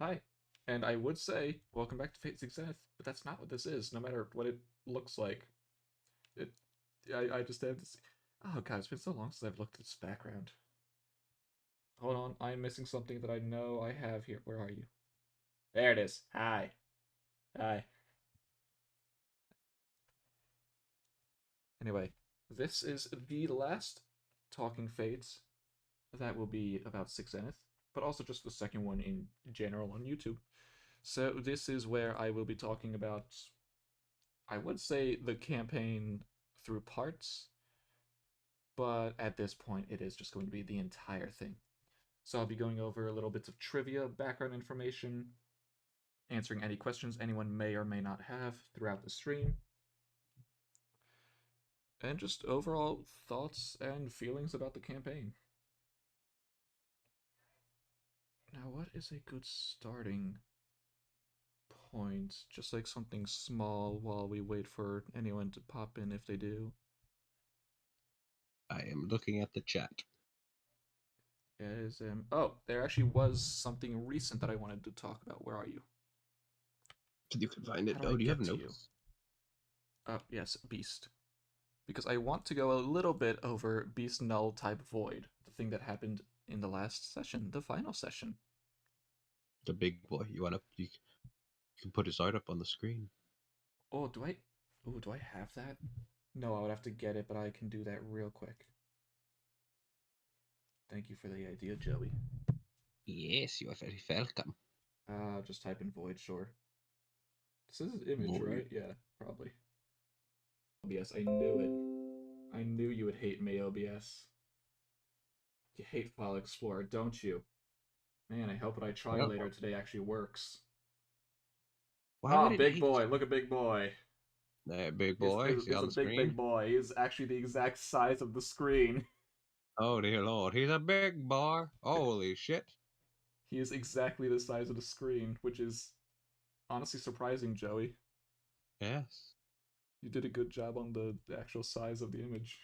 Hi. And I would say, welcome back to Fate's Zenith, but that's not what this is, no matter what it looks like. It, I just have to see. Oh god, it's been so long since I've looked at this background. Hold on, I'm missing something that I know I have here. Where are you? There it is. Hi. Hi. Anyway, this is the last Talking Fates. That will be about 6 Zenith, but also just the second one in general on YouTube. So this is where I will be talking about, I would say, the campaign through parts, but at this point it is just going to be the entire thing. So I'll be going over a little bits of trivia, background information, answering any questions anyone may or may not have throughout the stream, and just overall thoughts and feelings about the campaign. Now, what is a good starting point? Just like something small while we wait for anyone to pop in if they do. I am looking at the chat. Oh, there actually was something recent that I wanted to talk about. Where are you? You can find it. How do I Oh, do you have get to you? notes? Yes, Beast. Because I want to go a little bit over Beast Null type Void, the thing that happened in the last session, the final session. The big boy. You can put his art up on the screen. Oh, do I have that? No, I would have to get it, but I can do that real quick. Thank you for the idea, Joey. Yes, you are very welcome. Just type in Void, sure. This is image, Void. right? Yeah, probably. OBS, I knew it. I knew you would hate me, OBS. You hate File Explorer, don't you? Man, I hope what I try later today actually works. Why would it Big hate boy, look at Big Boy. that big boy? See He's on a the big screen? boy. He's actually the exact size of the screen. Oh dear lord, he's a big boy. Holy shit. He is exactly the size of the screen, which is honestly surprising, Joey. Yes. You did a good job on the actual size of the image.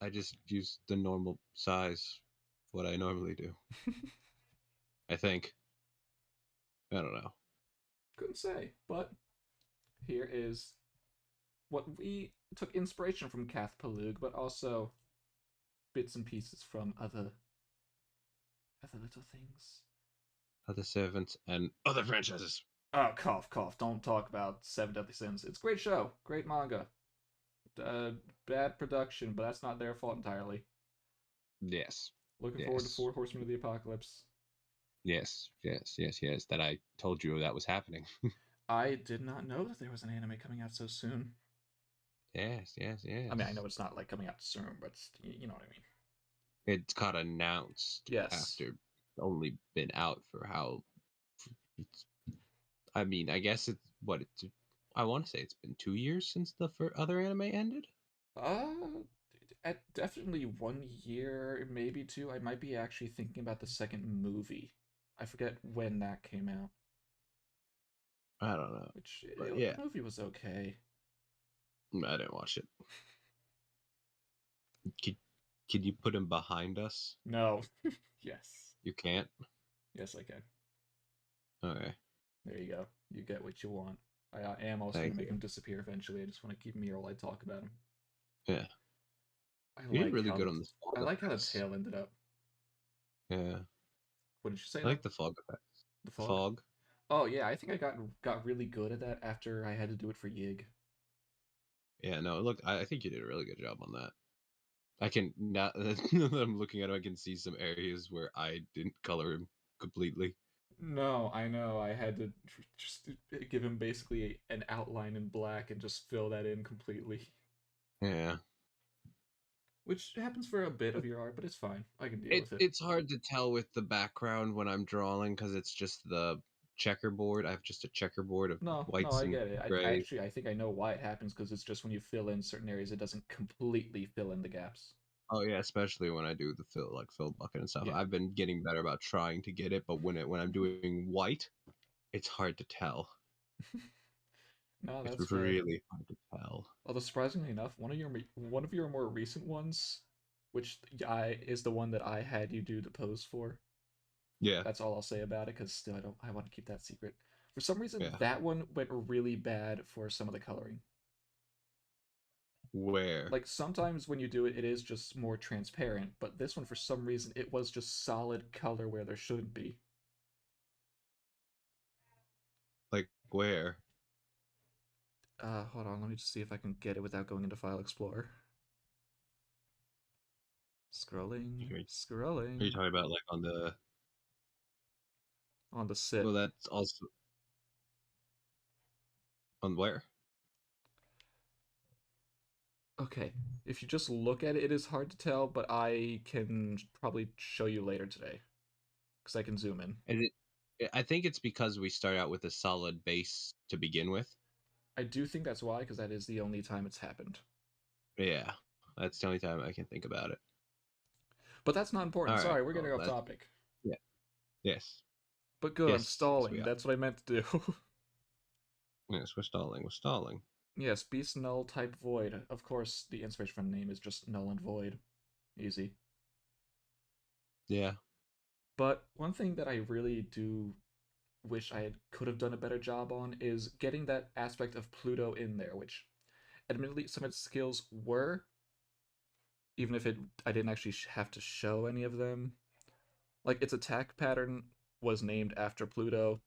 I just used the normal size, what I normally do. I think. I don't know. Couldn't say, but here is what we took inspiration from Kath Palug, but also bits and pieces from other little things. Other servants and other franchises. Oh, cough, cough. Don't talk about Seven Deadly Sins. It's a great show, great manga. Bad production, but that's not their fault entirely. Yes. Looking forward to Yes. Four Horsemen of the Apocalypse. Yes. That I told you that was happening. I did not know that there was an anime coming out so soon. Yes. I mean, I know it's not like coming out soon, but you know what I mean. It got announced Yes. after only been out for how. It's, I mean, I guess it's what it's. I want to say it's been 2 years since the other anime ended. At definitely 1 year, maybe two. I might be actually thinking about the second movie. I forget when that came out. I don't know, Which but yeah, the movie was okay. I didn't watch it. Could you put him behind us? No. Yes. You can't. Yes, I can. Okay, There you go. You get what you want. I am also going thank to make you. him disappear eventually. I just want to keep him here while I talk about him. Yeah, I you did like really how good on this fog I like how the effects. tail ended up. Yeah, What did you say I though? like the fog effects. The fog? Fog. Oh yeah, I think I got really good at that after I had to do it for Yig. Yeah, no, look, I think you did a really good job on that. I can now that I'm looking at him, I can see some areas where I didn't color him completely. No, I know. I had to just give him basically an outline in black and just fill that in completely. Yeah. Which happens for a bit of your art, but it's fine. I can deal It with it. it's hard to tell with the background when I'm drawing because it's just the checkerboard. I have just a checkerboard of No, no, whites I and get it. grays. I think I know why it happens because it's just when you fill in certain areas, it doesn't completely fill in the gaps. Oh yeah, especially when I do the fill bucket and stuff. Yeah. I've been getting better about trying to get it, but when I'm doing white, it's hard to tell. No, It's that's fair. really hard to tell. Although surprisingly enough, one of your more recent ones, which I is the one that I had you do the pose for. Yeah. That's all I'll say about it, because still I want to keep that secret. For some reason, Yeah. that one went really bad for some of the coloring. Where? Like, sometimes when you do it, it is just more transparent, but this one, for some reason, it was just solid color where there shouldn't be. Like where? Hold on, let me just see if I can get it without going into File Explorer. Scrolling, Are you scrolling. talking about like on the? On the sit. Well, that's also on where? Okay, if you just look at it, it is hard to tell, but I can probably show you later today. Because I can zoom in. And I think it's because we start out with a solid base to begin with. I do think that's why, because that is the only time it's happened. Yeah, that's the only time I can think about it. But that's not important. All right, Sorry, we're getting well, off topic. Yeah. Yes. But good, Yes, I'm stalling. we are. That's what I meant to do. Yes, we're stalling. We're stalling. Yes, Beast Null type Void. Of course, the inspiration from the name is just Null and Void. Easy. Yeah. But one thing that I really do wish could have done a better job on is getting that aspect of Pluto in there, which admittedly some of its skills were, even if I didn't actually have to show any of them. Like, its attack pattern was named after Pluto,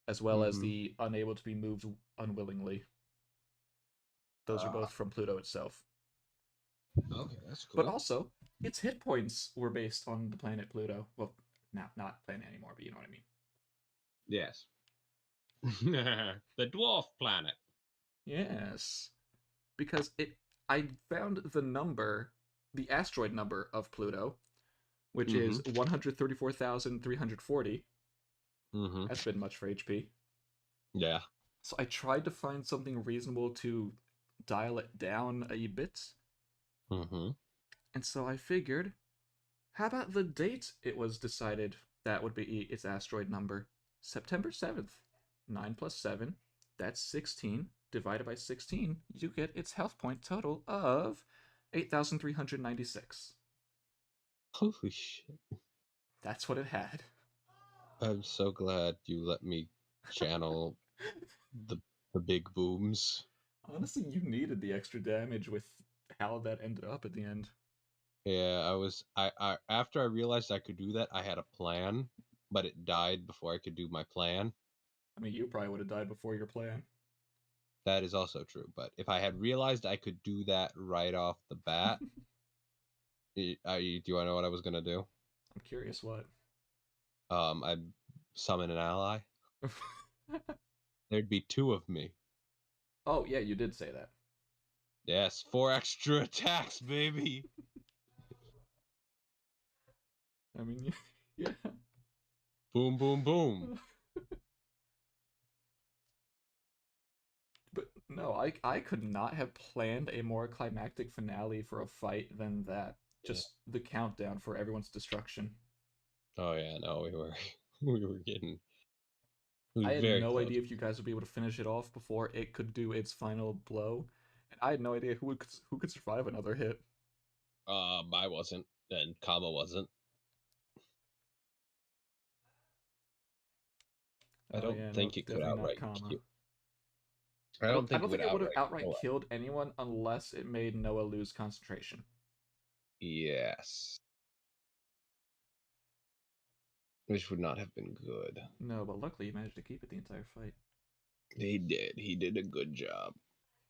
as well as the unable to be moved unwillingly. Those are both from Pluto itself. Okay, that's cool. But also, its hit points were based on the planet Pluto. Well, not planet anymore, but you know what I mean. Yes. The dwarf planet. Yes. Because I found the asteroid number of Pluto, which is 134,340. That's been much for HP. Yeah. So I tried to find something reasonable to dial it down a bit. And so I figured, how about the date it was decided that would be its asteroid number? September 7th. 9 plus 7, that's 16. Divided by 16, you get its health point total of 8,396. Holy shit. That's what it had. I'm so glad you let me channel the big booms. Honestly, you needed the extra damage with how that ended up at the end. Yeah, I after I realized I could do that, I had a plan, but it died before I could do my plan. I mean, you probably would have died before your plan. That is also true, but if I had realized I could do that right off the bat, do you want to know what I was gonna do? I'm curious what. I'd summon an ally. There'd be 2 of me. Oh, yeah, you did say that. Yes, 4 extra attacks, baby. I mean, yeah. Boom, boom, boom. But no, I could not have planned a more climactic finale for a fight than that. Just the countdown for everyone's destruction. Oh yeah, no, we were getting. It was I had very no close. idea if you guys would be able to finish it off before it could do its final blow, and I had no idea who could survive another hit. I wasn't, and Kama wasn't. I don't Yeah, no, think it could definitely not outright Kama. kill. I don't think it would have outright kill it. killed anyone unless it made Noah lose concentration. Yes. Which would not have been good. No, but luckily he managed to keep it the entire fight. He did. He did a good job.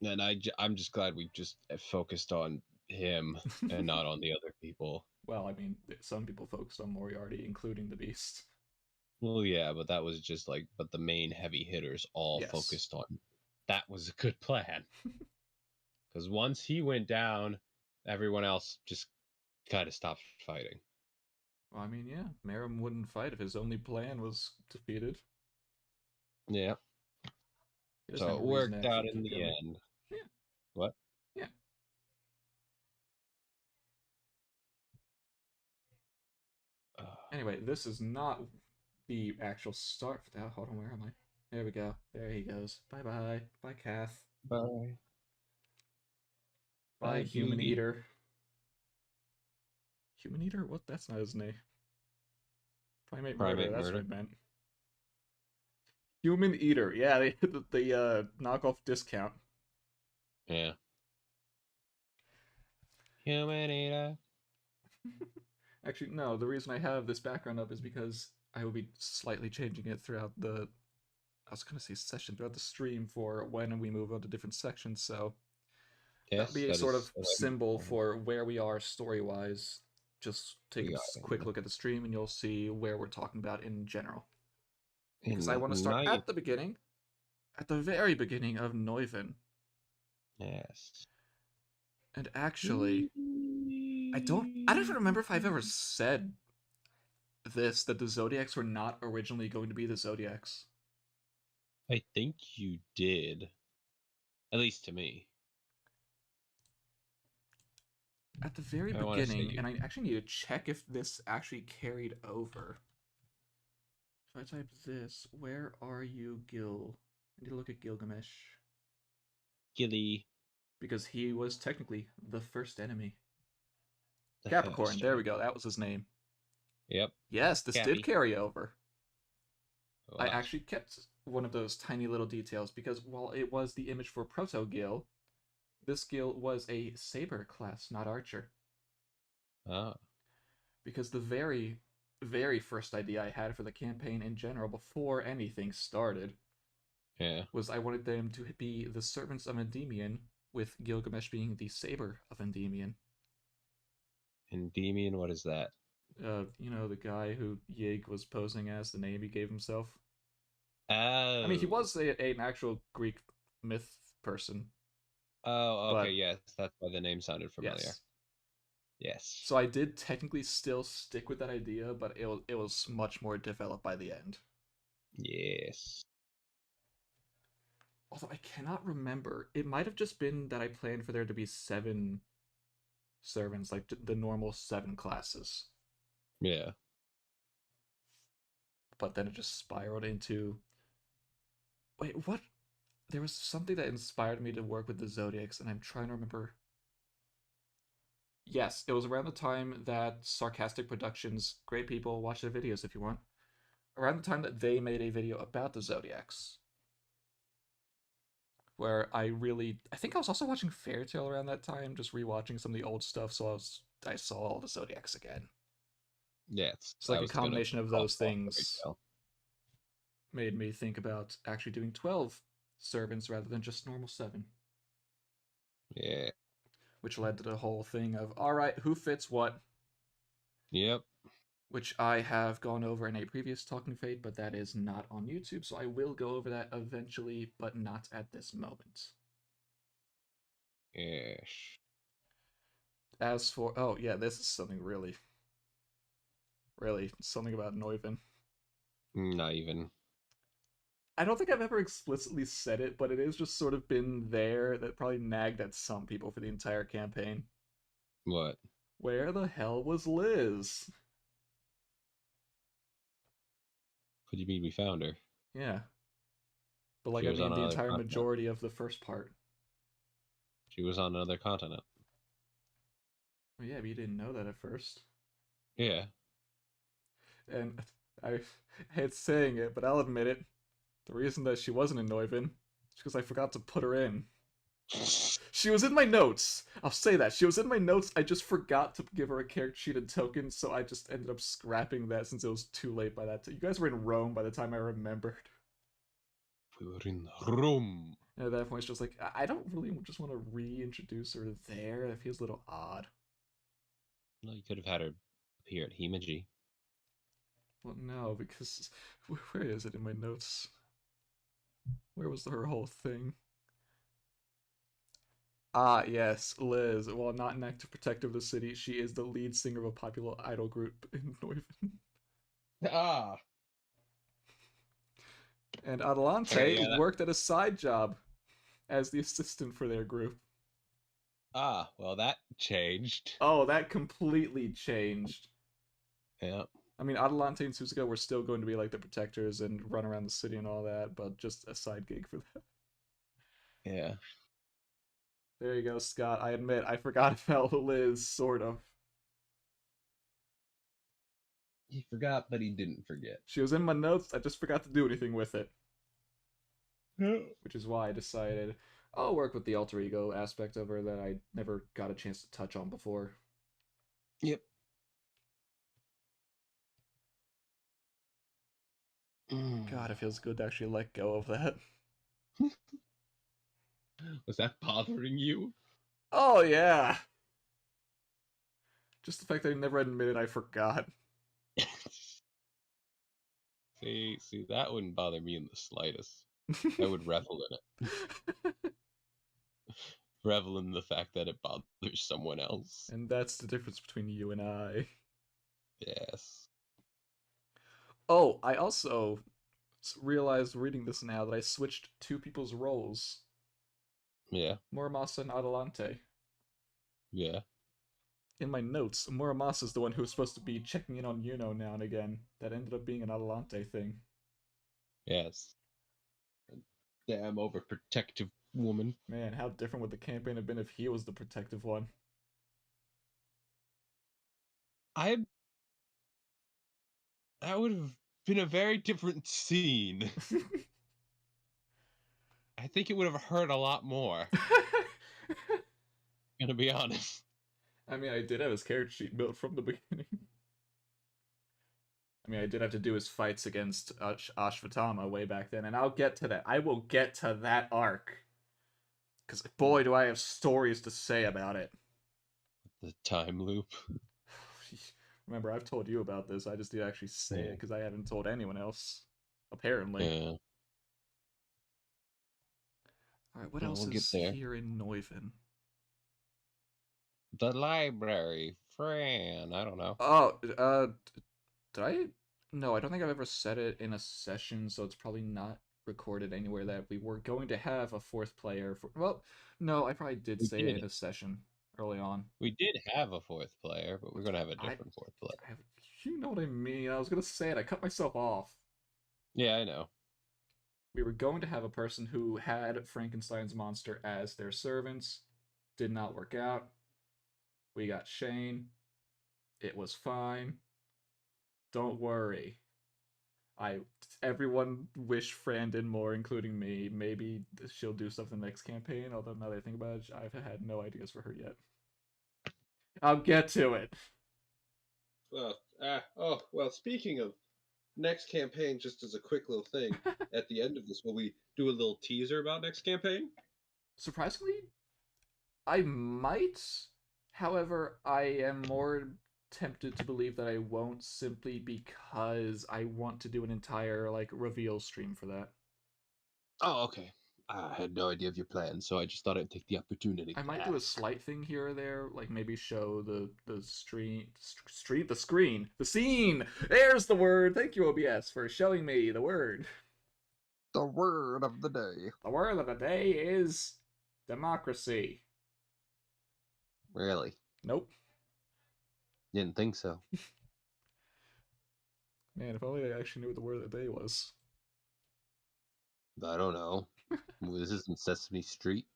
And I'm just glad we just focused on him and not on the other people. Well, I mean, some people focused on Moriarty, including the Beast. Well, yeah, but that was just like, but the main heavy hitters all focused on. That was a good plan. Because once he went down, everyone else just kind of stopped fighting. Well, I mean, yeah, Meram wouldn't fight if his only plan was defeated. Yeah. So it worked out in the end. Yeah. What? Yeah. Anyway, this is not the actual start for that. Hold on, where am I? There we go. There he goes. Bye-bye. Bye, Kath. Bye. Bye, Human Eater. Human Eater? What? That's not his name. Primate murder, Primate that's what murder. I meant. Human eater, yeah, the knockoff discount. Yeah. Human eater. Actually, no, the reason I have this background up is because I will be slightly changing it throughout the, I was gonna say session, throughout the stream for when we move on to different sections, so that'll Yes, be a that sort is. of symbol for where we are story-wise. Just take We a are quick look at the stream and you'll see where we're talking about in general. in Because I the want to start night. at the beginning, at the very beginning of Neuven. Yes. And actually, I don't even remember if I've ever said this, that the Zodiacs were not originally going to be the Zodiacs. I think you did. At least to me. At the very I want to say beginning, you. and I actually need to check if this actually carried over. If I type this, where are you, Gil? I need to look at Gilgamesh. Gilly. Because he was technically the first enemy. The Capricorn, first there we go, that was his name. Yep. Yes, this Cappy. did carry over. Wow. I actually kept one of those tiny little details because while it was the image for Proto-Gil, this Gil was a Saber class, not Archer. Ah. Because the very, very first idea I had for the campaign in general, before anything started, was I wanted them to be the servants of Endymion, with Gilgamesh being the Saber of Endymion. Endymion, what is that? You know, the guy who Yig was posing as, the name he gave himself. Oh. I mean, he was an actual Greek myth person. Oh, okay, yes. That's why the name sounded familiar. Yes. So I did technically still stick with that idea, but it was much more developed by the end. Yes. Although I cannot remember. It might have just been that I planned for there to be 7 servants, like the normal 7 classes. Yeah. But then it just spiraled into... Wait, what? There was something that inspired me to work with the Zodiacs, and I'm trying to remember... Yes, it was around the time that Sarcastic Productions, great people, watch their videos if you want, around the time that they made a video about the Zodiacs. Where I think I was also watching Fairy Tail around that time, just rewatching some of the old stuff, so I saw all the Zodiacs again. Yeah, it's like a combination of those things made me think about actually doing 12 servants rather than just normal 7. Yeah. Which led to the whole thing of, alright, who fits what? Yep. Which I have gone over in a previous Talking Fate, but that is not on YouTube, so I will go over that eventually, but not at this moment. Yes. As for, oh yeah, this is something really something about Neuven. Not even. I don't think I've ever explicitly said it, but it has just sort of been there that probably nagged at some people for the entire campaign. What? Where the hell was Liz? What do you mean we found her? Yeah. But like, I mean, the entire majority of the first part. She was on another continent. Well, yeah, but you didn't know that at first. Yeah. And I hate saying it, but I'll admit it. The reason that she wasn't in Neuven is because I forgot to put her in. She was in my notes. I'll say that. She was in my notes. I just forgot to give her a character sheet and token, so I just ended up scrapping that since it was too late by that time. You guys were in Rome by the time I remembered. We were in Rome. And at that point, it's just like, I don't really just want to reintroduce her there. That feels a little odd. No, you could have had her appear at Himeji. Well, no, because... Where is it in my notes? Where was her whole thing? Ah, yes, Liz. While not an active protector of the city, she is the lead singer of a popular idol group in Neuven. Ah! And Adelante worked at a side job as the assistant for their group. Ah, well, that changed. Oh, that completely changed. Yeah. I mean, Adelante and Suzuka were still going to be like the protectors and run around the city and all that, but just a side gig for that. Yeah. There you go, Scott. I admit, I forgot about Liz, sort of. He forgot, but he didn't forget. She was in my notes. I just forgot to do anything with it. No. Which is why I decided I'll work with the alter ego aspect of her that I never got a chance to touch on before. Yep. God, it feels good to actually let go of that. Was that bothering you? Oh, yeah. Just the fact that I never admitted I forgot. See, that wouldn't bother me in the slightest. I would revel in it. Revel in the fact that it bothers someone else. And that's the difference between you and I. Yes. Oh, I also realized reading this now that I switched two people's roles. Yeah. Muramasa and Adelante. Yeah. In my notes, Muramasa is the one who was supposed to be checking in on Yuno now and again. That ended up being an Adelante thing. Yes. Damn overprotective woman. Man, how different would the campaign have been if he was the protective one? That would have been a very different scene. I think it would have hurt a lot more. Gonna be honest. I mean, I did have his character sheet built from the beginning. I mean, I did have to do his fights against Ashvatthama way back then, and I'll get to that. I will get to that arc. Because, boy, do I have stories to say about it. The time loop. Remember, I've told you about this. I just didn't actually say it because I hadn't told anyone else. Apparently. Yeah. Alright, what else is here in Neuven? The library. Fran. I don't know. Oh, did I? No, I don't think I've ever said it in a session, so it's probably not recorded anywhere that we were going to have a fourth player. Well, no, I probably did say it in a session early on. We did have a fourth player, but we're going to have a different fourth player. You know what I mean. I was going to say it. I cut myself off. Yeah, I know. We were going to have a person who had Frankenstein's monster as their servants. Did not work out. We got Shane. It was fine. Don't worry. Everyone wished Fran did more, including me. Maybe she'll do stuff in the next campaign, although now that I think about it, I've had no ideas for her yet. I'll get to it. Well, speaking of next campaign, just as a quick little thing, at the end of this, will we do a little teaser about next campaign? Surprisingly, I might. However, I am more tempted to believe that I won't, simply because I want to do an entire reveal stream for that. Oh, okay. I had no idea of your plan, so I just thought I'd take the opportunity. I might do a slight thing here or there, like maybe show the scene. There's the word. Thank you, OBS, for showing me the word. The word of the day. The word of the day is democracy. Really? Nope. Didn't think so. Man, if only I actually knew what the word of the day was. I don't know. This isn't Sesame Street.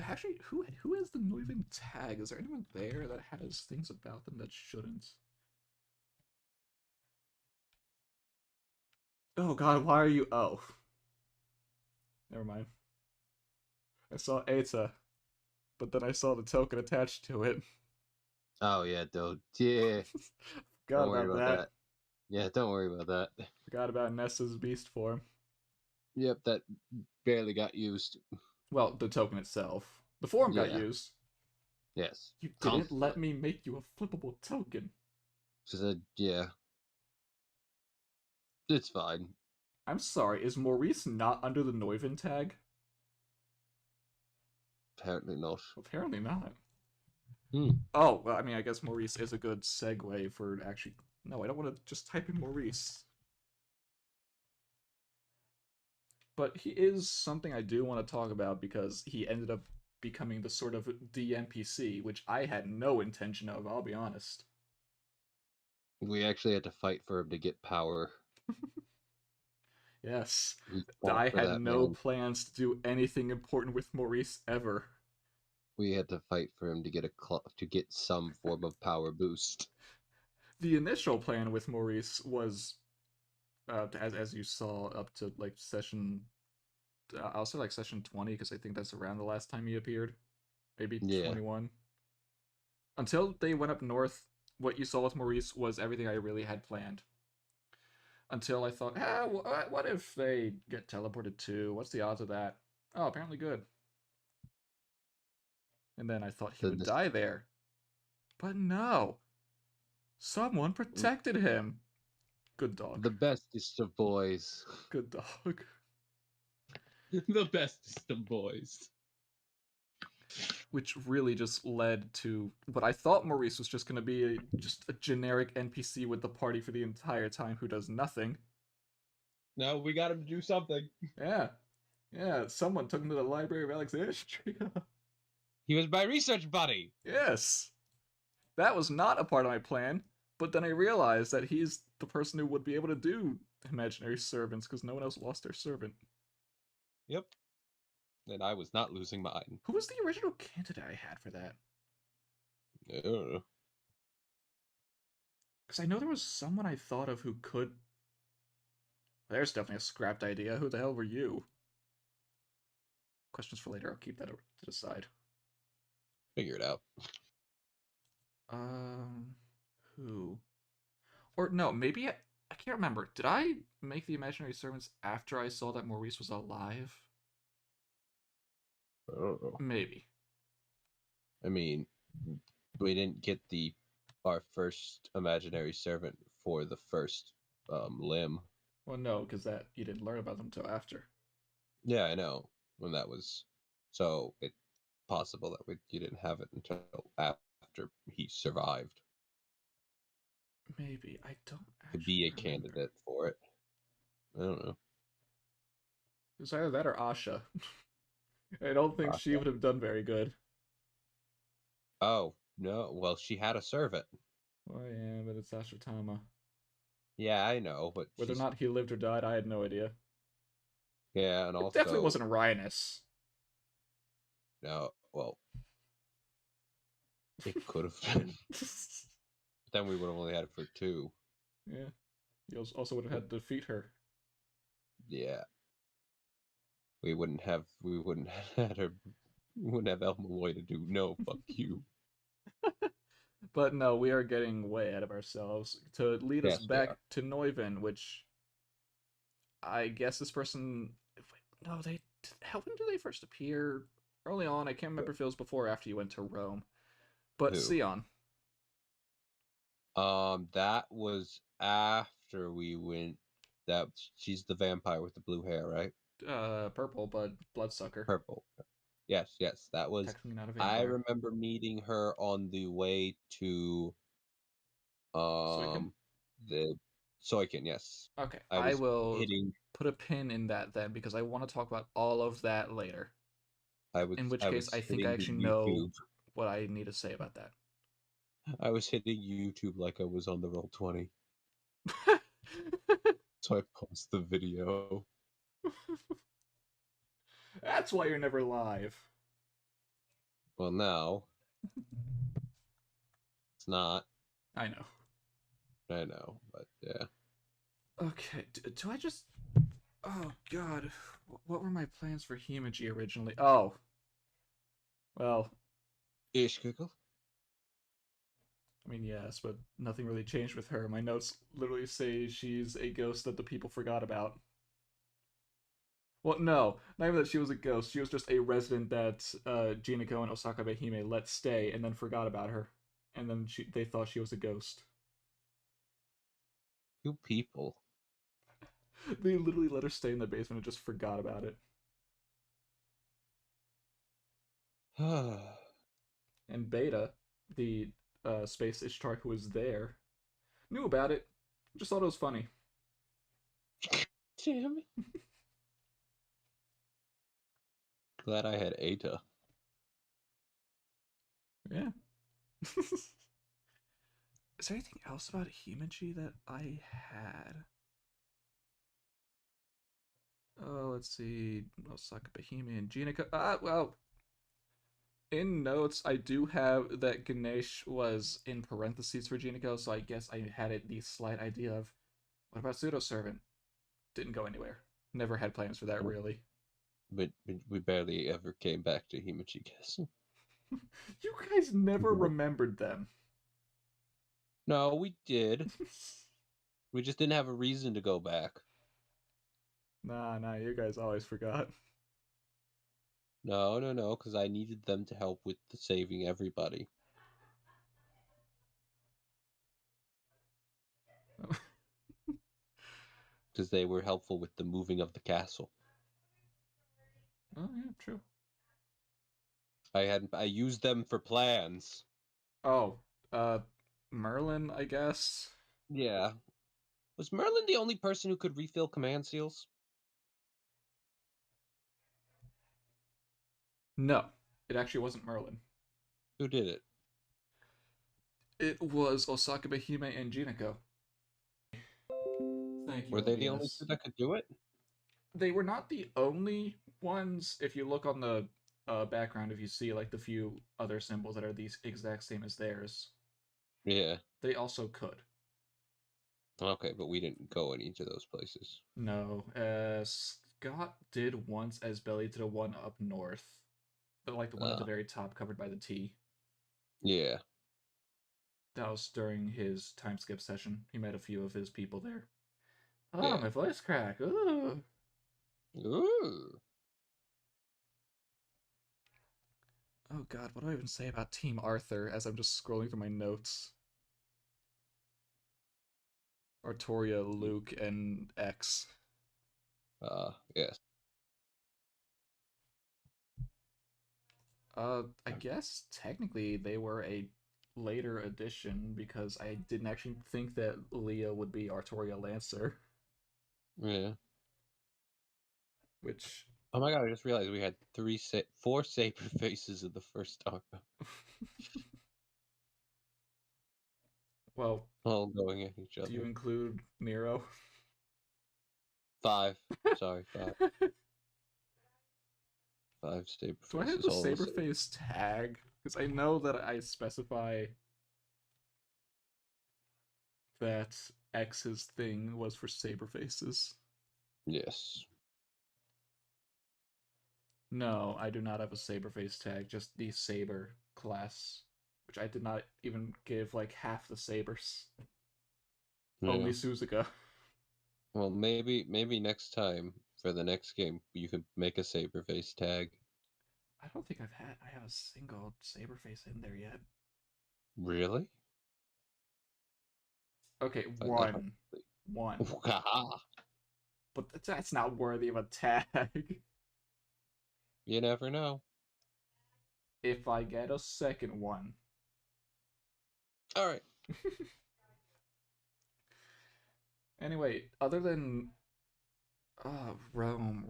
Actually, who has the Neuven tag? Is there anyone there that has things about them that shouldn't? Oh god, why are you... Oh. Never mind. I saw Eta, but then I saw the token attached to it. Oh, yeah, yeah. Forgot about that. Yeah, don't worry about that. Forgot about Nessa's beast form. Yep, that barely got used. Well, the token itself. The form got used. Yes. You didn't let me make you a flippable token. She said, yeah. It's fine. I'm sorry, is Maurice not under the Neuven tag? Apparently not. Apparently not. Oh, well, I mean, I guess Maurice is a good segue for actually... No, I don't want to just type in Maurice. But he is something I do want to talk about because he ended up becoming the sort of DNPC, which I had no intention of, I'll be honest. We actually had to fight for him to get power. Yes. I had no plans to do anything important with Maurice ever. We had to fight for him to get to get some form of power boost. The initial plan with Maurice was, as you saw, up to like session. I'll say like session 20 because I think that's around the last time he appeared. Maybe Yeah. 21. Until they went up north, what you saw with Maurice was everything I really had planned. Until I thought, what if they get teleported too? What's the odds of that? Oh, apparently good. And then I thought he would die there. But no. Someone protected him. Good dog. The bestest of boys. Good dog. The bestest of boys. Which really just led to what I thought Maurice was just going to be just a generic NPC with the party for the entire time who does nothing. No, we got him to do something. Yeah. Yeah, someone took him to the Library of Alexandria. He was my research buddy. Yes. That was not a part of my plan, but then I realized that he's the person who would be able to do imaginary servants because no one else lost their servant. Yep. And I was not losing mine. Who was the original candidate I had for that? I don't know. Because I know there was someone I thought of who could. There's definitely a scrapped idea. Who the hell were you? Questions for later. I'll keep that to the side. Figure it out. Who? Or no, maybe I can't remember. Did I make the imaginary servants after I saw that Maurice was alive? I don't know. Maybe. I mean, we didn't get our first imaginary servant for the first limb. Well, no, because that you didn't learn about them until after. Yeah, I know. When that was, so it's possible that you didn't have it until after he survived. Maybe I don't. To be a candidate for it. I don't know. It was either that or Asha. I don't think she would have done very good. Oh no! Well, she had a servant. Oh yeah, but it's Ashutama. Yeah, I know, but whether or not he lived or died, I had no idea. Yeah, and it also definitely wasn't Rhinus. No, well, it could have been. Then we would have only had it for 2. Yeah, you also would have had to defeat her. Yeah, we wouldn't have had her. We wouldn't have El Malloy to do. No, fuck you. But no, we are getting way ahead of ourselves. To lead us back to Neuven, which I guess this person. No, when do they first appear? Early on, I can't remember if it was before or after you went to Rome. But Who? Sion. That was after we went. She's the vampire with the blue hair, right? Purple, but bloodsucker. Purple. Yes, that was. Technically not a vampire. I remember meeting her on the way to Soiken? The Soiken, yes. Okay, I will put a pin in that then because I want to talk about all of that later. In which case, I think I actually know what I need to say about that. I was hitting YouTube like I was on the Roll20. So I paused the video. That's why you're never live. Well, now. It's not. I know, but yeah. Okay, do I just... Oh, God. What were my plans for Hemaji originally? Oh. Well. Ishkikl? I mean, yes, but nothing really changed with her. My notes literally say she's a ghost that the people forgot about. Well, no, not even that she was a ghost. She was just a resident that Jinako and Osaka Behime let stay and then forgot about her. And then they thought she was a ghost. You people. They literally let her stay in the basement and just forgot about it. And Beta, the space Ishtar who was there, knew about it. Just thought it was funny. Damn it. Glad I had Eta. Yeah. Is there anything else about Hemaji that I had? Oh, let's see. Osaka Behime and Jinako. Well. In notes, I do have that Ganesh was in parentheses for Jiniko, so I guess I had the slight idea of what about Pseudo Servant? Didn't go anywhere. Never had plans for that, really. But we barely ever came back to Himachi Castle. You guys never remembered them. No, we did. We just didn't have a reason to go back. Nah, you guys always forgot. No, because I needed them to help with the saving everybody. Because they were helpful with the moving of the castle. Oh yeah, true. I used them for plans. Oh, Merlin, I guess. Yeah. Was Merlin the only person who could refill command seals? No, it actually wasn't Merlin. Who did it? It was Osaka Behime and Jinako. Thank you. Were they the only two that could do it? They were not the only ones. If you look on the background, if you see like the few other symbols that are the exact same as theirs, yeah, they also could. Okay, but we didn't go in each of those places. No, Scott did once as Belly to the one up north, but like the one at the very top covered by the T. Yeah. That was during his time skip session. He met a few of his people there. Oh, yeah. My voice crack. Ooh. Ooh. Oh god, what do I even say about Team Arthur as I'm just scrolling through my notes? Artoria, Luke, and X. Yes. I guess technically they were a later addition because I didn't actually think that Leah would be Artoria Lancer. Yeah. Which... Oh my god, I just realized we had 4 saber faces in the first arc. Well, all going at each other. Do you include Nero? 5. Sorry, 5. 5 saber faces. Do I have the saber face tag? Because I know that I specify that X's thing was for saber faces. Yes. No, I do not have a saber face tag, just the saber class, which I did not even give like half the sabers. Yeah. Only Suzuka. Well, maybe next time for the next game you could make a saber face tag. I don't think I have a single saber face in there yet. Really? Okay, one. But that's not worthy of a tag. You never know. If I get a second one. Alright. Anyway, other than Rome.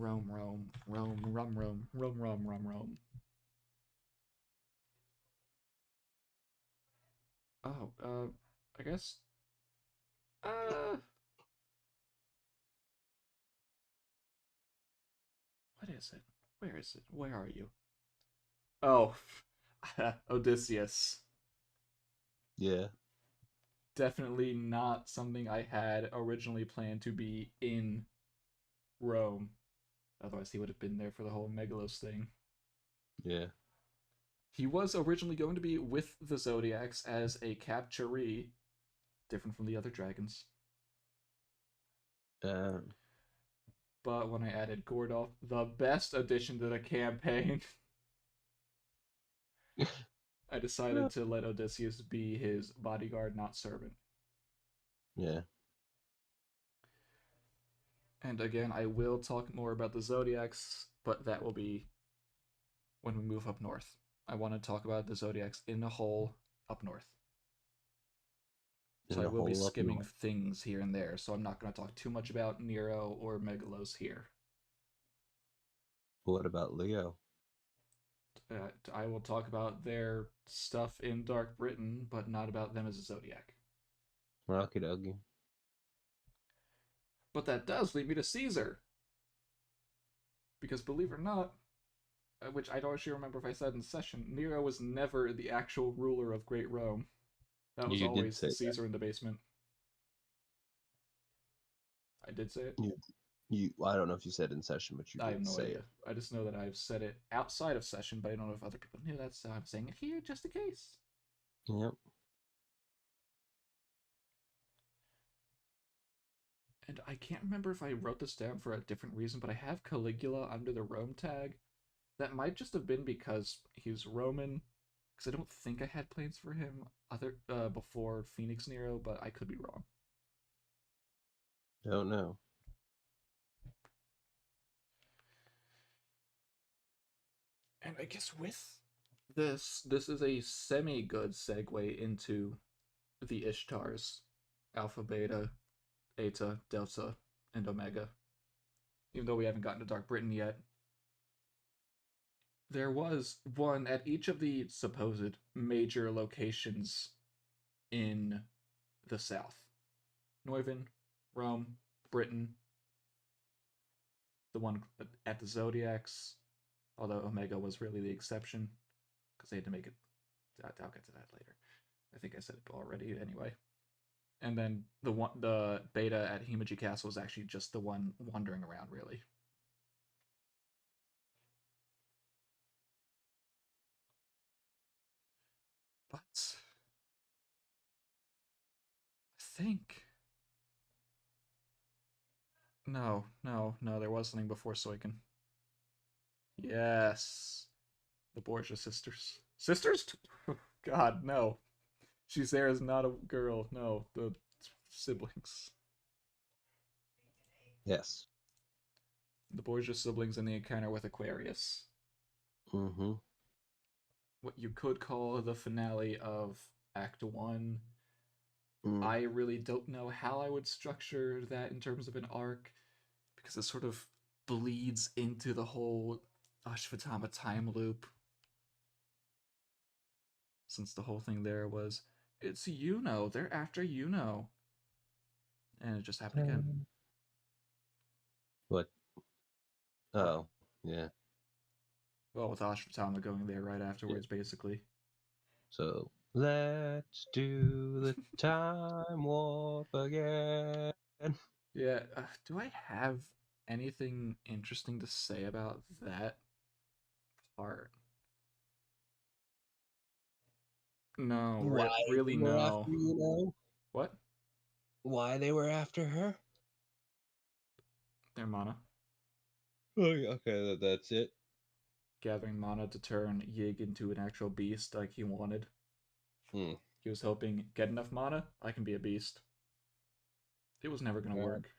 Oh, I guess what is it? Where is it? Where are you? Oh, Odysseus. Yeah. Definitely not something I had originally planned to be in Rome. Otherwise, he would have been there for the whole Megalos thing. Yeah. He was originally going to be with the Zodiacs as a capturee, different from the other dragons. But when I added Gordolf, the best addition to the campaign, I decided to let Odysseus be his bodyguard, not servant. Yeah. And again, I will talk more about the Zodiacs, but that will be when we move up north. I want to talk about the Zodiacs in a whole up north. So I will be skimming things here and there, so I'm not going to talk too much about Nero or Megalos here. What about Leo? I will talk about their stuff in Dark Britain, but not about them as a Zodiac. Okie dokie. But that does lead me to Caesar. Because believe it or not, which I don't actually remember if I said in session, Nero was never the actual ruler of Great Rome. That was You did always say the that. Caesar in the basement. I did say it? I don't know if you said in session, but you I have did no say idea. it. I just know that I've said it outside of session, but I don't know if other people knew that, so I'm saying it here just in case. Yep. And I can't remember if I wrote this down for a different reason, but I have Caligula under the Rome tag. That might just have been because he's Roman, because I don't think I had plans for him before Phoenix Nero, but I could be wrong. Don't know. And I guess with this is a semi-good segue into the Ishtars. Alpha, Beta, Eta, Delta, and Omega. Even though we haven't gotten to Dark Britain yet. There was one at each of the supposed major locations in the south. Neuven, Rome, Britain, the one at the Zodiacs, although Omega was really the exception, because they had to make it. I'll get to that later. I think I said it already anyway. And then the Beta at Himeji Castle was actually just the one wandering around, really. But I think no, there was something before Soiken. Yes. The Borgia sisters. Sisters? God, no. She's there as not a girl. No, the siblings. Yes. The Borgia siblings in the encounter with Aquarius. Mm-hmm. What you could call the finale of Act 1. I really don't know how I would structure that in terms of an arc, because it sort of bleeds into the whole Ashvatthama time loop. Since the whole thing there was, it's Yuno, they're after Yuno. And it just happened again. What? Oh, yeah. Well, with Ashvatthama going there right afterwards, basically. So, let's do the time warp again. Yeah, do I have anything interesting to say about that part? No, really they were no. after you know? What? Why they were after her? Their mana. Oh, okay, that's it. Gathering mana to turn Yig into an actual beast like he wanted. He was hoping, get enough mana, I can be a beast. It was never going to work.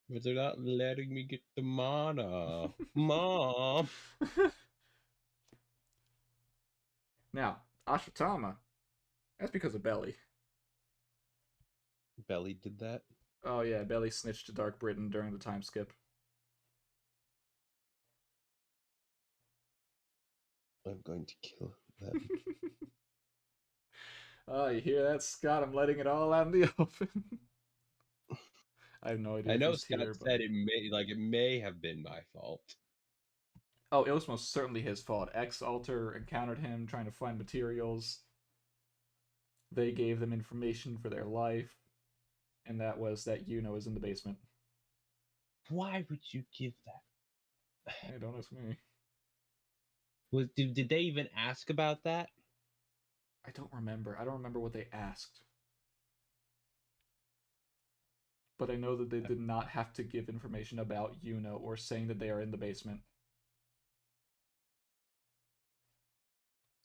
But they're not letting me get the mana. Mom! Now, Ashvatthama, that's because of Belly. Belly did that? Oh yeah, Belly snitched to Dark Britain during the time skip. I'm going to kill them. Oh, you hear that, Scott? I'm letting it all out in the open. I have no idea. I know Scott said it may have been my fault. Oh, it was most certainly his fault. X-Alter encountered him trying to find materials. They gave them information for their life, and that was that Yuno is in the basement. Why would you give that? Hey, don't ask me. Did they even ask about that? I don't remember. I don't remember what they asked. But I know that they did not have to give information about Yuno or saying that they are in the basement.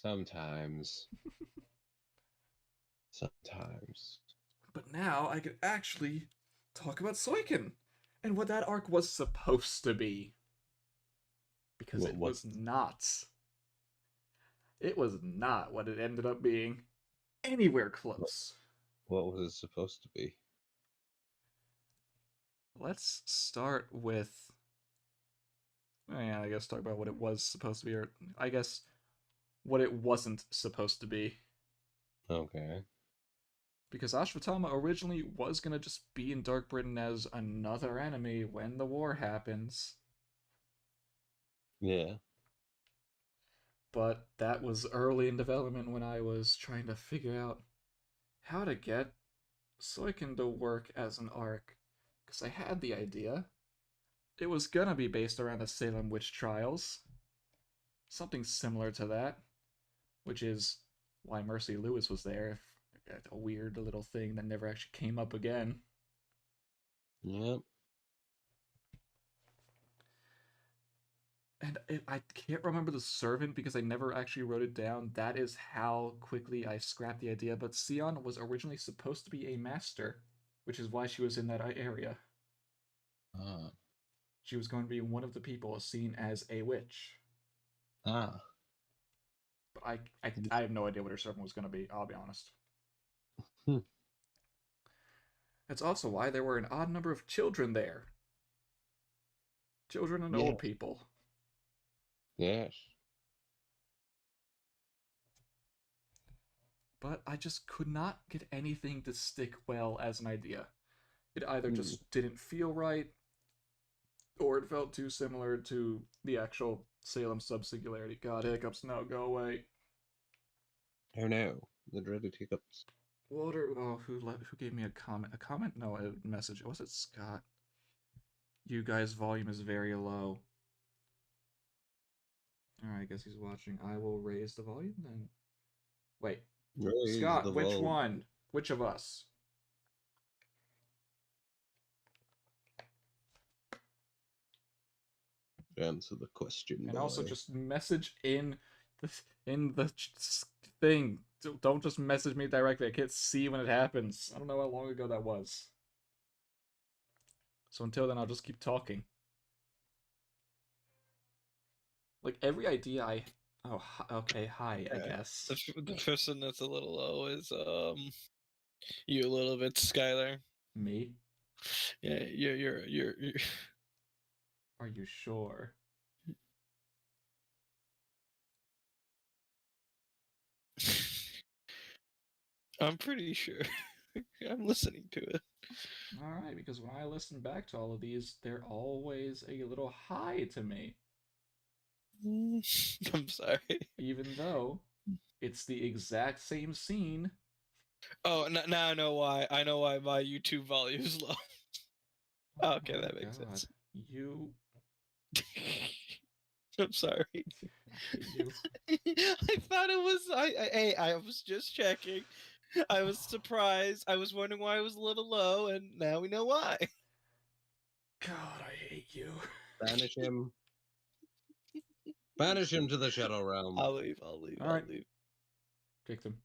Sometimes. Sometimes. But now I could actually talk about Soiken and what that arc was supposed to be. Because it was not. It was not what it ended up being. Anywhere close. What was it supposed to be? Let's start with... Oh yeah, I guess talk about what it was supposed to be, or I guess what it wasn't supposed to be. Okay. Because Ashvatthama originally was going to just be in Dark Britain as another enemy when the war happens. Yeah. But that was early in development when I was trying to figure out how to get Soikin to work as an arc. Because I had the idea. It was gonna be based around the Salem witch trials. Something similar to that. Which is why Mercy Lewis was there. A weird little thing that never actually came up again. Yep. And I can't remember the servant because I never actually wrote it down. That is how quickly I scrapped the idea. But Sion was originally supposed to be a master, which is why she was in that area. She was going to be one of the people seen as a witch. But I have no idea what her servant was going to be, I'll be honest. That's also why there were an odd number of children there. Children and old people. Yes. But I just could not get anything to stick well as an idea. It either just didn't feel right, or it felt too similar to the actual Salem sub-singularity. God, hiccups, no, go away. Oh no, the dreaded hiccups. Who gave me a comment? A comment? No, a message. Was it Scott? You guys' volume is very low. Alright, I guess he's watching. I will raise the volume then. Wait. Raise Scott, which one? Which of us? Answer the question. And also just message in the thing. Don't just message me directly. I can't see when it happens. I don't know how long ago that was. So until then, I'll just keep talking. Like, every idea I... Oh, okay, hi, I guess. The person that's a little low is, you a little bit, Skylar. Me? Yeah, you're... Are you sure? I'm pretty sure. I'm listening to it. Alright, because when I listen back to all of these, they're always a little high to me. I'm sorry. Even though it's the exact same scene. Oh, now I know why. I know why my YouTube volume is low. Oh, okay, that makes sense. You... I'm sorry. You. I thought it was... I was just checking. I was surprised. I was wondering why it was a little low, and now we know why. God, I hate you. Banish him. Banish him to the shadow realm. I'll leave. All right. I'll leave. Kick them.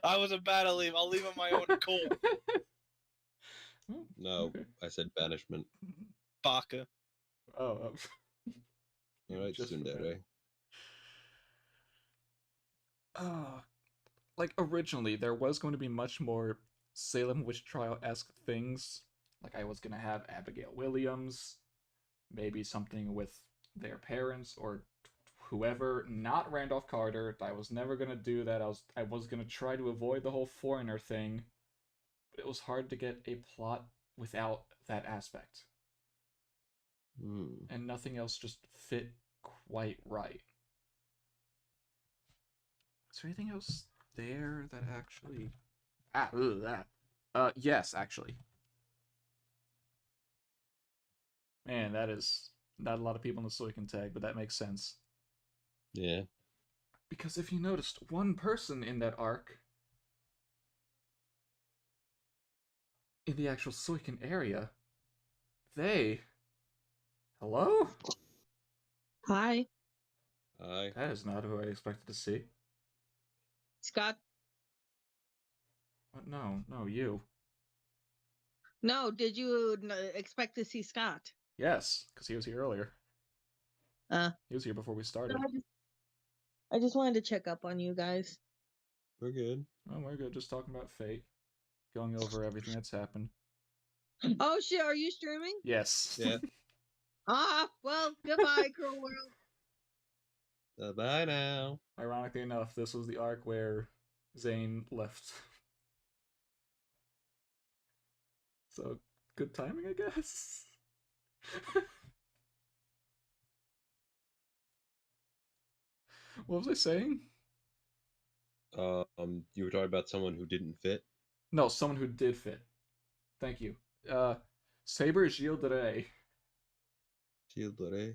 I was about to leave. I'll leave on my own accord. No, okay. I said banishment. Baka. Oh. Alright, Tsundere. Like, originally, there was going to be much more Salem Witch Trial-esque things. Like, I was going to have Abigail Williams, maybe something with their parents, or whoever, not Randolph Carter. I was never going to do that. I was going to try to avoid the whole foreigner thing, but it was hard to get a plot without that aspect. And nothing else just fit quite right. Is there anything else there that actually... yes, actually. Man, that is not a lot of people in the Soikin tag, but that makes sense. Yeah. Because if you noticed, one person in that arc, in the actual Soikin area, they... Hello? Hi. Hi. That is not who I expected to see. Scott? What? No, you. No, did you expect to see Scott? Yes, because he was here earlier. He was here before we started. I just wanted to check up on you guys. We're good. Oh, we're good. Just talking about fate. Going over everything that's happened. Oh, shit. Are you streaming? Yes. Yeah. Well, goodbye, cruel world. Bye now. Ironically enough, this was the arc where Zane left. So, good timing, I guess. What was I saying? You were talking about someone who didn't fit. No, someone who did fit. Thank you. Saber Gildere. Gildere.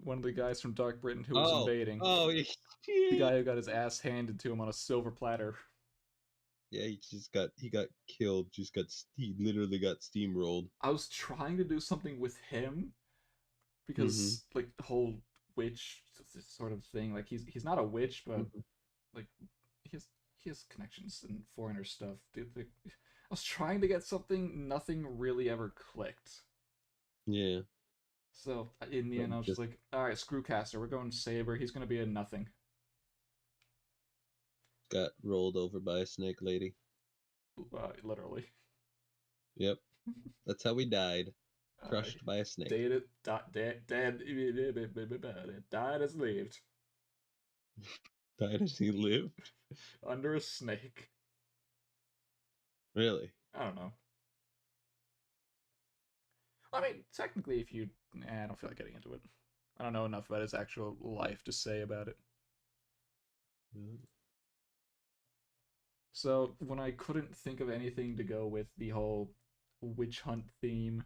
One of the guys from Dark Britain who was invading. Oh, the guy who got his ass handed to him on a silver platter. Yeah, he got killed. He literally got steamrolled. I was trying to do something with him because like the whole witch sort of thing. Like he's not a witch, but like he has connections and foreigner stuff. Dude, I was trying to get something. Nothing really ever clicked. Yeah. So in the end, I was just like, all right, Screwcaster, we're going Saber. He's gonna be a nothing. Got rolled over by a snake lady. Literally. Yep. That's how we died. Crushed by a snake. Died as lived. Died as he lived? Under a snake. Really? I don't know. I mean, technically, if you... I don't feel like getting into it. I don't know enough about his actual life to say about it. So, when I couldn't think of anything to go with the whole witch hunt theme,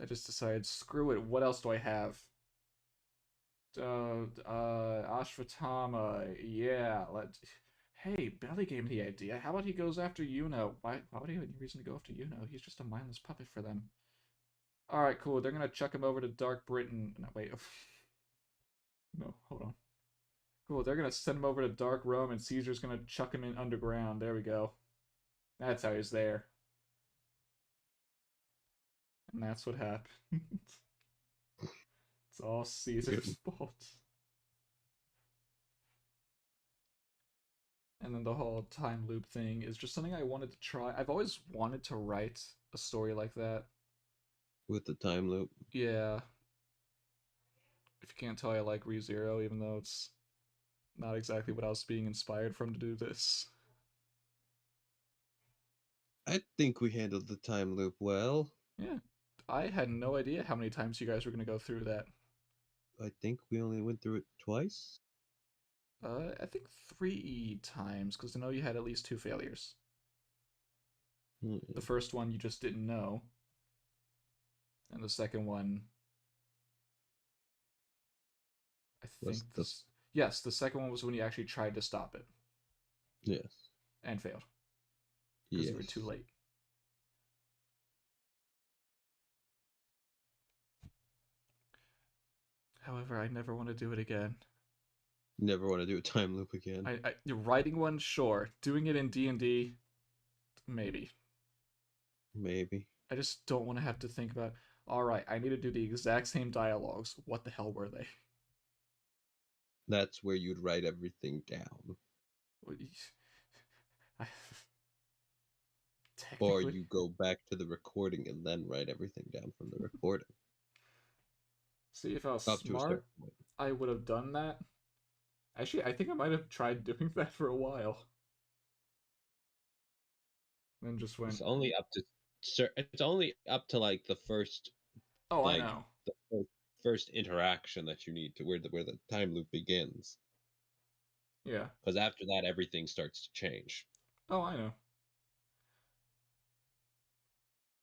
I just decided, screw it, what else do I have? Ashvatthama, yeah, Hey, Belly gave me the idea. How about he goes after Yuno? Why would he have any reason to go after Yuno? He's just a mindless puppet for them. Alright, cool. They're gonna chuck him over to Dark Britain. No, wait. No, hold on. Cool, they're gonna send him over to Dark Rome, and Caesar's gonna chuck him in underground. There we go. That's how he's there. And that's what happened. It's all Caesar's fault. And then the whole time loop thing is just something I wanted to try. I've always wanted to write a story like that. With the time loop? Yeah. If you can't tell, I like ReZero, even though it's not exactly what I was being inspired from to do this. I think we handled the time loop well. Yeah. I had no idea how many times you guys were going to go through that. I think we only went through it twice? I think 3 times, because I know you had at least 2 failures. The first one you just didn't know. And the second one... I think yes, the second one was when you actually tried to stop it. Yes. And failed. Because you were too late. However, I never want to do it again. Never want to do a time loop again. Writing one, sure. Doing it in D&D, maybe. Maybe. I just don't want to have to think about, alright, I need to do the exact same dialogues. What the hell were they? That's where you'd write everything down. Or you go back to the recording and then write everything down from the recording. See, if I was smart, I would have done that. Actually, I think I might have tried doing that for a while. Then just went... It's only up to like the first... Oh, like, I know. The first interaction that you need to where the time loop begins. Yeah. Because after that, everything starts to change. Oh, I know.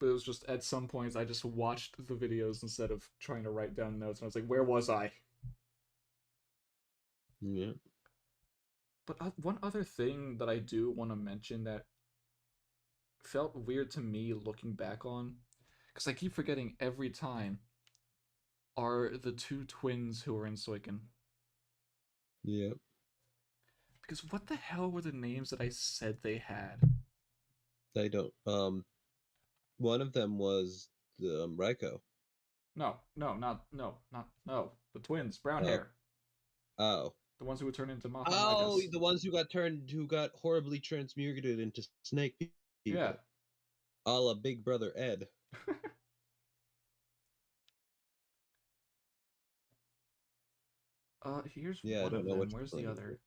But it was just, at some points, I just watched the videos instead of trying to write down notes, and I was like, where was I? Yeah. But one other thing that I do want to mention that felt weird to me looking back on, because I keep forgetting every time, are the 2 twins who are in Suiken. Yep. Because what the hell were the names that I said they had? They don't. One of them was the Raiko. No. The twins, brown hair. Oh. The ones who would turn into Mathanagas. Oh, the ones who got horribly transmuted into snake people. Yeah. A la Big Brother Ed. Here's one of them. Where's the other?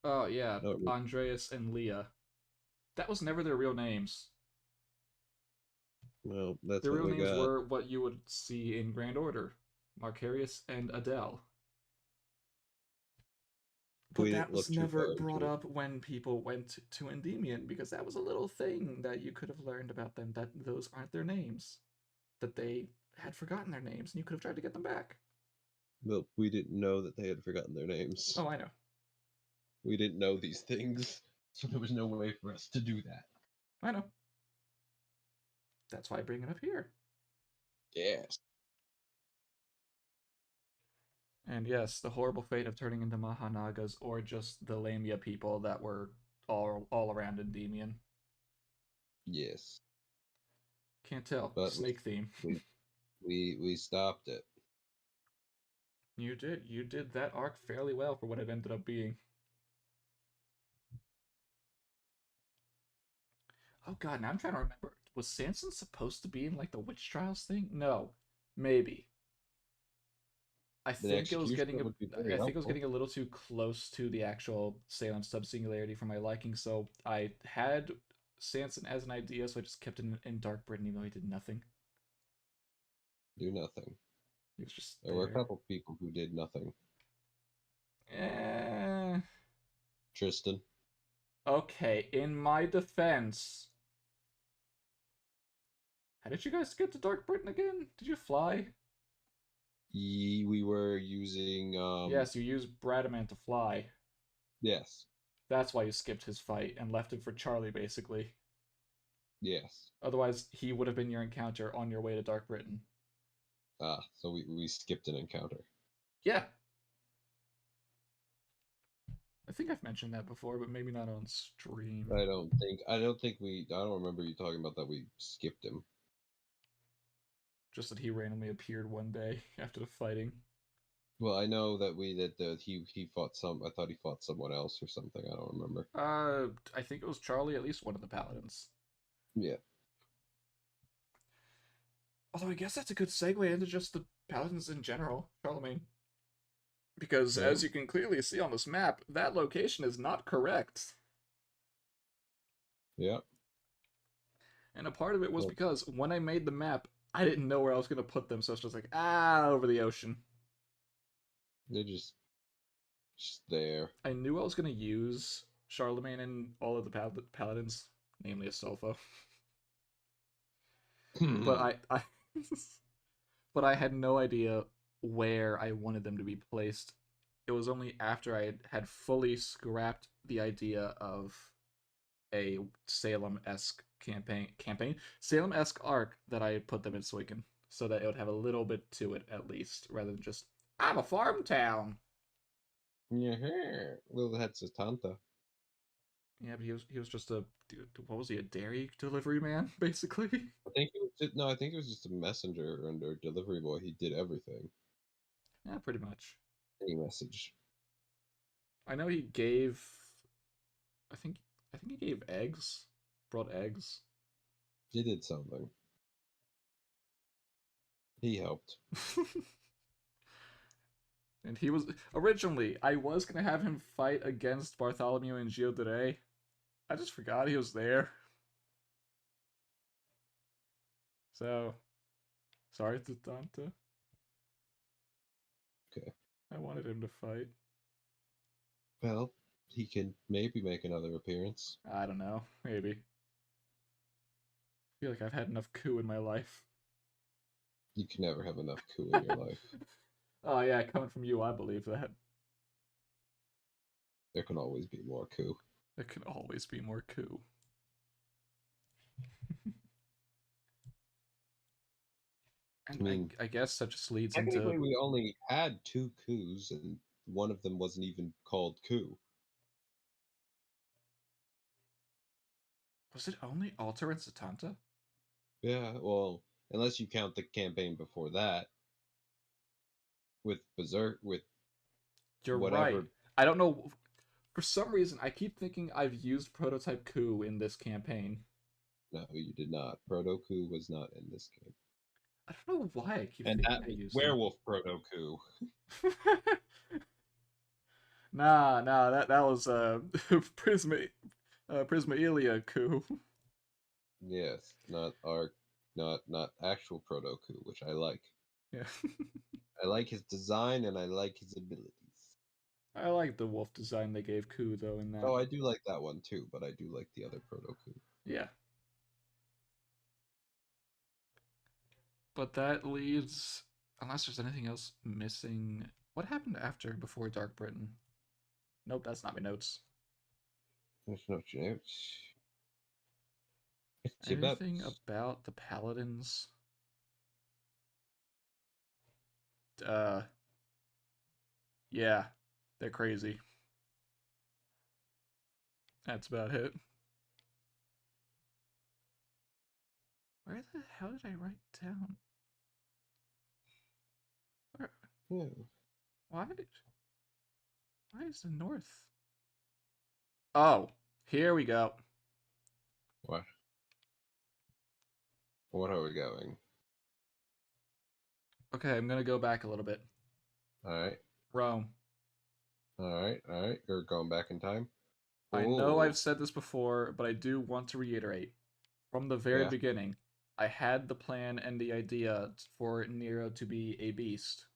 Oh, yeah. Andreas and Leah. That was never their real names. Well, that's their real names were what you would see in Grand Order. Marcarius and Adele. But that was never brought up when people went to Endymion, because that was a little thing that you could have learned about them, that those aren't their names. That they had forgotten their names, and you could have tried to get them back. Well, we didn't know that they had forgotten their names. Oh, I know. We didn't know these things, so there was no way for us to do that. I know. That's why I bring it up here. Yes. And yes, the horrible fate of turning into Mahanagas, or just the Lamia people that were all around Endymion. Yes. Can't tell. But Snake theme. We stopped it. You did. You did that arc fairly well for what it ended up being. Oh god, now I'm trying to remember. Was Sanson supposed to be in like the witch trials thing? No. Maybe. I think it was getting a little too close to the actual Salem sub-singularity for my liking, so I had Sanson as an idea, so I just kept it in Dark Britain, even though he did nothing. Do nothing. He was just there were a couple people who did nothing. Tristan. Okay, in my defense, how did you guys get to Dark Britain again? Did you fly? We were using Yes, you used Bradamant to fly. Yes. That's why you skipped his fight and left him for Charlie, basically. Yes. Otherwise, he would have been your encounter on your way to Dark Britain. Ah, so we skipped an encounter. Yeah. I think I've mentioned that before, but maybe not on stream. I don't remember you talking about that we skipped him. Just that he randomly appeared one day after the fighting. Well, I know that he fought I thought he fought someone else or something. I don't remember. I think it was Charlie, at least one of the paladins. Yeah. Although I guess that's a good segue into just the paladins in general, Charlemagne. Because as you can clearly see on this map, that location is not correct. Yeah. And a part of it was because when I made the map, I didn't know where I was going to put them, so it's just like, over the ocean. They're just there. I knew I was going to use Charlemagne and all of the paladins, namely Astolfo. But but I had no idea where I wanted them to be placed. It was only after I had fully scrapped the idea of a Salem-esque Salem-esque arc, that I put them in Suiken, so that it would have a little bit to it at least, rather than just, I'm a farm town. Yeah, well, that's a Tanta. Yeah, but he was just a dairy delivery man, basically. I think it was just a messenger and a delivery boy. He did everything. Yeah, pretty much. Any message. I know he gave. I think he gave eggs. Brought eggs. He did something. He helped. And he was originally. I was gonna have him fight against Bartholomew and Gio de Rey. I just forgot he was there. So, sorry to Tanta. Okay. I wanted him to fight. Well, he can maybe make another appearance. I don't know. Maybe. I feel like I've had enough coup in my life. You can never have enough coup in your life. Oh yeah, coming from you, I believe that. There can always be more coup. There can always be more coup. And I guess that just leads into... Technically, we only had 2 coups, and one of them wasn't even called coup. Was it only Altar and Satanta? Yeah, well, unless you count the campaign before that. With Berserk, with You're whatever. right. I don't know. For some reason, I keep thinking I've used Prototype Coup in this campaign. No, you did not. Proto Coup was not in this game. I don't know why I keep thinking I used Werewolf Proto Coup. Nah, that was Prismaelia Coup. Yes, not actual Proto Coup, which I like. Yeah. I like his design and I like his abilities. I like the wolf design they gave Ku, though, in that. Oh, I do like that one, too, but I do like the other Proto-Ku. Yeah. But that leaves, unless there's anything else missing. What happened before Dark Britain? Nope, that's not my notes. There's no notes. Anything about the Paladins? Yeah, they're crazy. That's about it. Where the hell did I write down? Where? Yeah. Why is the north? Oh, here we go. What? What are we going? Okay, I'm gonna go back a little bit. Alright. Rome. Alright. You're going back in time? I know I've said this before, but I do want to reiterate. From the very beginning, I had the plan and the idea for Nero to be a beast.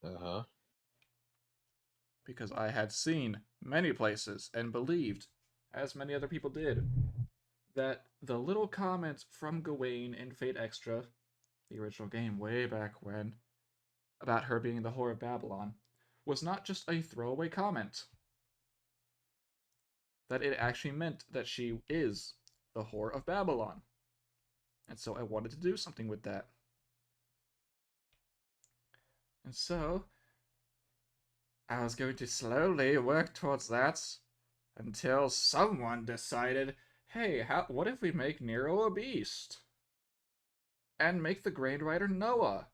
Uh-huh. Because I had seen many places and believed, as many other people did, that the little comment from Gawain in Fate Extra, the original game way back when, about her being the whore of Babylon, was not just a throwaway comment. That it actually meant that she is the whore of Babylon. And so I wanted to do something with that. And so I was going to slowly work towards that until someone decided, hey, what if we make Nero a beast? And make the Grand Rider Noah?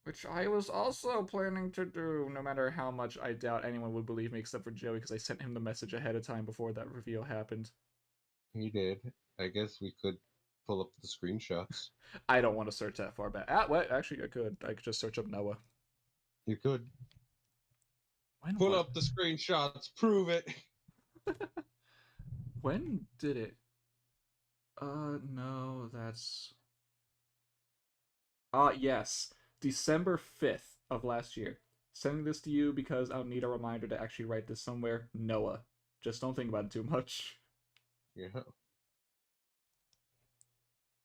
Which I was also planning to do, no matter how much I doubt anyone would believe me except for Joey, because I sent him the message ahead of time before that reveal happened. He did. I guess we could pull up the screenshots. I don't want to search that far back. Well, actually, I could. I could just search up Noah. You could. Pull up the screenshots. Prove it. When did it? No, that's... yes. December 5th of last year. Sending this to you because I'll need a reminder to actually write this somewhere. Noah. Just don't think about it too much. Yeah.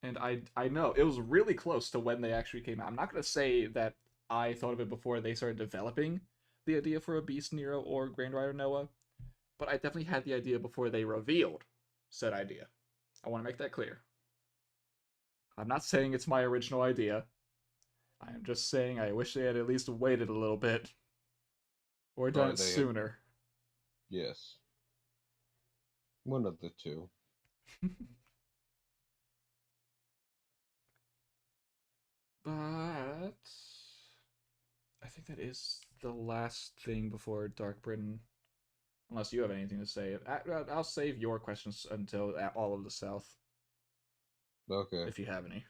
And I know, it was really close to when they actually came out. I'm not going to say that I thought of it before they started developing the idea for a Beast Nero or Grand Rider Noah, but I definitely had the idea before they revealed said idea. I want to make that clear. I'm not saying it's my original idea. I am just saying I wish they had at least waited a little bit. Or done it sooner. Yes. One of the two. But I think that is the last thing before Dark Britain. Unless you have anything to say. I'll save your questions until all of the South. Okay. If you have any.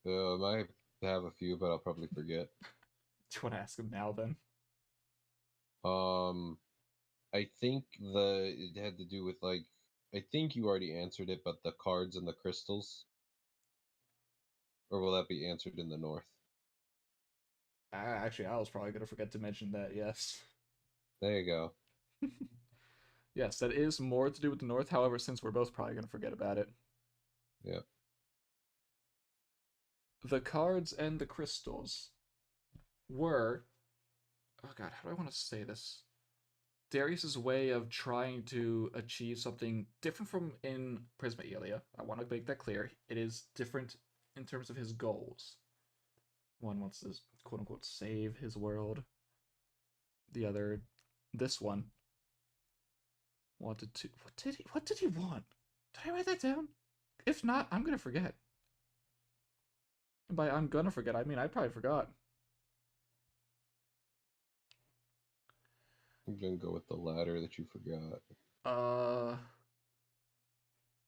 I might have a few, but I'll probably forget. Do you want to ask them now, then? I think it had to do with, like... I think you already answered it, but the cards and the crystals? Or will that be answered in the north? Actually, I was probably going to forget to mention that, yes. There you go. Yes, that is more to do with the north, however, since we're both probably going to forget about it. Yeah. The cards and the crystals were... Oh god, how do I want to say this? Darius's way of trying to achieve something different from in Prisma Elia. I want to make that clear. It is different in terms of his goals. One wants to quote-unquote save his world. The other, this one, wanted to... What did he want? Did I write that down? If not, I'm gonna forget. And by I'm gonna forget, I mean I probably forgot. I'm gonna go with the latter that you forgot.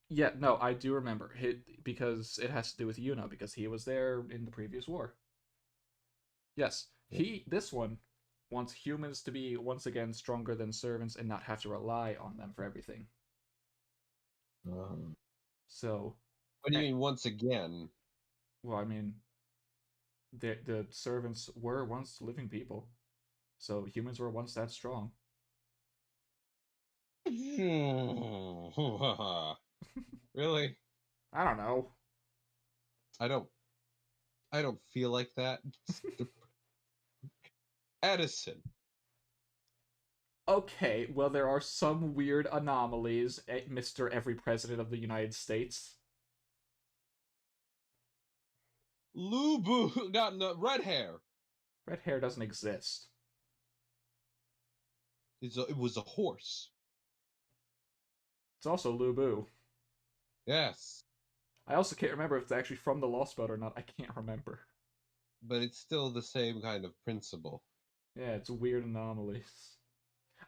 Yeah, no, I do remember. Because it has to do with Yuno, because he was there in the previous war. Yes, this one wants humans to be, once again, stronger than servants and not have to rely on them for everything. So... What do you mean, once again? Well, I mean, the servants were once living people. So humans were once that strong. Really? I don't know. I don't feel like that. Edison. Okay, well, there are some weird anomalies, Mr. Every President of the United States. Lubu got no, red hair. Red hair doesn't exist. It was a horse. It's also Lubu. Yes. I also can't remember if it's actually from the Lost Boat or not. I can't remember. But it's still the same kind of principle. Yeah, it's weird anomalies.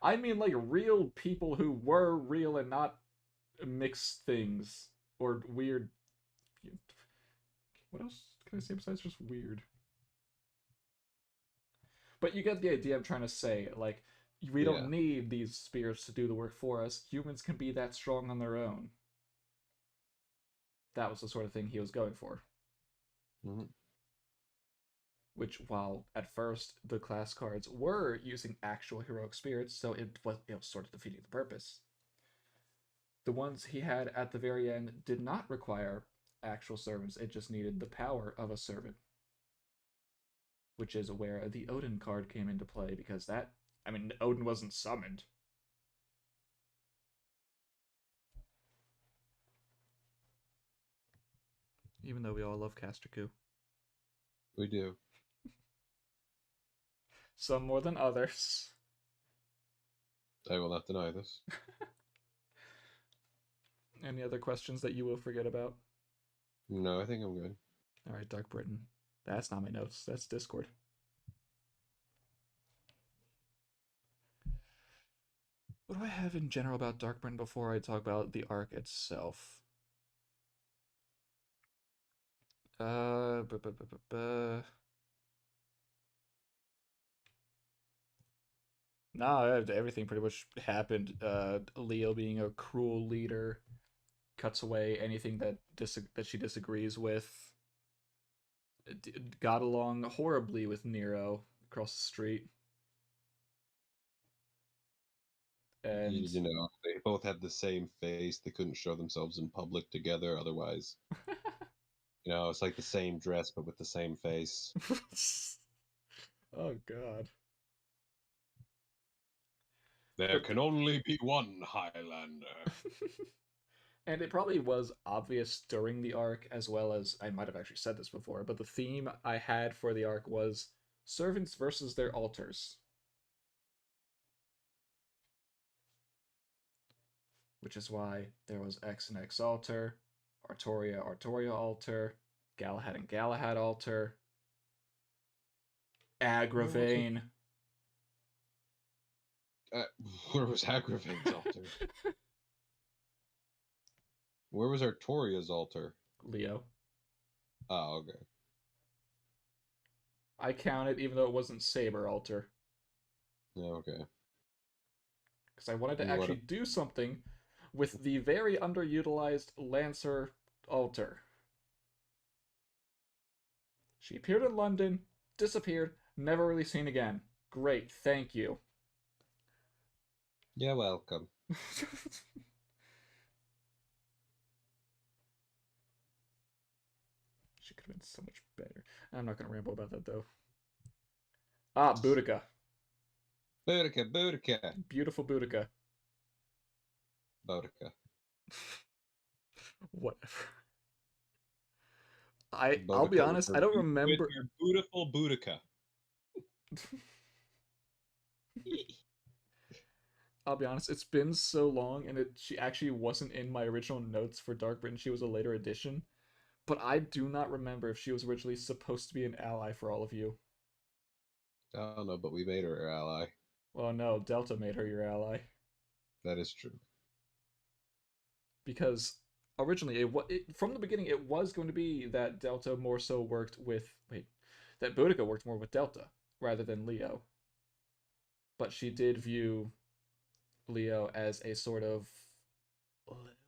I mean, like, real people who were real and not mixed things. Or weird... What else can I say besides just weird? But you get the idea I'm trying to say. Like, we don't need these spirits to do the work for us. Humans can be that strong on their own. That was the sort of thing he was going for. Mm-hmm. Which, while at first the class cards were using actual heroic spirits, so it was sort of defeating the purpose. The ones he had at the very end did not require actual servants, it just needed the power of a servant. Which is where the Odin card came into play, because Odin wasn't summoned. Even though we all love Castricu. We do. Some more than others. I will not deny this. Any other questions that you will forget about? No, I think I'm good. Alright, Dark Britain. That's not my notes. That's Discord. What do I have in general about Dark Britain before I talk about the arc itself? No, everything pretty much happened. Leo being a cruel leader cuts away anything that she disagrees with. Got along horribly with Nero across the street. And you know, they both had the same face. They couldn't show themselves in public together otherwise. You know, it's like the same dress but with the same face. Oh god. There can only be one Highlander. And it probably was obvious during the arc, as well as, I might have actually said this before, but the theme I had for the arc was servants versus their altars. Which is why there was X and X altar, Artoria altar, Galahad and Galahad altar, Agravain. Where was Agravain's altar? Where was Artoria's altar? Leo. Oh, okay. I counted even though it wasn't Saber altar. Okay. Because I wanted to actually do something with the very underutilized Lancer altar. She appeared in London, disappeared, never really seen again. Great, thank you. You're welcome. She could have been so much better. I'm not going to ramble about that, though. Ah, Boudica. Boudica. Beautiful Boudica. Boudica. Whatever. I'll be honest, I don't remember. Your beautiful Boudica. I'll be honest, it's been so long, and she actually wasn't in my original notes for Dark Britain. She was a later addition. But I do not remember if she was originally supposed to be an ally for all of you. I don't know, but we made her our ally. Well, no, Delta made her your ally. That is true. Because originally, from the beginning, it was going to be that Delta more so worked with... that Boudica worked more with Delta, rather than Leo. But she did view Leo as a sort of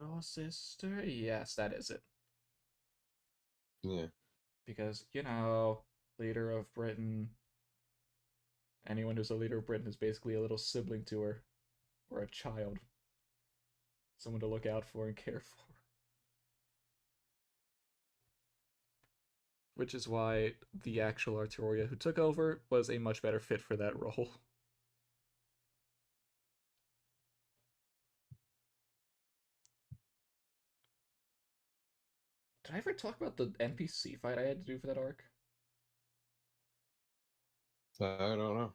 little sister? Yes, that is it. Yeah. Because, you know, leader of Britain. Anyone who's a leader of Britain is basically a little sibling to her, or a child. Someone to look out for and care for. Which is why the actual Arturia who took over was a much better fit for that role. Did I ever talk about the NPC fight I had to do for that arc? I don't know.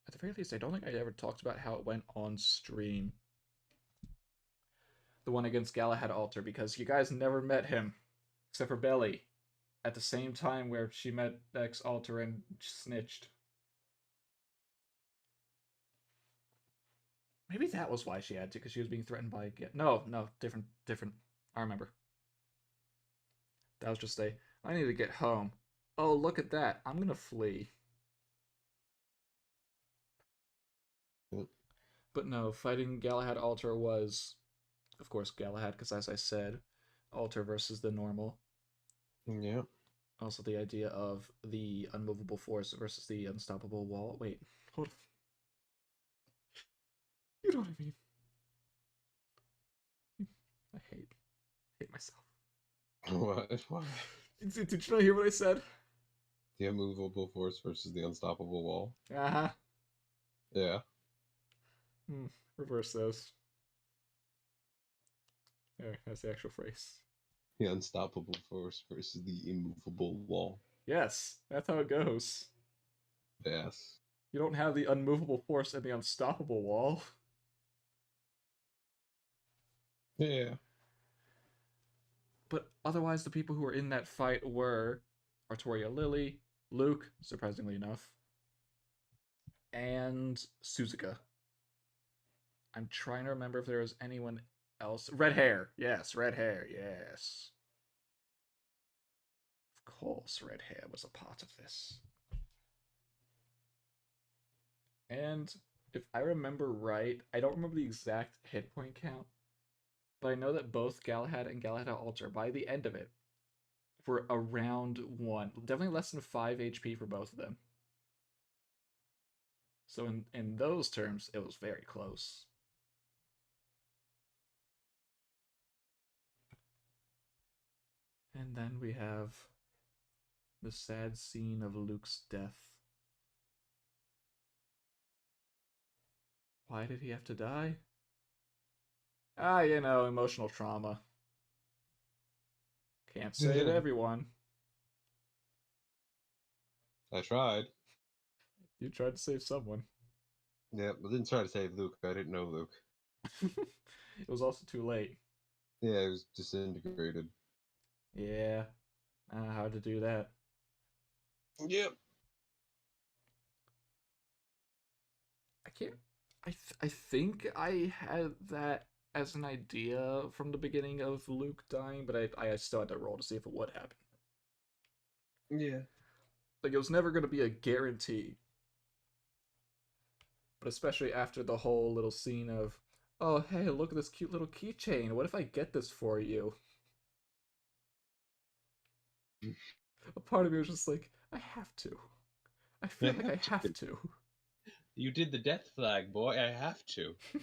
At the very least, I don't think I ever talked about how it went on stream. The one against Galahad Altar, because you guys never met him, except for Belly, at the same time where she met X Altar and snitched. Maybe that was why she had to, because she was being threatened by... No, different. I remember. That was just I need to get home. Oh, look at that. I'm gonna flee. But no, fighting Galahad Altar was, of course, Galahad, because as I said, Altar versus the normal. Yeah. Also the idea of the unmovable force versus the unstoppable wall. Wait, hold on. You know what I mean. I hate myself. What? Did you not hear what I said? The immovable force versus the unstoppable wall. Uh-huh. Yeah. Reverse those. There, that's the actual phrase. The unstoppable force versus the immovable wall. Yes, that's how it goes. Yes. You don't have the unmovable force and the unstoppable wall. Yeah. But otherwise, the people who were in that fight were Arturia Lily, Luke, surprisingly enough, and Suzuka. I'm trying to remember if there was anyone else. Red hair. Yes, red hair. Yes. Of course, red hair was a part of this. And if I remember right, I don't remember the exact hit point count, but I know that both Galahad and Galahad Altar, by the end of it, were around 1. Definitely less than 5 HP for both of them. So in those terms, it was very close. And then we have the sad scene of Luke's death. Why did he have to die? Emotional trauma. Can't save everyone. I tried. You tried to save someone. Yeah, but didn't try to save Luke. I didn't know Luke. It was also too late. Yeah, it was disintegrated. Yeah. I don't know how to do that. Yep. I think I had that as an idea from the beginning of Luke dying, but I still had to roll to see if it would happen. Yeah. Like, it was never going to be a guarantee. But especially after the whole little scene of, oh, hey, look at this cute little keychain. What if I get this for you? A part of me was just like, I have to. I feel like I have to. You did the death flag, boy. I have to. You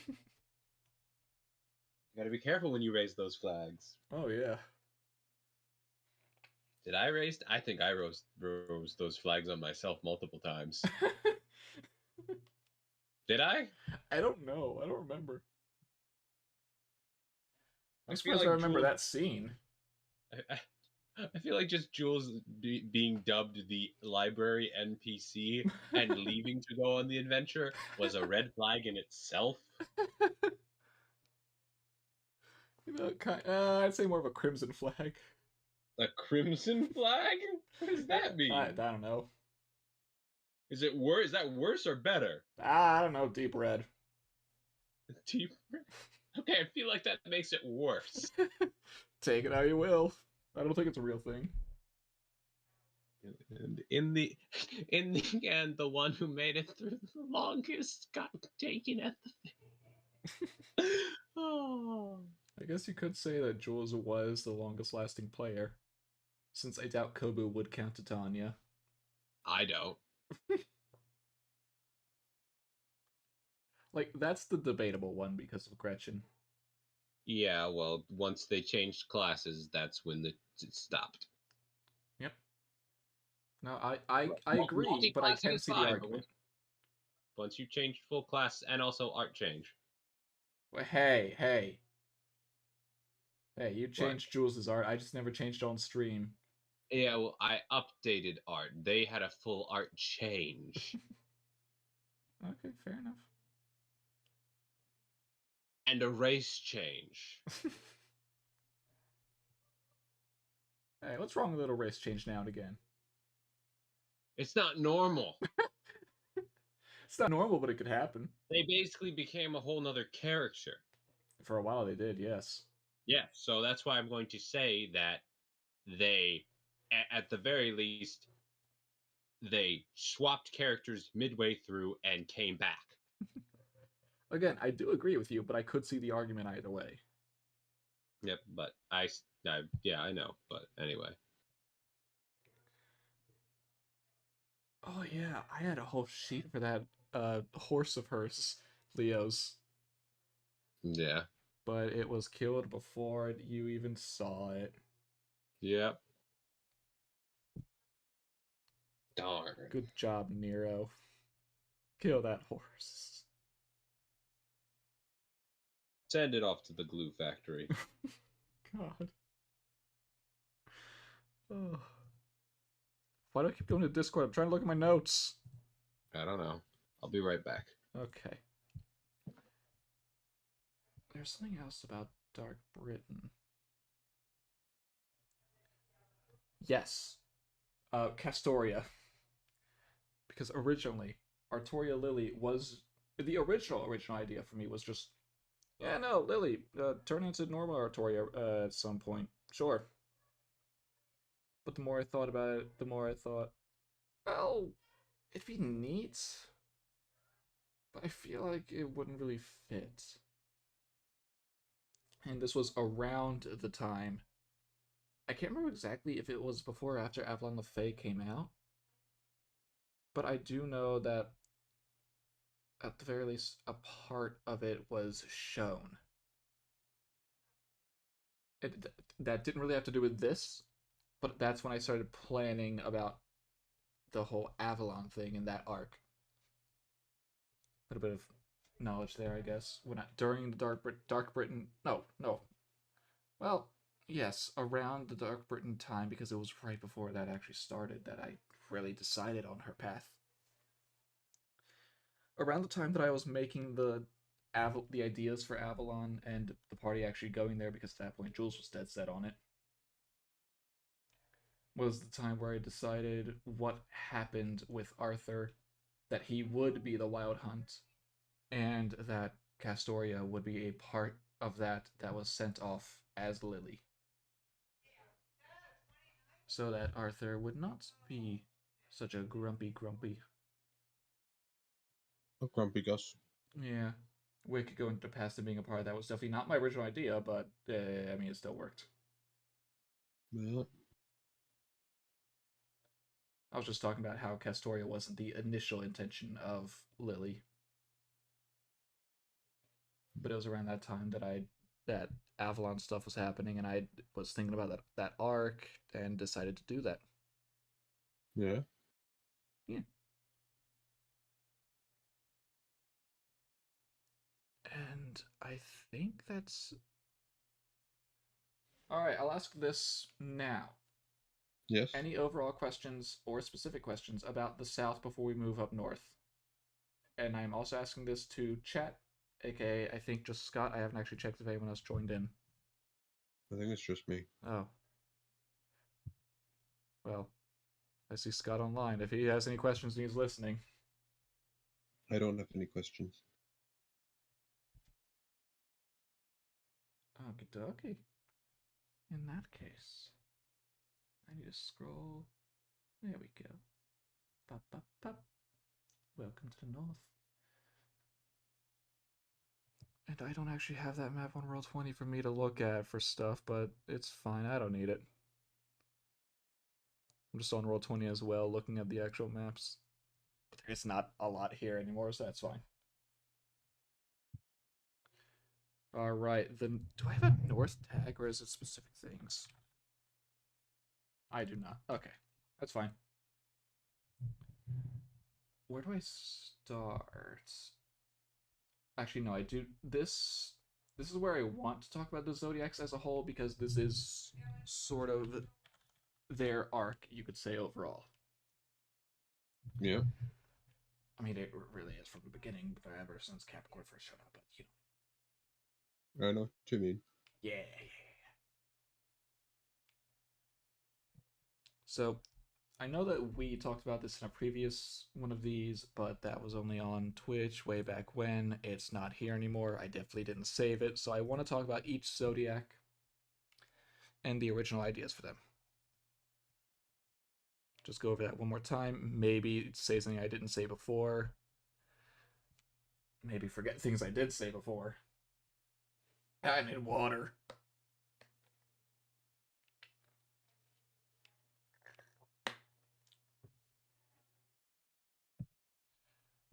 gotta be careful when you raise those flags. Oh, yeah. Did I raise? I think I rose those flags on myself multiple times. Did I? I don't know. I don't remember. I'm feel surprised I remember Jules, that scene. I feel like just Jules being dubbed the library NPC and leaving to go on the adventure was a red flag in itself. I'd say more of a crimson flag. A crimson flag? What does that mean? I don't know. Is it worse? Is that worse or better? I don't know. Deep red. Deep red? Okay, I feel like that makes it worse. Take it how you will. I don't think it's a real thing. And in the end, the one who made it through the longest got taken at the Oh. I guess you could say that Jules was the longest lasting player, since I doubt Kobu would count Titania. I don't. Like, that's the debatable one because of Gretchen. Yeah, well, once they changed classes, that's when it stopped. Yep. No, I agree, but I can see the argument. Once you change full class and also art change. Well, hey, you changed Jules's art. I just never changed on stream. Yeah, well, I updated art. They had a full art change. Okay, fair enough. And a race change. Hey, what's wrong with a little race change now and again? It's not normal. It's not normal, but it could happen. They basically became a whole nother character. For a while they did, yes. Yeah, so that's why I'm going to say that they, at the very least, they swapped characters midway through and came back. Again, I do agree with you, but I could see the argument either way. Yep, but yeah, I know, but anyway. Oh yeah, I had a whole sheet for that horse of hers, Leo's. Yeah. But it was killed before you even saw it. Yep. Darn. Good job, Nero. Kill that horse. Send it off to the glue factory. God. Oh. Why do I keep going to Discord? I'm trying to look at my notes. I don't know. I'll be right back. Okay. There's something else about Dark Britain. Yes. Castoria. Because originally, Artoria Lily was... The original idea for me was just... Yeah, no, Lily, turn into normal Artoria at some point. Sure. But the more I thought about it, the more I thought, well, it'd be neat. But I feel like it wouldn't really fit. And this was around the time. I can't remember exactly if it was before or after Avalon the Fae came out. But I do know that, at the very least, a part of it was shown. That didn't really have to do with this, but that's when I started planning about the whole Avalon thing in that arc. A little bit of knowledge there, I guess. During the Dark Britain... No. Well, yes, around the Dark Britain time, because it was right before that actually started that I really decided on her path. Around the time that I was making the ideas for Avalon and the party actually going there, because at that point Jules was dead set on it, was the time where I decided what happened with Arthur, that he would be the Wild Hunt, and that Castoria would be a part of that was sent off as Lily. So that Arthur would not be such a grumpy. A grumpy Gus. Yeah. We could go into the past and being a part of that was definitely not my original idea, but, I mean, it still worked. Well. I was just talking about how Castoria wasn't the initial intention of Lily. But it was around that time that Avalon stuff was happening, and I was thinking about that arc and decided to do that. Yeah. Yeah. And I think that's... Alright, I'll ask this now. Yes. Any overall questions or specific questions about the South before we move up north? And I'm also asking this to chat, aka I think just Scott. I haven't actually checked if anyone else joined in. I think it's just me. Oh. Well, I see Scott online. If he has any questions and he's listening. I don't have any questions. Okie dokie. In that case, I need to scroll. There we go. Pop, pop, pop. Welcome to the North. And I don't actually have that map on Roll20 for me to look at for stuff, but it's fine. I don't need it. I'm just on Roll20 as well, looking at the actual maps. But there's not a lot here anymore, so that's fine. Alright, then do I have a north tag or is it specific things? I do not. Okay, that's fine. Where do I start? Actually, no, I do this. This is where I want to talk about the Zodiacs as a whole because this is sort of their arc, you could say, overall. Yeah. I mean, it really is from the beginning, ever since Capricorn first showed up, but you know. I know what you mean. Yeah. So, I know that we talked about this in a previous one of these, but that was only on Twitch way back when. It's not here anymore. I definitely didn't save it, so I want to talk about each Zodiac and the original ideas for them. Just go over that one more time. Maybe say something I didn't say before. Maybe forget things I did say before. I need water.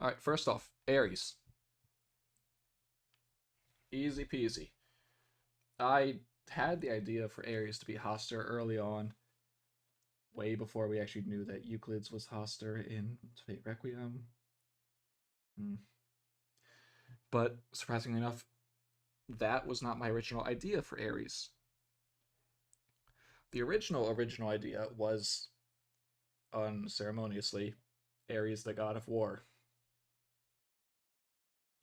Alright, first off, Aries. Easy peasy. I had the idea for Aries to be Hoster early on, way before we actually knew that Euclid's was Hoster in Fate Requiem. But surprisingly enough, that was not my original idea for Aries. The original idea was, unceremoniously, Aries the god of war.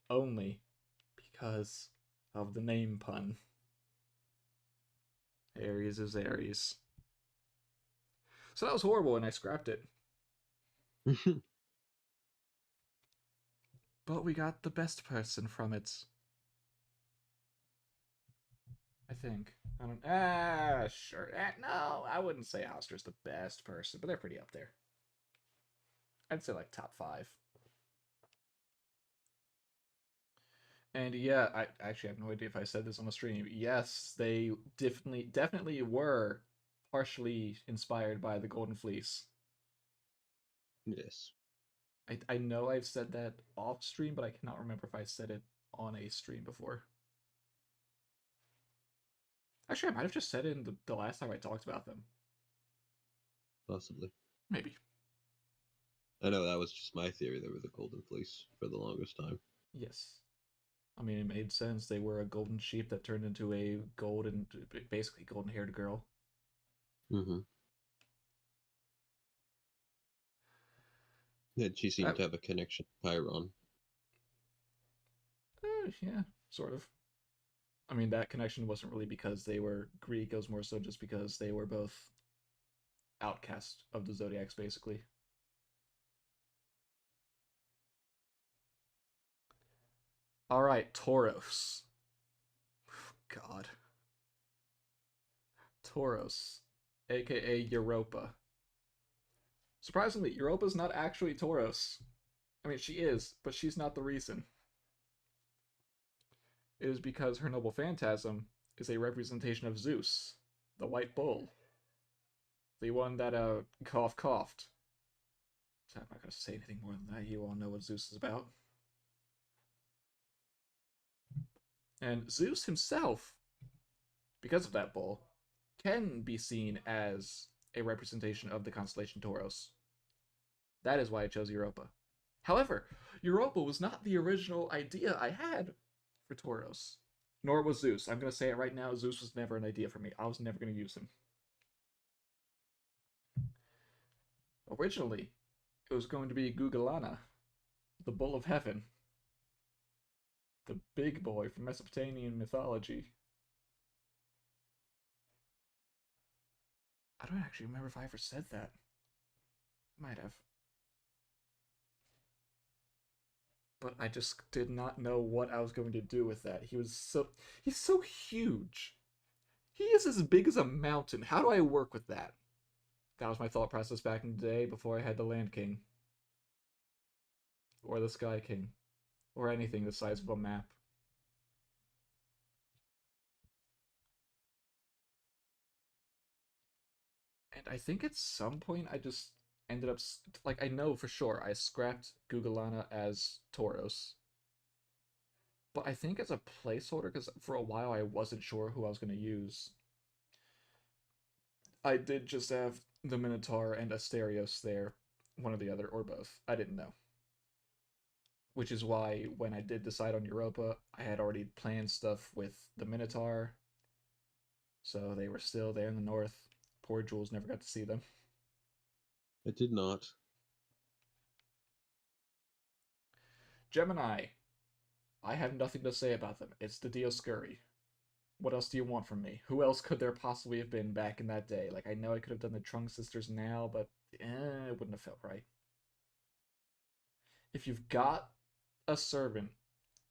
Only because of the name pun. Aries is Aries. So that was horrible and I scrapped it. But we got the best person from it. I think. I don't... sure. No, I wouldn't say Hoster's the best person, but they're pretty up there. I'd say like top 5. And yeah, I actually have no idea if I said this on the stream. Yes, they definitely were partially inspired by the Golden Fleece. Yes. I know I've said that off stream, but I cannot remember if I said it on a stream before. Actually, I might have just said it in the last time I talked about them. Possibly. Maybe. I know that was just my theory. They were the Golden Fleece for the longest time. Yes. I mean, it made sense. They were a golden sheep that turned into a basically golden-haired girl. Mm-hmm. Yeah, she seemed to have a connection to Chiron. Yeah, sort of. I mean, that connection wasn't really because they were Greek. It was more so just because they were both outcasts of the Zodiacs, basically. Alright, Tauros. God. Tauros, aka Europa. Surprisingly, Europa's not actually Tauros. I mean, she is, but she's not the reason. It is because her noble phantasm is a representation of Zeus, the white bull. The one that, coughed. So I'm not going to say anything more than that. You all know what Zeus is about. And Zeus himself, because of that bull, can be seen as a representation of the constellation Tauros. That is why I chose Europa. However, Europa was not the original idea I had for Tauros. Nor was Zeus. I'm going to say it right now, Zeus was never an idea for me. I was never going to use him. Originally, it was going to be Gugalana, the Bull of Heaven. The big boy from Mesopotamian mythology. I don't actually remember if I ever said that. I might have. But I just did not know what I was going to do with that. He's so huge. He is as big as a mountain. How do I work with that? That was my thought process back in the day before I had the Land King. Or the Sky King. Or anything the size of a map. And I think at some point I just ended up, like, I know for sure I scrapped Gugalana as Tauros. But I think as a placeholder, because for a while I wasn't sure who I was going to use, I did just have the Minotaur and Asterios there, one or the other, or both. I didn't know. Which is why when I did decide on Europa, I had already planned stuff with the Minotaur. So they were still there in the north. Poor Jules never got to see them. I did not. Gemini. I have nothing to say about them. It's the Dioscuri. What else do you want from me? Who else could there possibly have been back in that day? Like, I know I could have done the Trunk Sisters now, but it wouldn't have felt right. If you've got a servant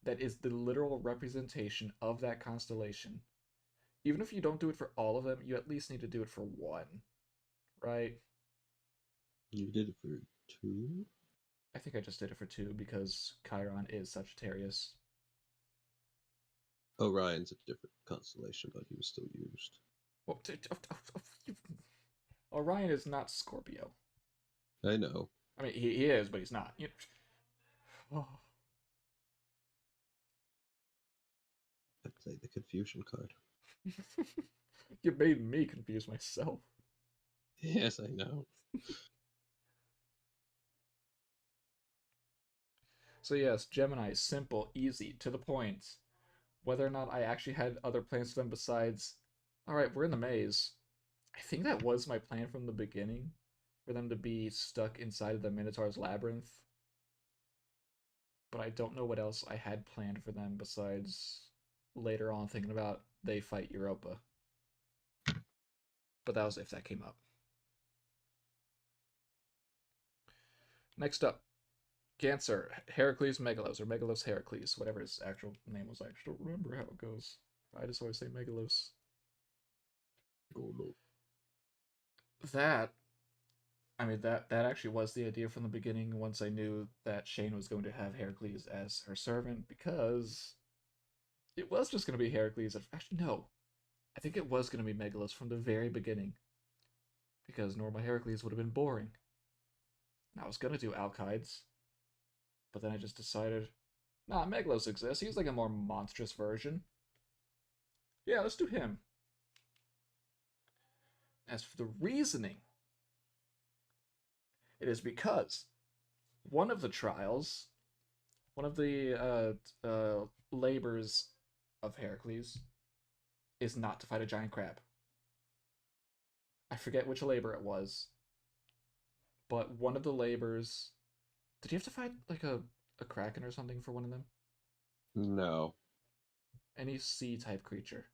that is the literal representation of that constellation, even if you don't do it for all of them, you at least need to do it for one, right? You did it for 2? I think I just did it for 2 because Chiron is Sagittarius. Orion's a different constellation, but he was still used. Well, Orion is not Scorpio. I know. I mean, he is, but he's not. Oh. I played the confusion card. You made me confuse myself. Yes, I know. So yes, Gemini, simple, easy, to the point. Whether or not I actually had other plans for them besides, alright, we're in the maze. I think that was my plan from the beginning, for them to be stuck inside of the Minotaur's labyrinth. But I don't know what else I had planned for them besides later on thinking about they fight Europa. But that was if that came up. Next up, Cancer, Heracles Megalos, or Megalos Heracles, whatever his actual name was. I just don't remember how it goes. I just always say Megalos. Oh, no. That actually was the idea from the beginning once I knew that Shane was going to have Heracles as her servant, because it was just going to be Heracles. Actually, no. I think it was going to be Megalos from the very beginning, because normal Heracles would have been boring. And I was going to do Alkides, but then I just decided, nah, Megalos exists. He's like a more monstrous version. Yeah, let's do him. As for the reasoning, it is because one of the trials, one of the labors of Heracles, is not to fight a giant crab. I forget which labor it was, but one of the labors... Did you have to fight, like, a kraken or something for one of them? No. Any sea-type creature.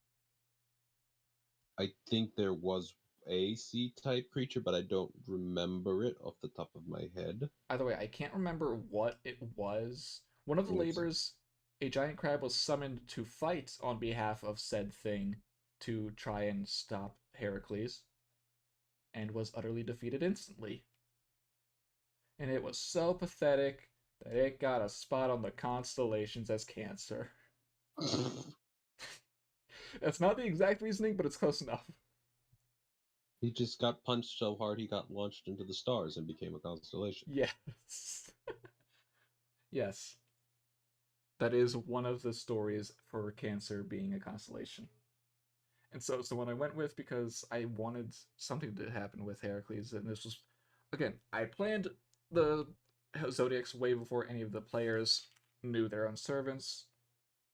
I think there was a sea-type creature, but I don't remember it off the top of my head. Either way, I can't remember what it was. One of the labors, a giant crab was summoned to fight on behalf of said thing to try and stop Heracles, and was utterly defeated instantly. And it was so pathetic that it got a spot on the constellations as Cancer. That's not the exact reasoning, but it's close enough. He just got punched so hard he got launched into the stars and became a constellation. Yes. Yes. That is one of the stories for Cancer being a constellation. And so it's the one I went with because I wanted something to happen with Heracles, and this was, again, I planned the Zodiacs way before any of the players knew their own servants,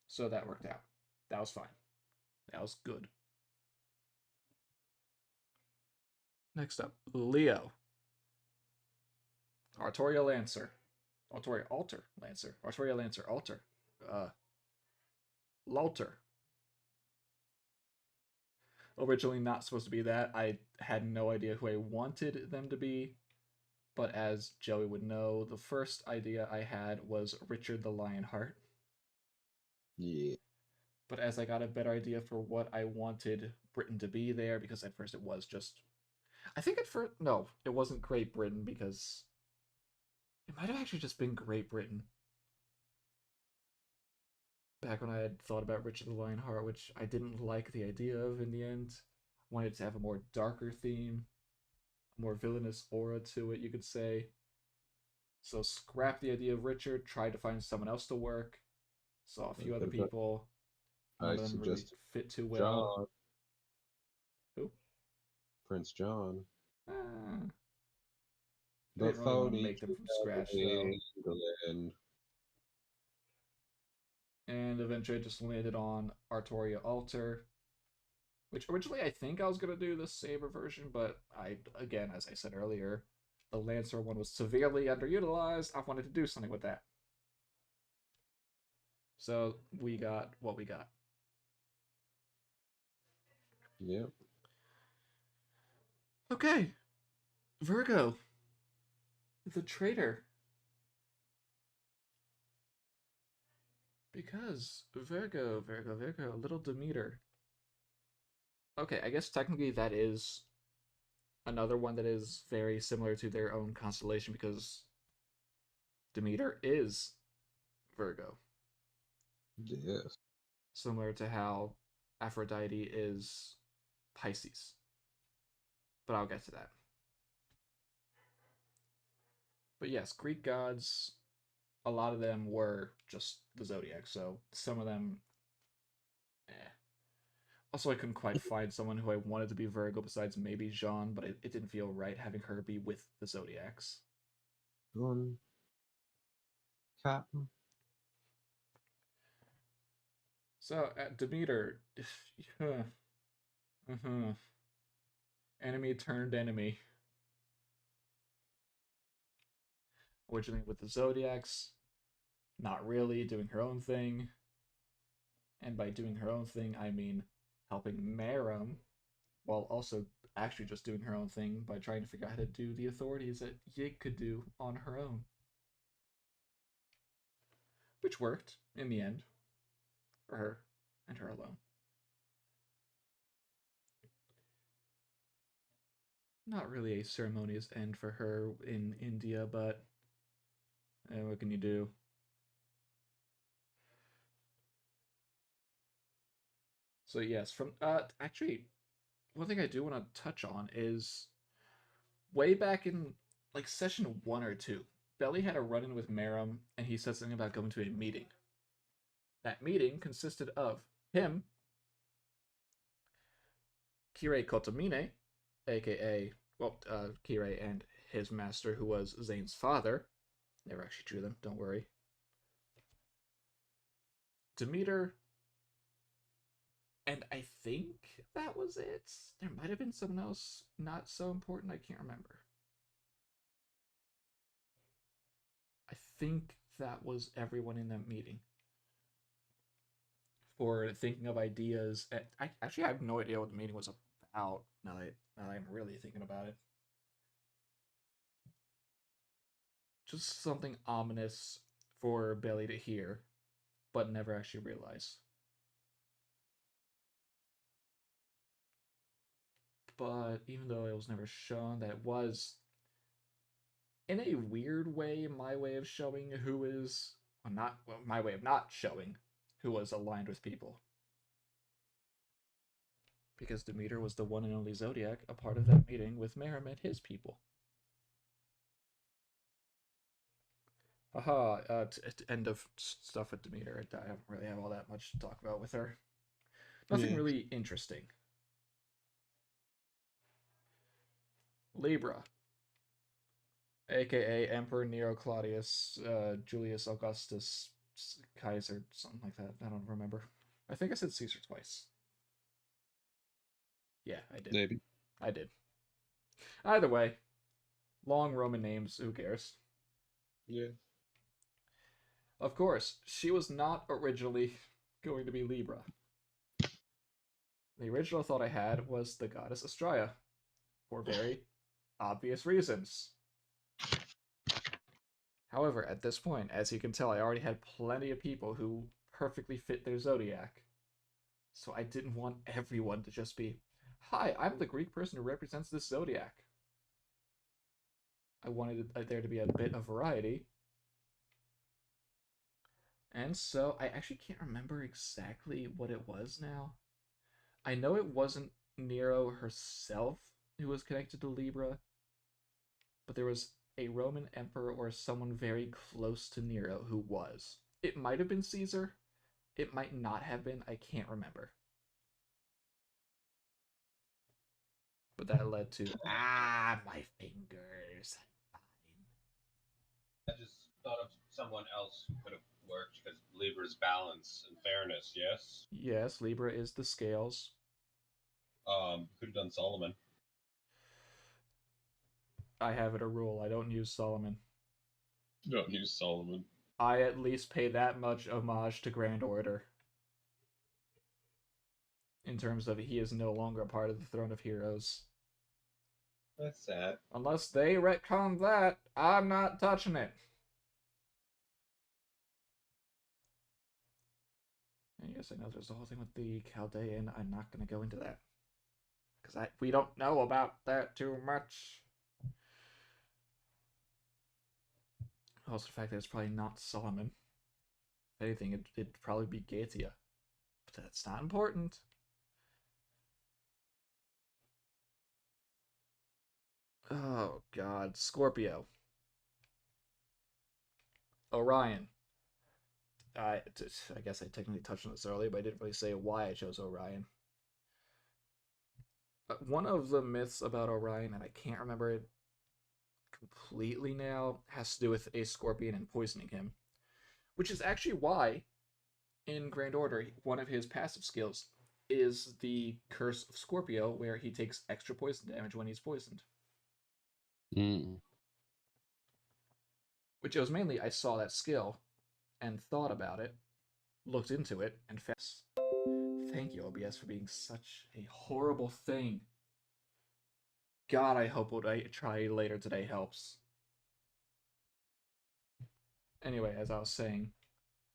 so that worked out. That was fine. That was good. Next up, Leo. Artorial Lancer. Altar Lancer. Artorial Lancer. Altar. Lauter. Originally not supposed to be that. I had no idea who I wanted them to be. But as Joey would know, the first idea I had was Richard the Lionheart. Yeah. But as I got a better idea for what I wanted Britain to be there, because at first it was just... I think at first... No, it wasn't Great Britain, because... It might have actually just been Great Britain. Back when I had thought about Richard the Lionheart, which I didn't like the idea of in the end. Wanted to have a more darker theme. more villainous aura to it, you could say. So scrap the idea of Richard, try to find someone else to work. Saw a few other people. None of them really fit too well. John. Who? Prince John. They didn't really want to make them from scratch, though. And eventually I just landed on Artoria Altar, which originally I think I was going to do the Saber version, but again, as I said earlier, the Lancer one was severely underutilized. I wanted to do something with that. So we got what we got. Yep. Okay. Virgo. The traitor. Because Virgo, little Demeter. Okay, I guess technically that is another one that is very similar to their own constellation because Demeter is Virgo. Yes. Similar to how Aphrodite is Pisces. But I'll get to that. But yes, Greek gods, a lot of them were just the Zodiac, so some of them, Also, I couldn't quite find someone who I wanted to be Virgo besides maybe Jeanne, but it didn't feel right having her be with the Zodiacs. Captain. So, Demeter, enemy turned enemy. Originally with the Zodiacs, not really, doing her own thing. And by doing her own thing, I mean helping Meram, while also actually just doing her own thing by trying to figure out how to do the authorities that Yig could do on her own. Which worked, in the end, for her, and her alone. Not really a ceremonious end for her in India, but what can you do? So yes, from actually, one thing I do want to touch on is way back in like session 1 or 2, Belly had a run-in with Meram, and he said something about going to a meeting. That meeting consisted of him, Kirei Kotomine, aka, Kirei and his master, who was Zane's father. Never actually drew them, don't worry. Demeter, and I think that was it. There might have been someone else not so important, I can't remember. I think that was everyone in that meeting. For thinking of ideas. I have no idea what the meeting was about now that I'm really thinking about it. Just something ominous for Belly to hear, but never actually realize. But even though it was never shown, that was, in a weird way, my way of showing who is, my way of not showing who was aligned with people. Because Demeter was the one and only Zodiac, a part of that meeting with Meram and his people. End of stuff with Demeter. I don't really have all that much to talk about with her. Nothing really interesting. Libra, aka Emperor Nero Claudius Julius Augustus Kaiser, something like that. I don't remember. I think I said Caesar twice. Yeah, I did. Maybe. I did. Either way, long Roman names, who cares? Yeah. Of course, she was not originally going to be Libra. The original thought I had was the goddess Astraea, for very obvious reasons. However, at this point, as you can tell, I already had plenty of people who perfectly fit their zodiac. So I didn't want everyone to just be, hi, I'm the Greek person who represents this zodiac. I wanted there to be a bit of variety. And so I actually can't remember exactly what it was now. I know it wasn't Nero herself who was connected to Libra, but there was a Roman emperor or someone very close to Nero who was. It might have been Caesar. It might not have been. I can't remember. But that led to, my fingers. I just thought of someone else who could have worked because Libra's balance and fairness, yes? Yes, Libra is the scales. Could have done Solomon. I have it a rule. I don't use Solomon. Don't use Solomon. I at least pay that much homage to Grand Order. In terms of he is no longer a part of the Throne of Heroes. That's sad. Unless they retcon that, I'm not touching it. And yes, I know there's the whole thing with the Chaldean. I'm not going to go into that. Because we don't know about that too much. Also, the fact that it's probably not Solomon. If anything, it'd probably be Gaetia. But that's not important. Oh, God. Scorpio. Orion. I guess I technically touched on this earlier, but I didn't really say why I chose Orion. One of the myths about Orion, and I can't remember it completely now, has to do with a scorpion and poisoning him. Which is actually why, in Grand Order, one of his passive skills is the Curse of Scorpio, where he takes extra poison damage when he's poisoned. Which it was mainly, I saw that skill, and thought about it, looked into it, and found... Thank you, OBS, for being such a horrible thing. God, I hope what I try later today helps. Anyway, as I was saying,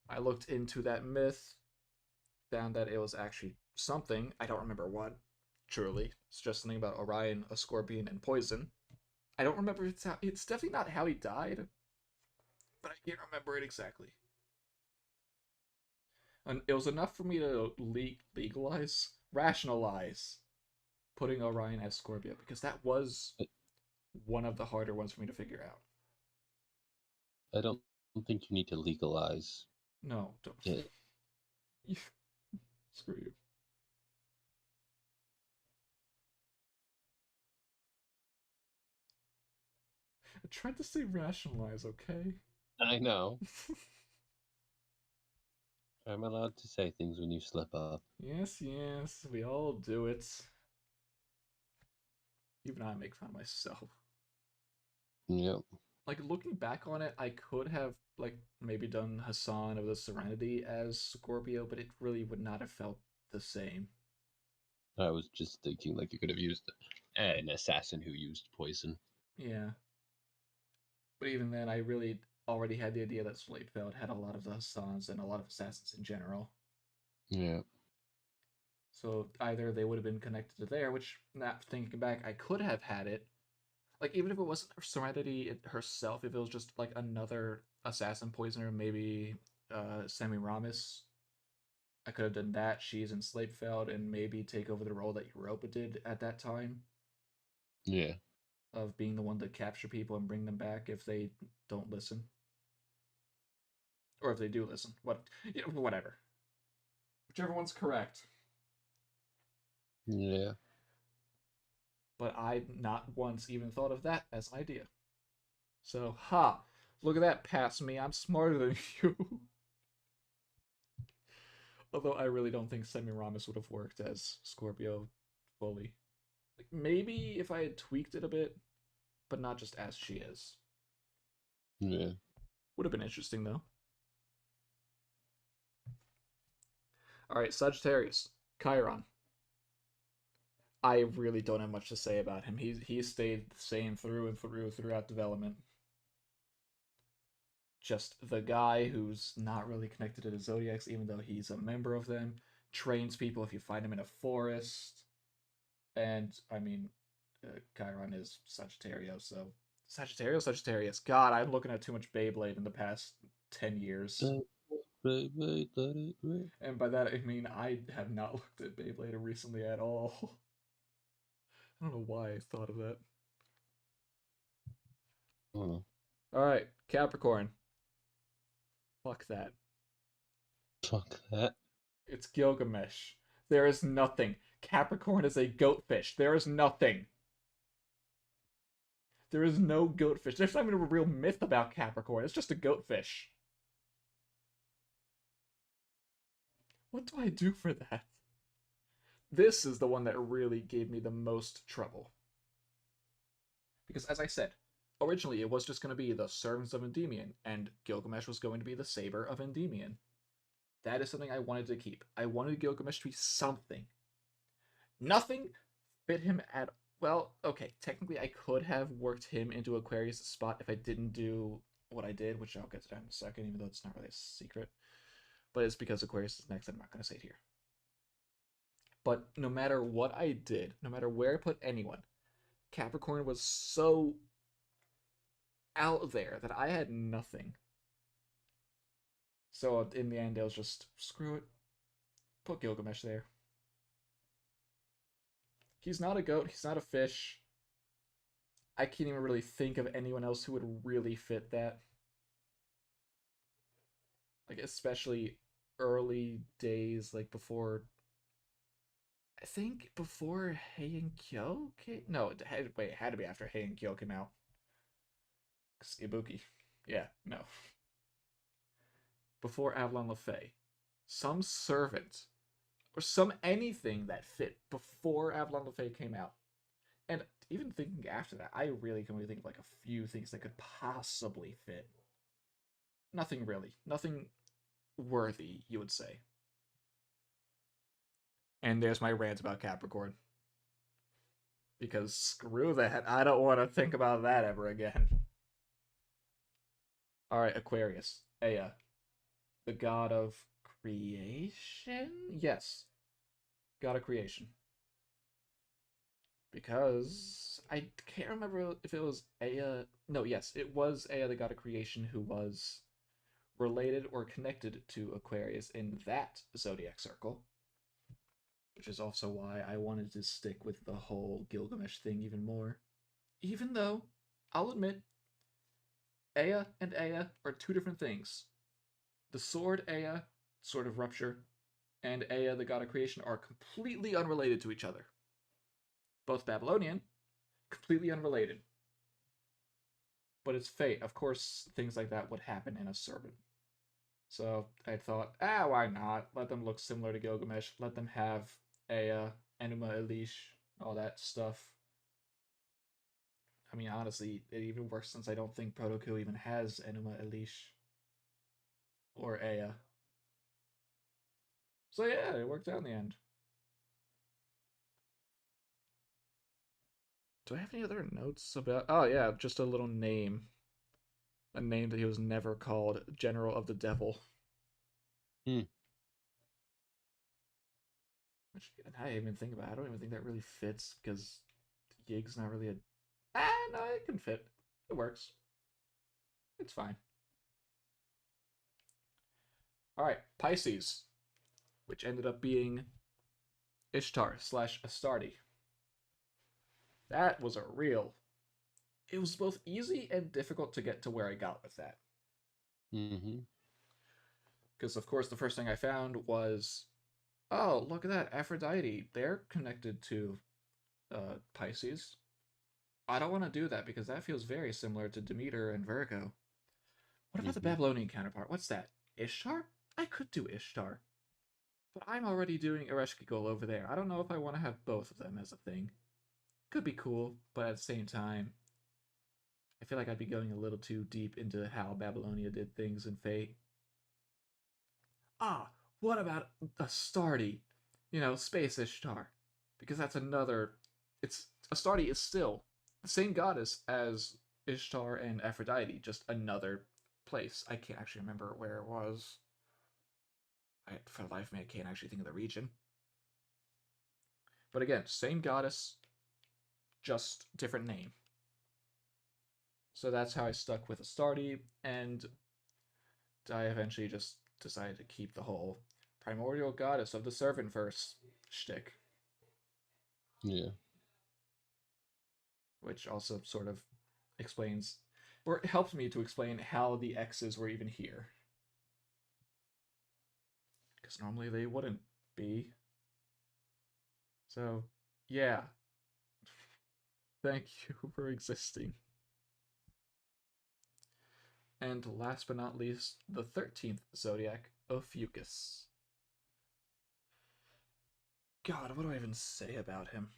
I looked into that myth, found that it was actually something, I don't remember what, truly. It's just something about Orion, a scorpion, and poison. I don't remember if it's definitely not how he died, but I can't remember it exactly. And it was enough for me to rationalize putting Orion as Scorpio, because that was one of the harder ones for me to figure out. I don't think you need to legalize. No, don't. Screw you. I tried to say rationalize, okay? I know. I'm allowed to say things when you slip up. Yes, we all do it. Even I make fun of myself. Yep. Like, looking back on it, I could have, like, maybe done Hassan of the Serenity as Scorpio, but it really would not have felt the same. I was just thinking, like, you could have used an assassin who used poison. Yeah. But even then, I really already had the idea that Slatefeld had a lot of the Hassans and a lot of assassins in general. Yeah. So either they would have been connected to there, which, not thinking back, I could have had it. Like, even if it wasn't Serenity herself, if it was just, like, another assassin poisoner, maybe Semiramis, I could have done that. She's in Slatefeld, and maybe take over the role that Europa did at that time. Yeah. Of being the one to capture people and bring them back if they don't listen. Or if they do listen. Whatever. Whichever one's correct. Yeah. But I not once even thought of that as an idea. So, look at that, past me. I'm smarter than you. Although I really don't think Semiramis would have worked as Scorpio fully. Like, maybe if I had tweaked it a bit, but not just as she is. Yeah. Would have been interesting, though. Alright, Sagittarius. Chiron. I really don't have much to say about him. He stayed the same through and through throughout development. Just the guy who's not really connected to the Zodiacs, even though he's a member of them. Trains people if you find him in a forest. And, I mean, Chiron is Sagittarius, so... Sagittarius. God, I'm looking at too much Beyblade in the past 10 years. And by that, I mean I have not looked at Beyblade recently at all. I don't know why I thought of that. Oh, Alright, Capricorn. Fuck that. fuck that. It's Gilgamesh. There is nothing. Capricorn is a goatfish. There is nothing. There is no goatfish. There's not even a real myth about Capricorn. It's just a goatfish. What do I do for that? This is the one that really gave me the most trouble. Because, as I said, originally it was just going to be the servants of Endymion, and Gilgamesh was going to be the saber of Endymion. That is something I wanted to keep. I wanted Gilgamesh to be something. Nothing fit him at... Well, okay, technically I could have worked him into Aquarius' spot if I didn't do what I did, which I'll get to that in a second, even though it's not really a secret. But it's because Aquarius is next, I'm not going to say it here. But no matter what I did, no matter where I put anyone, Capricorn was so out there that I had nothing. So in the end, I was just, screw it. Put Gilgamesh there. He's not a goat, he's not a fish. I can't even really think of anyone else who would really fit that. Like, especially early days, like before... I think before Hei and Kyo came... No, it had to be after Hei and Kyo came out. Ibuki. Yeah, no. Before Avalon LaFay. Some servant. Or some anything that fit before Avalon LaFay came out. And even thinking after that, I really can only think of like a few things that could possibly fit. Nothing really. Nothing worthy, you would say. And there's my rant about Capricorn. Because screw that. I don't want to think about that ever again. Alright, Aquarius. Ea. The god of creation? Yes. God of creation. Because I can't remember if it was Ea... No, yes, it was Ea, the god of creation, who was related or connected to Aquarius in that zodiac circle. Which is also why I wanted to stick with the whole Gilgamesh thing even more. Even though, I'll admit, Ea and Ea are two different things. The sword Ea, sword of rupture, and Ea, the god of creation, are completely unrelated to each other. Both Babylonian, completely unrelated. But it's fate. Of course, things like that would happen in a servant. So I thought, why not? Let them look similar to Gilgamesh. Let them have Ea, Enuma Elish, all that stuff. I mean, honestly, it even works since I don't think Protocol even has Enuma Elish or Ea. So yeah, it worked out in the end. Do I have any other notes about... Oh yeah, just a little name. A name that he was never called, General of the Devil. Which, I didn't even think about it. I don't even think that really fits, because Yig's not really a... no, it can fit. It works. It's fine. Alright, Pisces. Which ended up being Ishtar / Astarte. That was a real... It was both easy and difficult to get to where I got with that. Because, of course, the first thing I found was, oh, look at that, Aphrodite. They're connected to Pisces. I don't want to do that because that feels very similar to Demeter and Virgo. What about the Babylonian counterpart? What's that? Ishtar? I could do Ishtar. But I'm already doing Ereshkigal over there. I don't know if I want to have both of them as a thing. Could be cool, but at the same time, I feel like I'd be going a little too deep into how Babylonia did things in Fate. What about Astarte? You know, Space Ishtar. Because that's another... Astarte is still the same goddess as Ishtar and Aphrodite, just another place. I can't actually remember where it was. For the life of me, I can't actually think of the region. But again, same goddess, just different name. So that's how I stuck with Astarte, and I eventually just decided to keep the whole primordial goddess of the servant verse shtick. Yeah. Which also sort of explains Or it helped me to explain how the X's were even here. Because normally they wouldn't be. So, yeah. Thank you for existing. And last but not least, the 13th Zodiac of Fucus. God, what do I even say about him?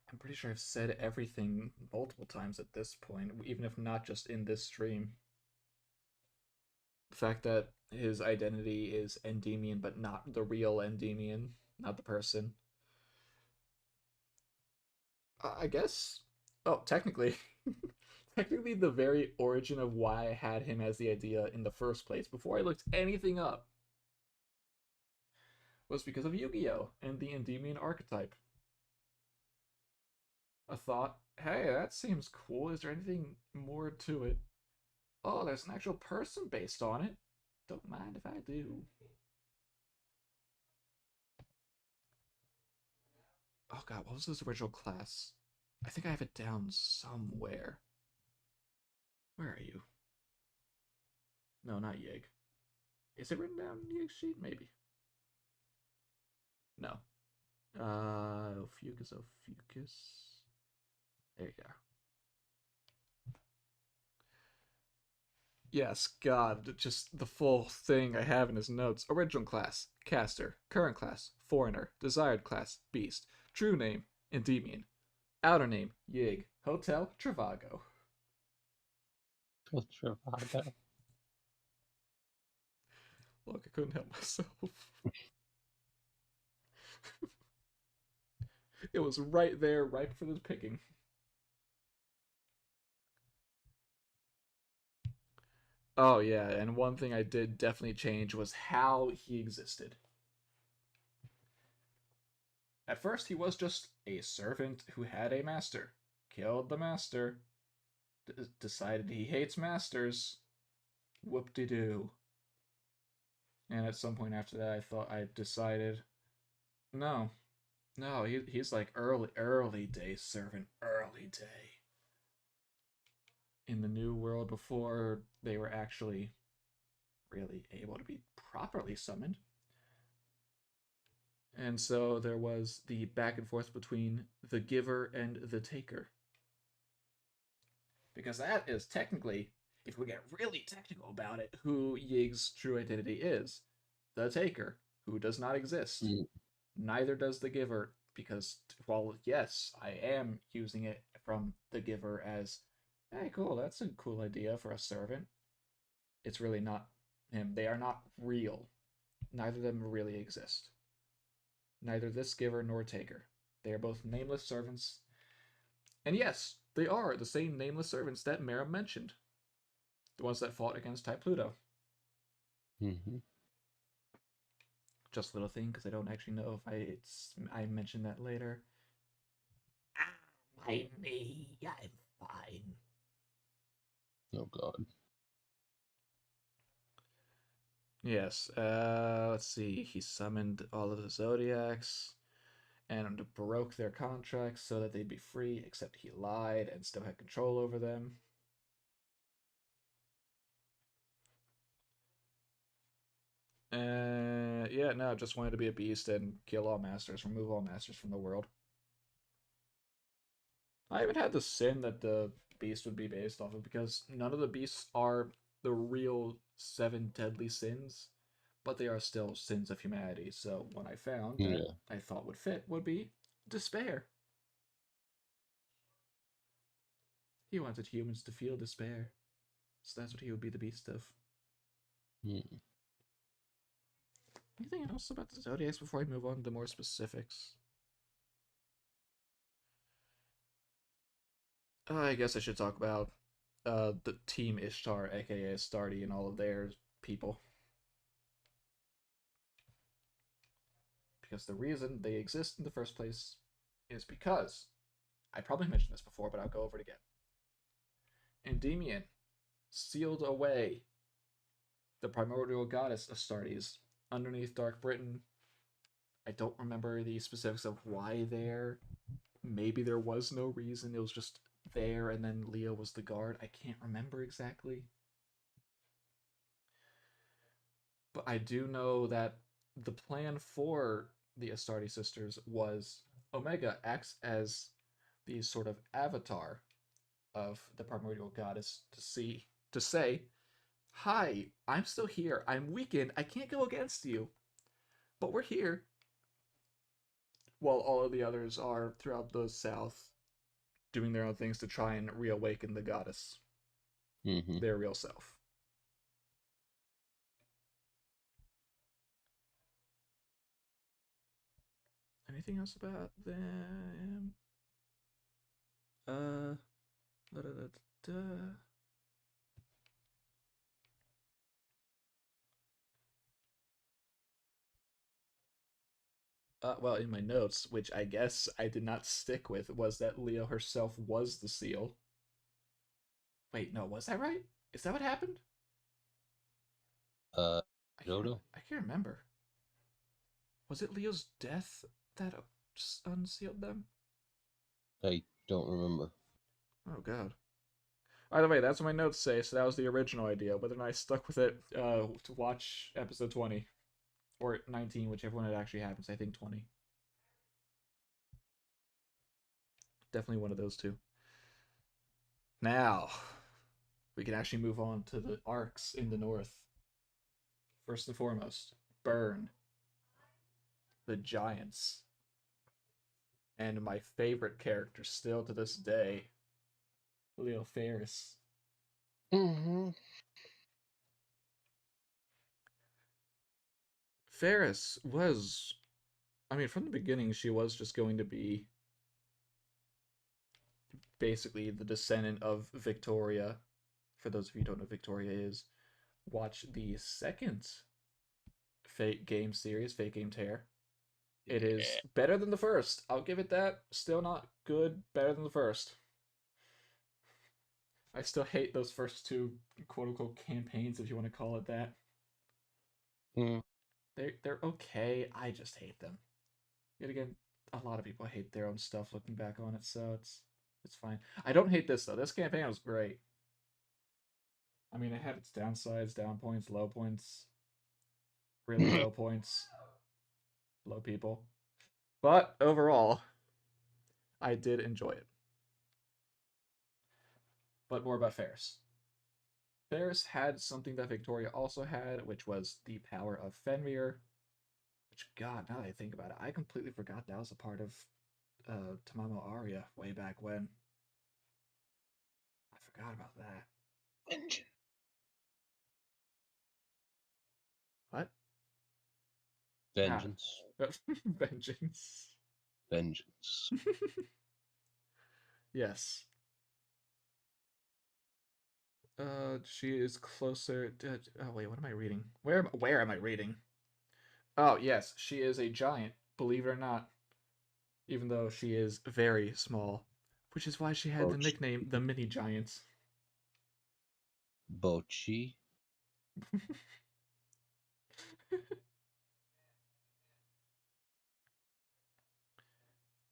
I'm pretty sure I've said everything multiple times at this point, even if not just in this stream. The fact that his identity is Endymion, but not the real Endymion, not the person. I guess... Oh, technically. Technically, the very origin of why I had him as the idea in the first place, before I looked anything up, was because of Yu-Gi-Oh! And the Endymion archetype. I thought, hey, that seems cool. Is there anything more to it? Oh, there's an actual person based on it. Don't mind if I do. Oh god, what was his original class? I think I have it down somewhere. Where are you? No, not Yig. Is it written down in Yig's sheet? Maybe. No. Fucus, Fucus. There you are. Yes, God, just the full thing I have in his notes. Original class, caster. Current class, foreigner. Desired class, beast. True name, Endymion. Outer name, Yig. Hotel, Travago. Travago. Look, I couldn't help myself. It was right there, ripe for the picking. Oh yeah, and one thing I did definitely change was how he existed. At first, he was just a servant who had a master. Killed the master. Decided he hates masters. Whoop-de-doo. And at some point after that, I decided, no, he's like early day servant, early day. In the new world before they were actually really able to be properly summoned. And so there was the back and forth between the giver and the taker. Because that is technically, if we get really technical about it, who Yig's true identity is. The taker, who does not exist. Neither does the giver, because, well, yes, I am using it from the giver as, hey, cool, that's a cool idea for a servant. It's really not him. They are not real. Neither of them really exist. Neither this giver nor taker. They are both nameless servants. And yes, they are the same nameless servants that Mara mentioned. The ones that fought against Type Pluto. Mm-hmm. Just a little thing, because I don't actually know if I mentioned that later. My knee, I'm fine. Oh god. Yes, let's see. He summoned all of the Zodiacs and broke their contracts so that they'd be free, except he lied and still had control over them. Yeah, no, just wanted to be a beast and kill all masters, remove all masters from the world. I even had the sin that the beast would be based off of, because none of the beasts are the real 7 deadly sins, but they are still sins of humanity. So what I found that I thought would fit would be despair. He wanted humans to feel despair, so that's what he would be the beast of. Anything else about the Zodiacs before I move on to more specifics? I guess I should talk about the Team Ishtar, aka Astartes, and all of their people. Because the reason they exist in the first place is because, I probably mentioned this before, but I'll go over it again. Endymion sealed away the primordial goddess Astartes underneath Dark Britain. I don't remember the specifics of why there. Maybe there was no reason. It was just there, and then Leo was the guard. I can't remember exactly. But I do know that the plan for the Astarte sisters was Omega acts as the sort of avatar of the primordial goddess to say, hi, I'm still here. I'm weakened. I can't go against you. But we're here. While all of the others are throughout the south doing their own things to try and reawaken the goddess. Their real self. Anything else about them? Well, in my notes, which I guess I did not stick with, was that Leo herself was the seal. Wait, no, was that right? Is that what happened? I don't know. I can't remember. Was it Leo's death that unsealed them? I don't remember. Oh, God. Either way, that's what my notes say, so that was the original idea. Whether or not I stuck with it to watch episode 20. Or 19, whichever one it actually happens. I think 20. Definitely one of those two. Now, we can actually move on to the arcs in the north. First and foremost, Burn. The Giants. And my favorite character still to this day, Leo Ferris. Ferris was, I mean, from the beginning, she was just going to be basically the descendant of Victoria. For those of you who don't know who Victoria is, watch the second Fate Game series, Fate Game Tear. It is better than the first. I'll give it that. Still not good. Better than the first. I still hate those first two quote-unquote campaigns, if you want to call it that. They're okay. I just hate them. Yet again, a lot of people hate their own stuff looking back on it, so it's fine. I don't hate this, though. This campaign was great. I mean, it had its downsides, down points, low points. Really low points. Low people. But overall, I did enjoy it. But more about Ferris. Ferris had something that Victoria also had, which was the Power of Fenrir. Which, God, now that I think about it, I completely forgot that was a part of Tamamo Aria way back when. I forgot about that. Vengeance. What? Vengeance. Vengeance. Vengeance. Yes. She is closer to... Oh, wait, what am I reading? Where am I reading? Oh, yes, she is a giant, believe it or not. Even though she is very small. Which is why she had the nickname the Mini Giants. Bochi.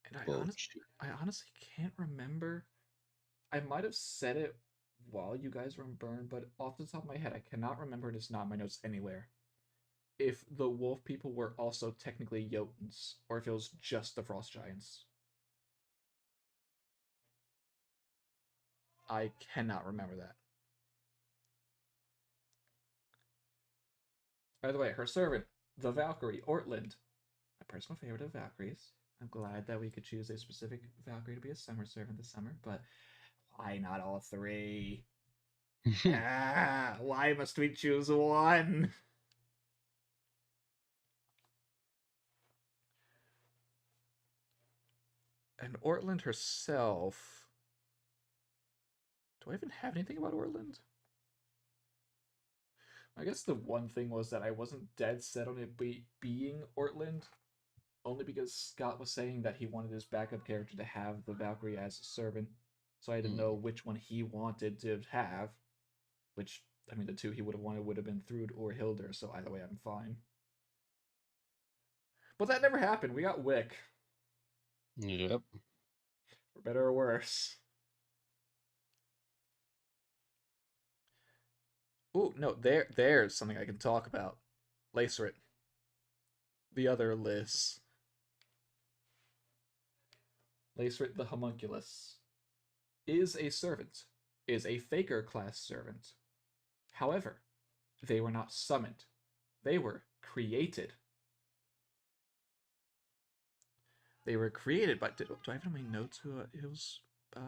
And I honestly can't remember. I might have said it while you guys were in Burn, but off the top of my head, I cannot remember, and it's not in my notes anywhere. If the wolf people were also technically Jotuns, or if it was just the Frost Giants. I cannot remember that. By the way, her servant, the Valkyrie, Ortland, my personal favorite of Valkyries. I'm glad that we could choose a specific Valkyrie to be a summer servant this summer, but why not all three? Why must we choose one? And Ortland herself... Do I even have anything about Ortland? I guess the one thing was that I wasn't dead set on it being Ortland, only because Scott was saying that he wanted his backup character to have the Valkyrie as a servant, so I didn't know which one he wanted to have, which, I mean, the two he would have wanted would have been Thrud or Hildur, so either way I'm fine. But that never happened, we got Wick. Yep. For better or worse. Oh no, there's something I can talk about. Lacerit. The other Liz. Lacerit the homunculus is a servant, is a Faker class servant. However, they were not summoned. They were created. They were created by... Do I have it in my notes who it was by?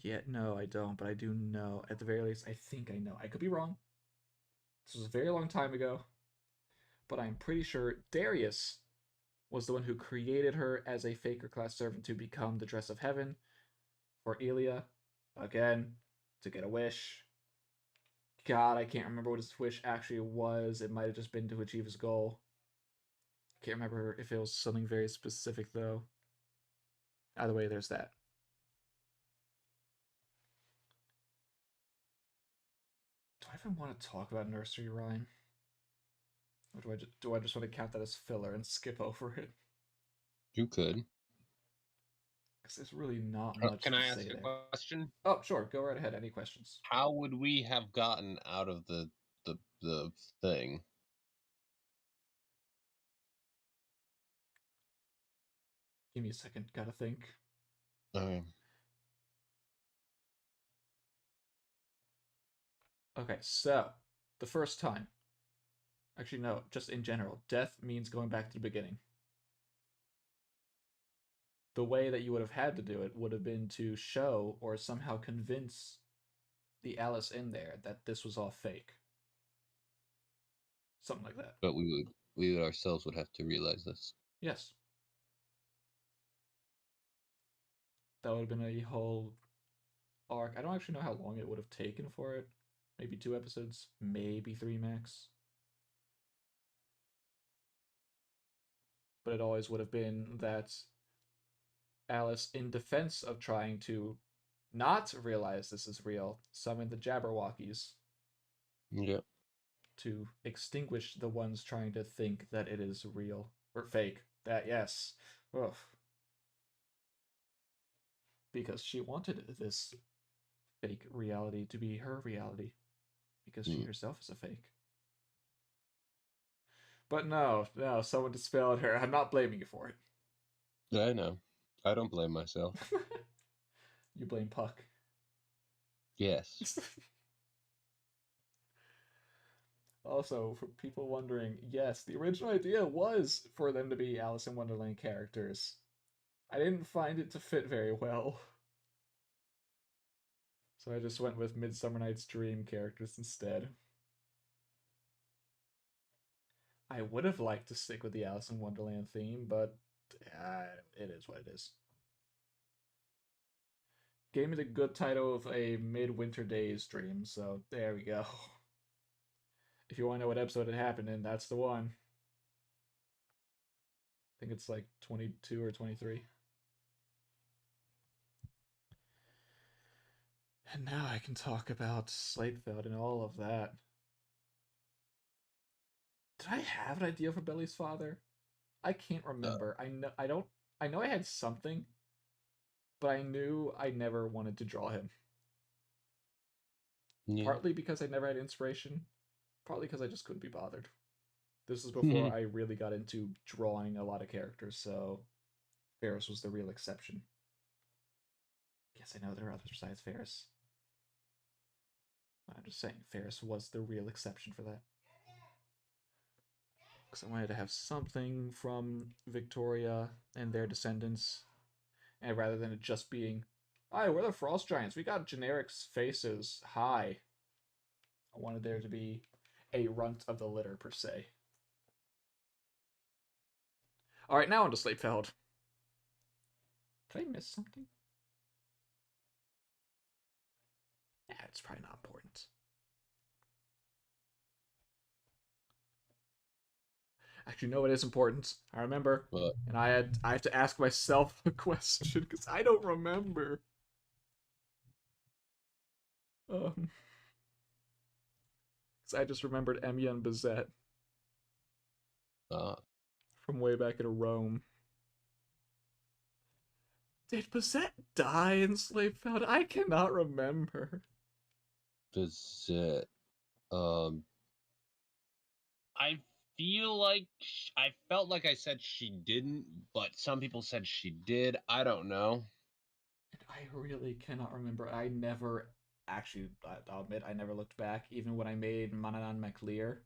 Yeah, no, I don't, but I do know. At the very least, I think I know. I could be wrong. This was a very long time ago. But I'm pretty sure Darius was the one who created her as a Faker class servant to become the Dress of Heaven for Elia. Again, to get a wish. God, I can't remember what his wish actually was. It might have just been to achieve his goal. Can't remember if it was something very specific, though. Either way, there's that. Do I even want to talk about Nursery Rhyme? Or do I just want to count that as filler and skip over it? You could. Because there's really not much Can to I say ask a there. question? Oh, sure. Go right ahead. Any questions? How would we have gotten out of the thing? Give me a second. Gotta think. Okay, so the first time. Actually, no, just in general. Death means going back to the beginning. The way that you would have had to do it would have been to show or somehow convince the Alice in there that this was all fake. Something like that. But we ourselves would have to realize this. Yes. That would have been a whole arc. I don't actually know how long it would have taken for it. Maybe 2 episodes, maybe 3 max. But it always would have been that Alice, in defense of trying to not realize this is real, summoned the Jabberwockies. Yep. To extinguish the ones trying to think that it is real. Or fake. That, yes. Ugh. Because she wanted this fake reality to be her reality. Because she herself is a fake. But no, someone dispelled her. I'm not blaming you for it. Yeah, I know. I don't blame myself. You blame Puck. Yes. Also, for people wondering, yes, the original idea was for them to be Alice in Wonderland characters. I didn't find it to fit very well. So I just went with Midsummer Night's Dream characters instead. I would have liked to stick with the Alice in Wonderland theme, but it is what it is. Gave me the good title of a Midwinter Days dream, so there we go. If you want to know what episode it happened in, that's the one. I think it's like 22 or 23. And now I can talk about Slatefeld and all of that. Did I have an idea for Billy's father? I can't remember. I know I had something, but I knew I never wanted to draw him. Yeah. Partly because I never had inspiration, partly because I just couldn't be bothered. This is before I really got into drawing a lot of characters, so Ferris was the real exception. Guess I know there are others besides Ferris. I'm just saying, Ferris was the real exception for that. Because I wanted to have something from Victoria and their descendants, and rather than it just being, hi, we're the Frost Giants, we got generic faces, hi. I wanted there to be a runt of the litter, per se. Alright, now on to Slatefeld. Did I miss something? Yeah, it's probably not important. Actually, no, it is important. I remember. What? And I have to ask myself a question, because I don't remember. Because I just remembered Emiya and Bizet. From way back in Rome. Did Bizet die in Slatefeld? I cannot remember. Visit. I feel like I felt like I said she didn't, but some people said she did. I don't know. I really cannot remember. I never actually. I'll admit I never looked back, even when I made Mananan MacLear.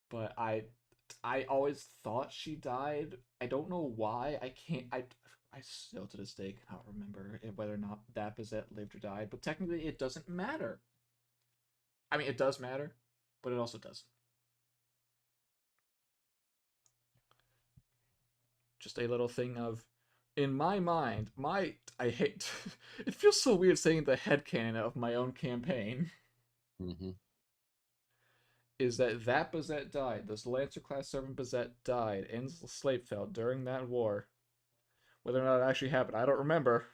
But I always thought she died. I don't know why. I can't. I still to this day cannot remember whether or not Dapizet lived or died. But technically, it doesn't matter. I mean, it does matter, but it also doesn't. Just a little thing of, in my mind, I hate. It feels so weird saying the headcanon of my own campaign. Mm-hmm. Is that Bazette died. This Lancer class servant Bazette died in Slavefeld during that war. Whether or not it actually happened, I don't remember.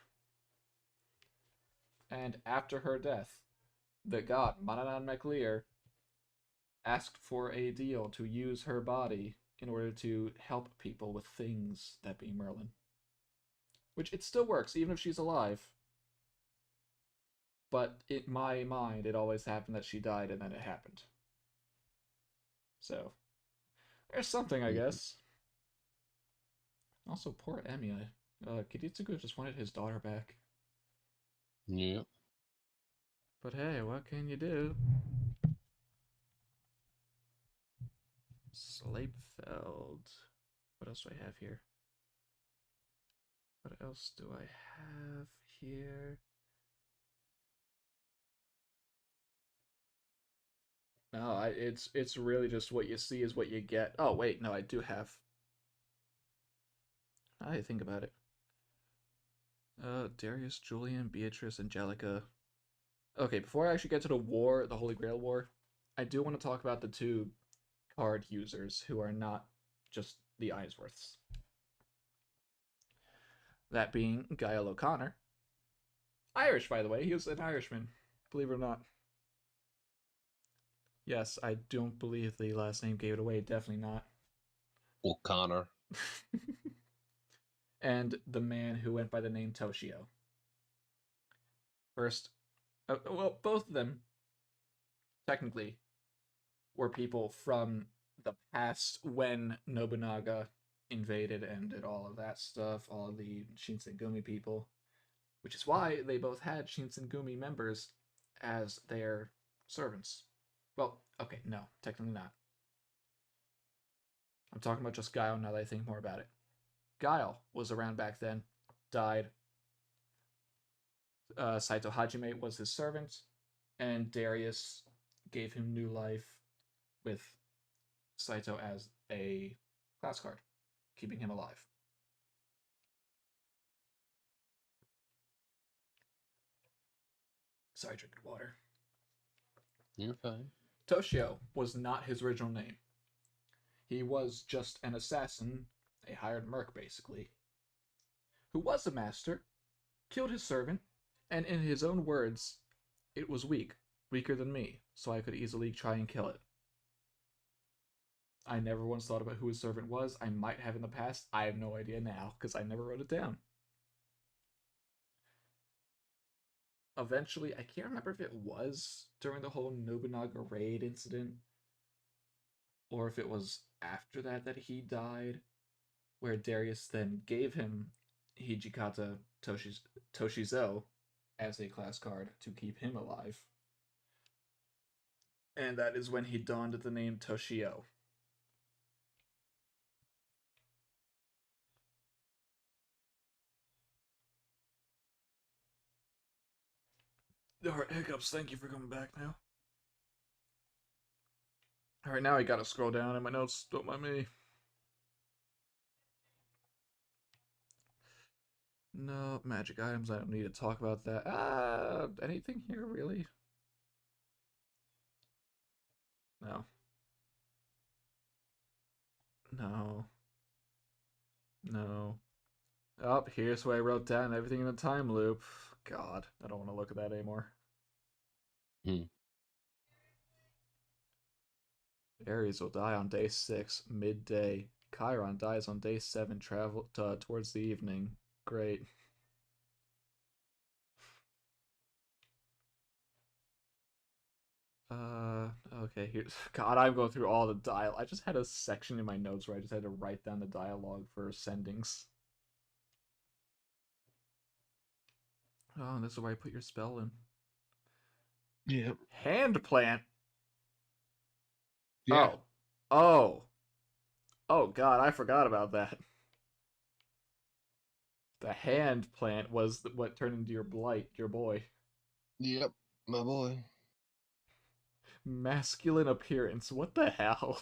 And after her death, the god Mananan MacLear asked for a deal to use her body in order to help people with things, that being Merlin. Which it still works, even if she's alive. But in my mind, it always happened that she died and then it happened. So, there's something, I guess. Also, poor Emiya. Kiditsugu just wanted his daughter back. Yeah. But hey, what can you do? Slavefeld. What else do I have here? What else do I have here? No, it's really just what you see is what you get. Oh wait, no, I do have. I think about it. Darius, Julian, Beatrice, Angelica. Okay, before I actually get to the war, the Holy Grail War, I do want to talk about the two card users who are not just the Ainsworths. That being Gael O'Connor. Irish, by the way. He was an Irishman, believe it or not. Yes, I don't believe the last name gave it away. Definitely not. O'Connor. And the man who went by the name Toshio. First, well, both of them, technically, were people from the past when Nobunaga invaded and did all of that stuff, all of the Shinsengumi people, which is why they both had Shinsengumi members as their servants. Well, okay, no, technically not. I'm talking about just Guile now that I think more about it. Guile was around back then, died. Saito Hajime was his servant, and Darius gave him new life with Saito as a class card, keeping him alive. Sorry, drinking water. You're fine. Toshio was not his original name. He was just an assassin, a hired merc basically, who was a master, killed his servant, and in his own words, it was weak, weaker than me, so I could easily try and kill it. I never once thought about who his servant was. I might have in the past. I have no idea now, because I never wrote it down. Eventually, I can't remember if it was during the whole Nobunaga raid incident, or if it was after that he died, where Darius then gave him Hijikata Toshizo as a class card to keep him alive. And that is when he donned the name Toshio. Alright, hiccups, thank you for coming back now. Alright, now I gotta scroll down in my notes, don't mind me. No, magic items, I don't need to talk about that. Anything here, really? No. No. No. Oh, here's where I wrote down everything in the time loop. God, I don't want to look at that anymore. Aries will die on day 6, midday. Chiron dies on day 7, travel towards the evening. Great. Okay, here's... God, I'm going through all the dialogue. I just had a section in my notes where I just had to write down the dialogue for sendings. Oh, this is where I put your spell in. Yeah. Hand plant? Yeah. Oh, God, I forgot about that. The hand plant was what turned into your blight, your boy. Yep, my boy. Masculine appearance. What the hell?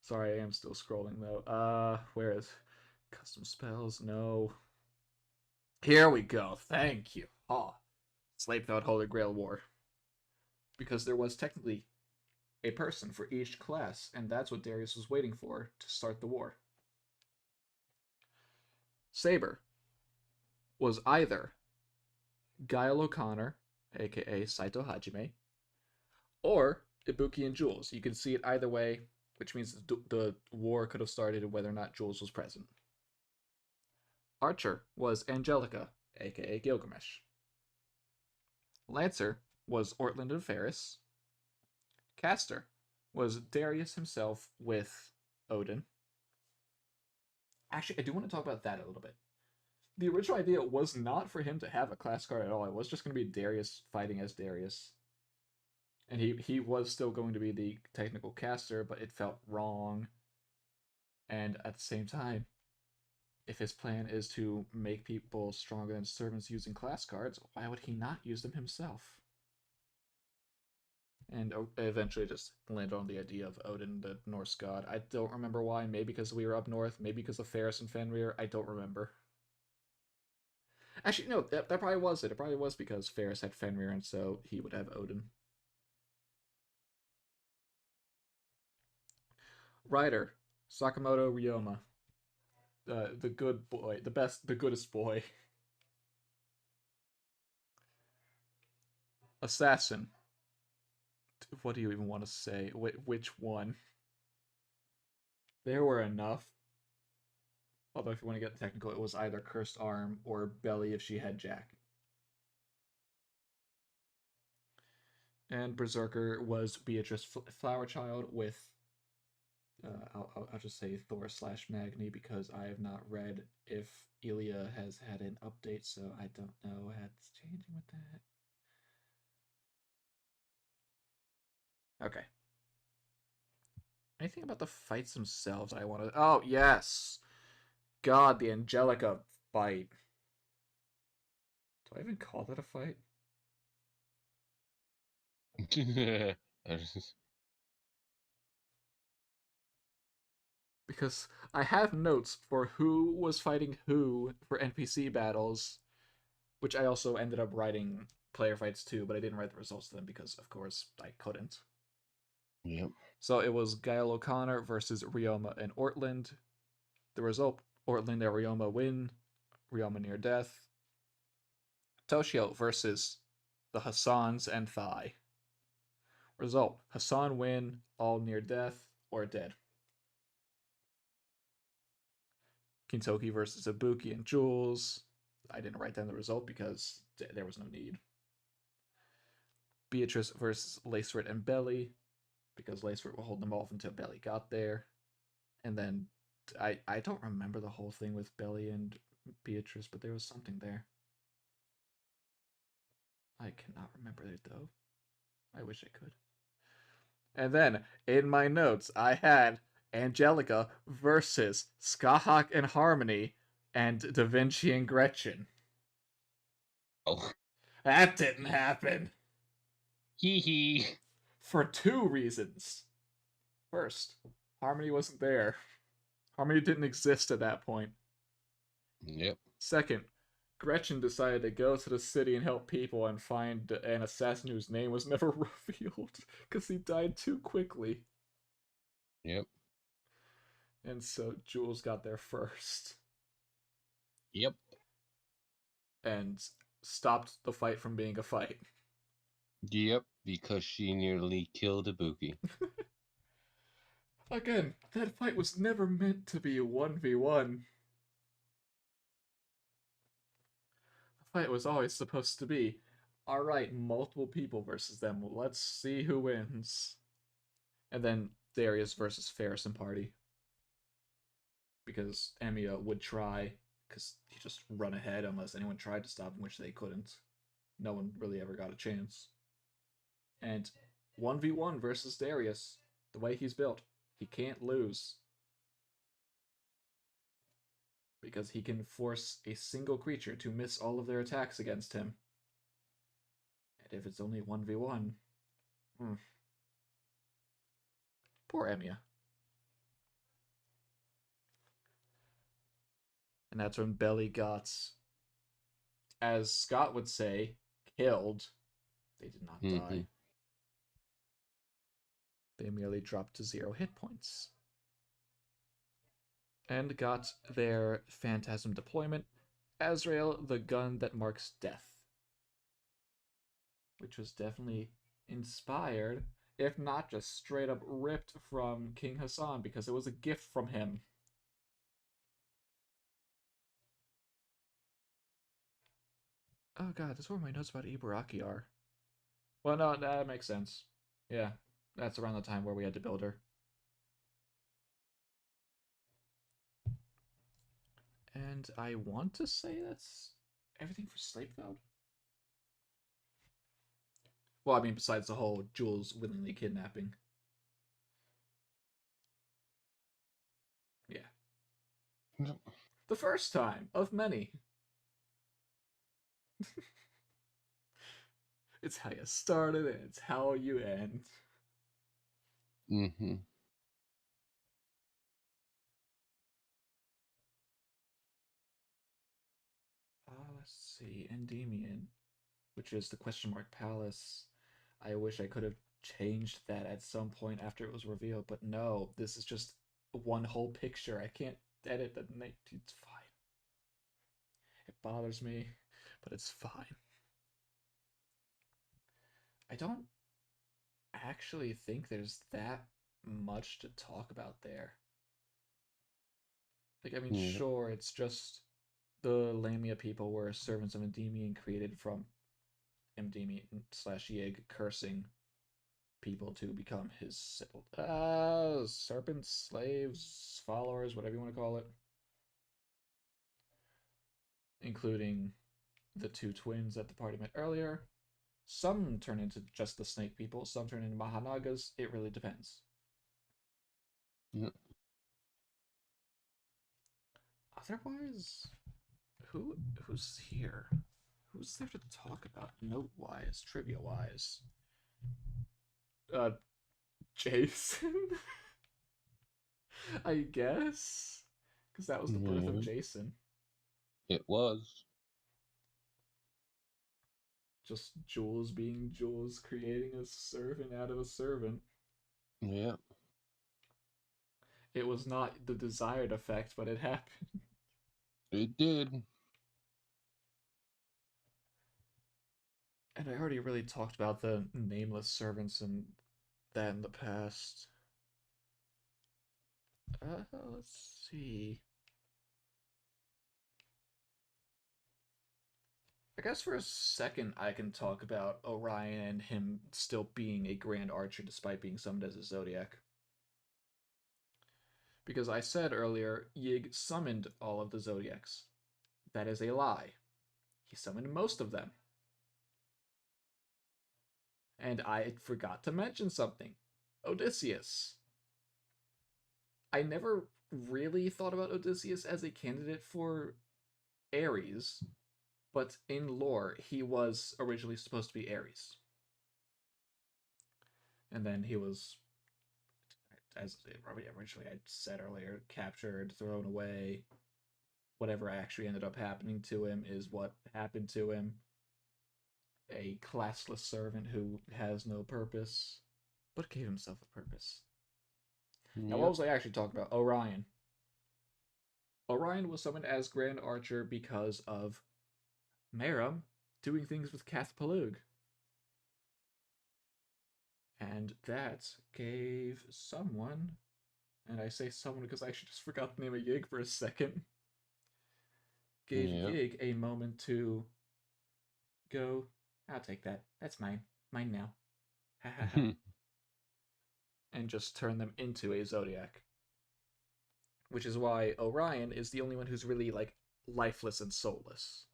Sorry, I am still scrolling though. Where is custom spells? No. Here we go. Thank you. Slave Note Holy Grail War. Because there was technically a person for each class, and that's what Darius was waiting for to start the war. Saber was either Guile O'Connor, aka Saito Hajime, or Ibuki and Jules. You can see it either way, which means the war could have started whether or not Jules was present. Archer was Angelica, aka Gilgamesh. Lancer was Ortland and Ferris. Caster was Darius himself with Odin. Actually, I do want to talk about that a little bit. The original idea was not for him to have a class card at all. It was just going to be Darius fighting as Darius. And he was still going to be the technical caster, but it felt wrong. And at the same time, if his plan is to make people stronger than servants using class cards, why would he not use them himself? And eventually just landed on the idea of Odin, the Norse god. I don't remember why. Maybe because we were up north. Maybe because of Ferris and Fenrir. I don't remember. Actually, no, that probably was it. It probably was because Ferris had Fenrir, and so he would have Odin. Rider, Sakamoto Ryoma. The good boy. The goodest boy. Assassin. What do you even want to say? Which one? There were enough. Although if you want to get technical, it was either Cursed Arm or Belly if she had Jack. And Berserker was Beatrice Flowerchild with, I'll just say Thor / Magni because I have not read if Ilya has had an update, so I don't know what's changing with that. Okay. Anything about the fights themselves I want to... Oh, yes! God, the Angelica fight. Do I even call that a fight? Because I have notes for who was fighting who for NPC battles, which I also ended up writing player fights too, but I didn't write the results of them because, of course, I couldn't. Yep. So it was Guile O'Connor versus Ryoma and Ortland. The result, Ortland and Ryoma win. Ryoma near death. Toshio versus the Hassans and Thai. Result, Hassan win, all near death or dead. Kintoki versus Ibuki and Jules. I didn't write down the result because there was no need. Beatrice versus Lacerit and Belly, because Lacerit will hold them off until Belly got there. And then I don't remember the whole thing with Belly and Beatrice, but there was something there. I cannot remember it though. I wish I could. And then in my notes I had Angelica versus Skahak and Harmony and Da Vinci and Gretchen. Oh. That didn't happen. Hee hee. For two reasons. First, Harmony wasn't there. Harmony didn't exist at that point. Yep. Second, Gretchen decided to go to the city and help people and find an assassin whose name was never revealed because he died too quickly. Yep. And so Jules got there first. Yep. And stopped the fight from being a fight. Yep, because she nearly killed Ibuki. Again, that fight was never meant to be a 1v1. The fight was always supposed to be Alright, multiple people versus them. Let's see who wins. And then Darius versus Ferris and party. Because Emiya would try, because he just run ahead unless anyone tried to stop him, which they couldn't. No one really ever got a chance. And 1v1 versus Darius. The way he's built, he can't lose. Because he can force a single creature to miss all of their attacks against him. And if it's only 1v1... Poor Emiya. And that's when Belly got, as Scott would say, killed. They did not die. They merely dropped to 0 hit points. And got their Phantasm deployment, Azrael, the gun that marks death. Which was definitely inspired, if not just straight up ripped from King Hassan, because it was a gift from him. Oh god, that's where my notes about Ibuki are. Well, no, that makes sense. Yeah, that's around the time where we had to build her. And I want to say that's everything for Sleipveld. Well, I mean, besides the whole Jules willingly kidnapping. Yeah. The first time of many. It's how you started and it's how you end. Let's see. Endymion, which is the question mark palace. I wish I could have changed that at some point after it was revealed, but no, this is just one whole picture. I can't edit the night. It's fine. It bothers me, but it's fine. I don't actually think there's that much to talk about there. Like, I mean, sure, it's just the Lamia people were servants of Endymion created from Endymion/Yig cursing people to become his serpents, slaves, followers, whatever you want to call it. Including the 2 twins that the party met earlier. Some turn into just the snake people, some turn into Mahanagas. It really depends. Otherwise, who's here? Who's there to talk about note-wise, trivia-wise? Jason? I guess? Because that was the birth of Jason. It was. Just Jules being Jules, creating a servant out of a servant. Yeah. It was not the desired effect, but it happened. It did. And I already really talked about the nameless servants and that in the past. Let's see. I guess for a second I can talk about Orion and him still being a Grand Archer despite being summoned as a Zodiac. Because I said earlier, Yig summoned all of the Zodiacs. That is a lie. He summoned most of them. And I forgot to mention something. Odysseus. I never really thought about Odysseus as a candidate for Ares, but in lore, he was originally supposed to be Ares. And then he was, as originally I said earlier, captured, thrown away. Whatever actually ended up happening to him is what happened to him. A classless servant who has no purpose, but gave himself a purpose. Yep. Now, what was I actually talking about? Orion. Orion was summoned as Grand Archer because of Meram doing things with Cath Palug. And that gave someone, and I say someone because I actually just forgot the name of Yig for a second, gave Yig a moment to go I'll take that. That's mine. Mine now. Ha ha ha. And just turn them into a Zodiac. Which is why Orion is the only one who's really, like, lifeless and soulless.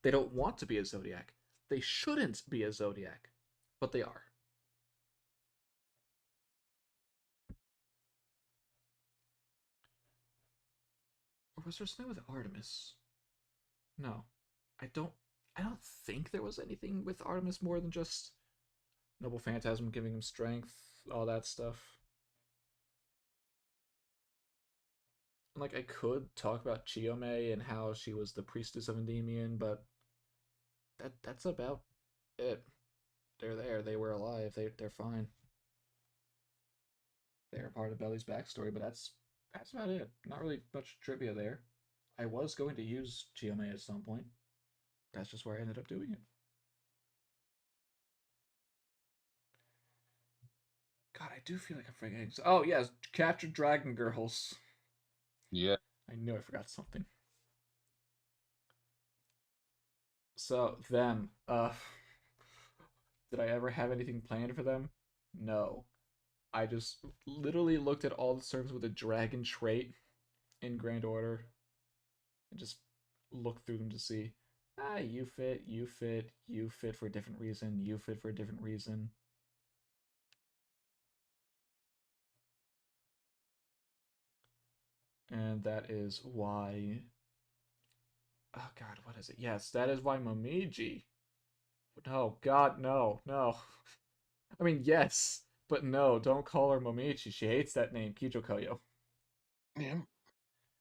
They don't want to be a Zodiac. They shouldn't be a Zodiac. But they are. Or was there something with Artemis? No. I don't think there was anything with Artemis more than just Noble Phantasm giving him strength, all that stuff. Like, I could talk about Chiome and how she was the priestess of Endymion, but that's about it. They're there. They were alive. They're fine. They're part of Belly's backstory, but that's about it. Not really much trivia there. I was going to use Chiome at some point. That's just where I ended up doing it. God, I do feel like I'm forgetting. Oh, yes, Captured Dragon Girls. Yeah. I knew I forgot something. So, them. Did I ever have anything planned for them? No. I just literally looked at all the servers with a dragon trait in Grand Order and just looked through them to see, you fit, you fit, you fit for a different reason, you fit for a different reason. And that is why... Oh god, what is it? Yes, that is why Momiji... No, god, no, no. I mean, yes, but no, don't call her Momiji. She hates that name, Kijokoyo. Yeah.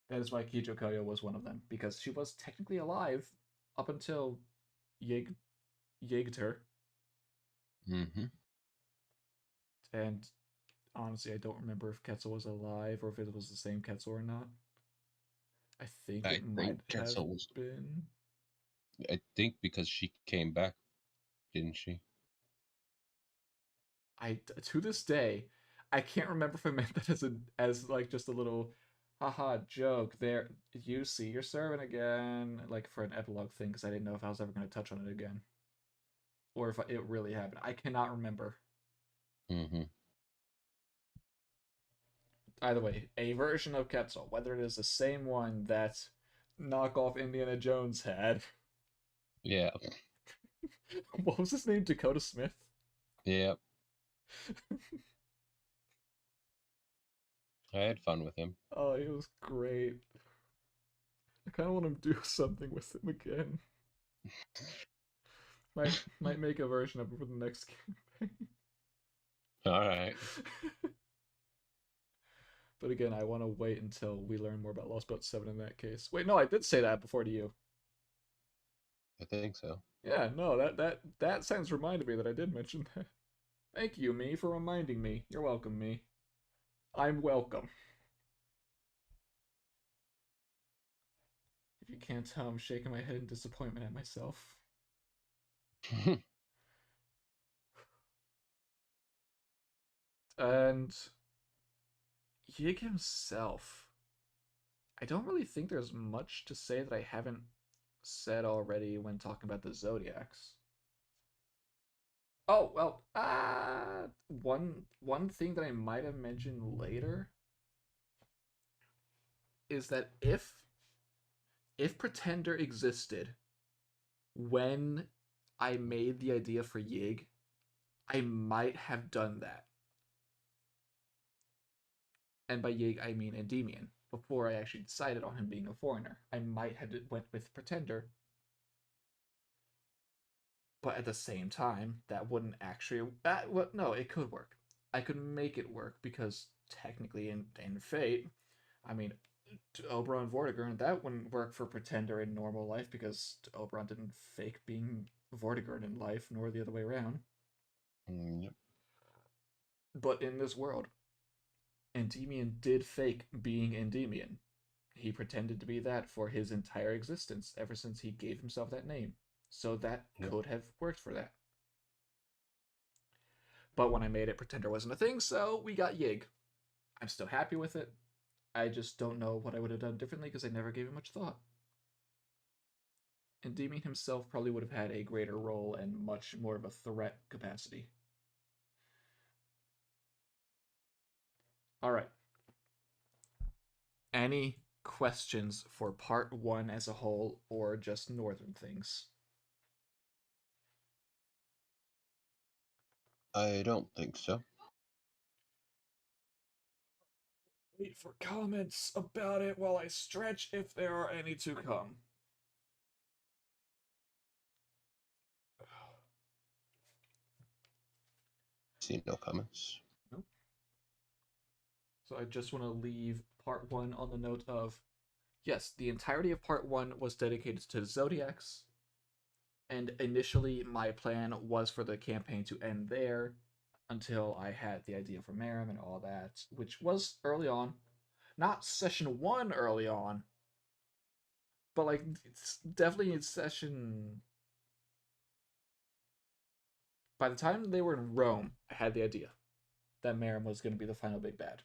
That is why Kijokoyo was one of them, because she was technically alive up until Yegter. Mm-hmm. And honestly, I don't remember if Quetzal was alive or if it was the same Quetzal or not. I think it might have been. I think because she came back, didn't she? To this day, I can't remember if I meant that as like just a little haha joke. There, you see your servant again, like for an epilogue thing, because I didn't know if I was ever going to touch on it again, or if it really happened. I cannot remember. Mm-hmm. Either way, a version of Quetzal, whether it is the same one that knockoff Indiana Jones had. Yeah. What was his name? Dakota Smith? Yeah. I had fun with him. Oh, he was great. I kind of want to do something with him again. Might make a version of it for the next campaign. Alright. But again, I want to wait until we learn more about Lost Boat 7 in that case. Wait, no, I did say that before to you. I think so. Yeah, no, that sentence reminded me that I did mention that. Thank you, me, for reminding me. You're welcome, me. I'm welcome. If you can't tell, I'm shaking my head in disappointment at myself. And Yig himself, I don't really think there's much to say that I haven't said already when talking about the Zodiacs. Oh, well, one thing that I might have mentioned later is that if Pretender existed when I made the idea for Yig, I might have done that. And by Yig, I mean Endymion. Before I actually decided on him being a foreigner, I might have went with Pretender. But at the same time, that wouldn't actually... well, no, it could work. I could make it work because technically in Fate, I mean, Oberon Vortigern, that wouldn't work for Pretender in normal life because Oberon didn't fake being Vortigern in life, nor the other way around. Yep. But in this world, Endymion did fake being Endymion. He pretended to be that for his entire existence, ever since he gave himself that name. So that could have worked for that. But when I made it, Pretender wasn't a thing, so we got Yig. I'm still happy with it. I just don't know what I would have done differently because I never gave it much thought. Endymion himself probably would have had a greater role and much more of a threat capacity. Alright. Any questions for part 1 as a whole, or just northern things? I don't think so. Wait for comments about it while I stretch if there are any to come. See no comments. Nope. So I just want to leave part 1 on the note of, yes, the entirety of part 1 was dedicated to the Zodiacs, and initially my plan was for the campaign to end there until I had the idea for Merim and all that, which was early on. Not session 1 early on, but like it's definitely in session. By the time they were in Rome, I had the idea that Merim was going to be the final big bad.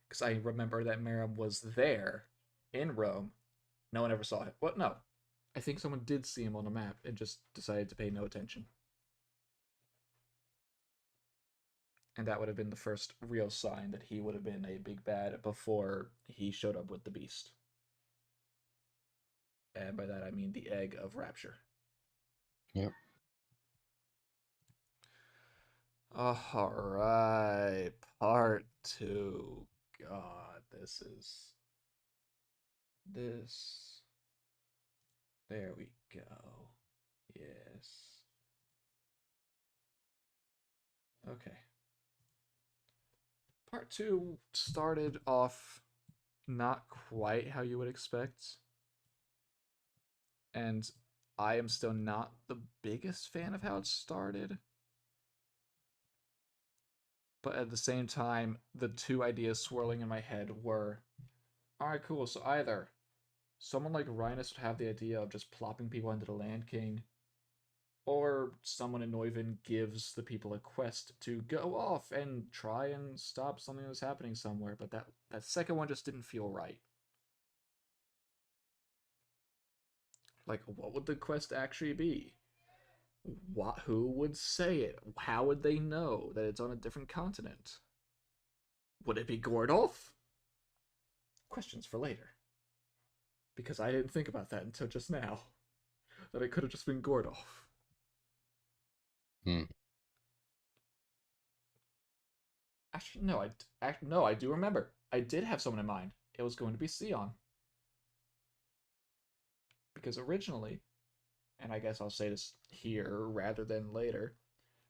Because I remember that Merim was there in Rome. No one ever saw him. What? No. I think someone did see him on the map and just decided to pay no attention. And that would have been the first real sign that he would have been a big bad before he showed up with the beast. And by that I mean the egg of rapture. Yep. Alright, part 2. God, this. There we go. Yes. Okay. Part 2 started off not quite how you would expect. And I am still not the biggest fan of how it started. But at the same time, the two ideas swirling in my head were, alright, cool, so either someone like Rhinus would have the idea of just plopping people into the Land King, or someone in Neuven gives the people a quest to go off and try and stop something that's happening somewhere, but that second one just didn't feel right. Like, what would the quest actually be? Who would say it? How would they know that it's on a different continent? Would it be Gordolf? Questions for later. Because I didn't think about that until just now. That it could have just been Gordolf. Actually, no, I do remember. I did have someone in mind. It was going to be Sion. Because originally, and I guess I'll say this here rather than later,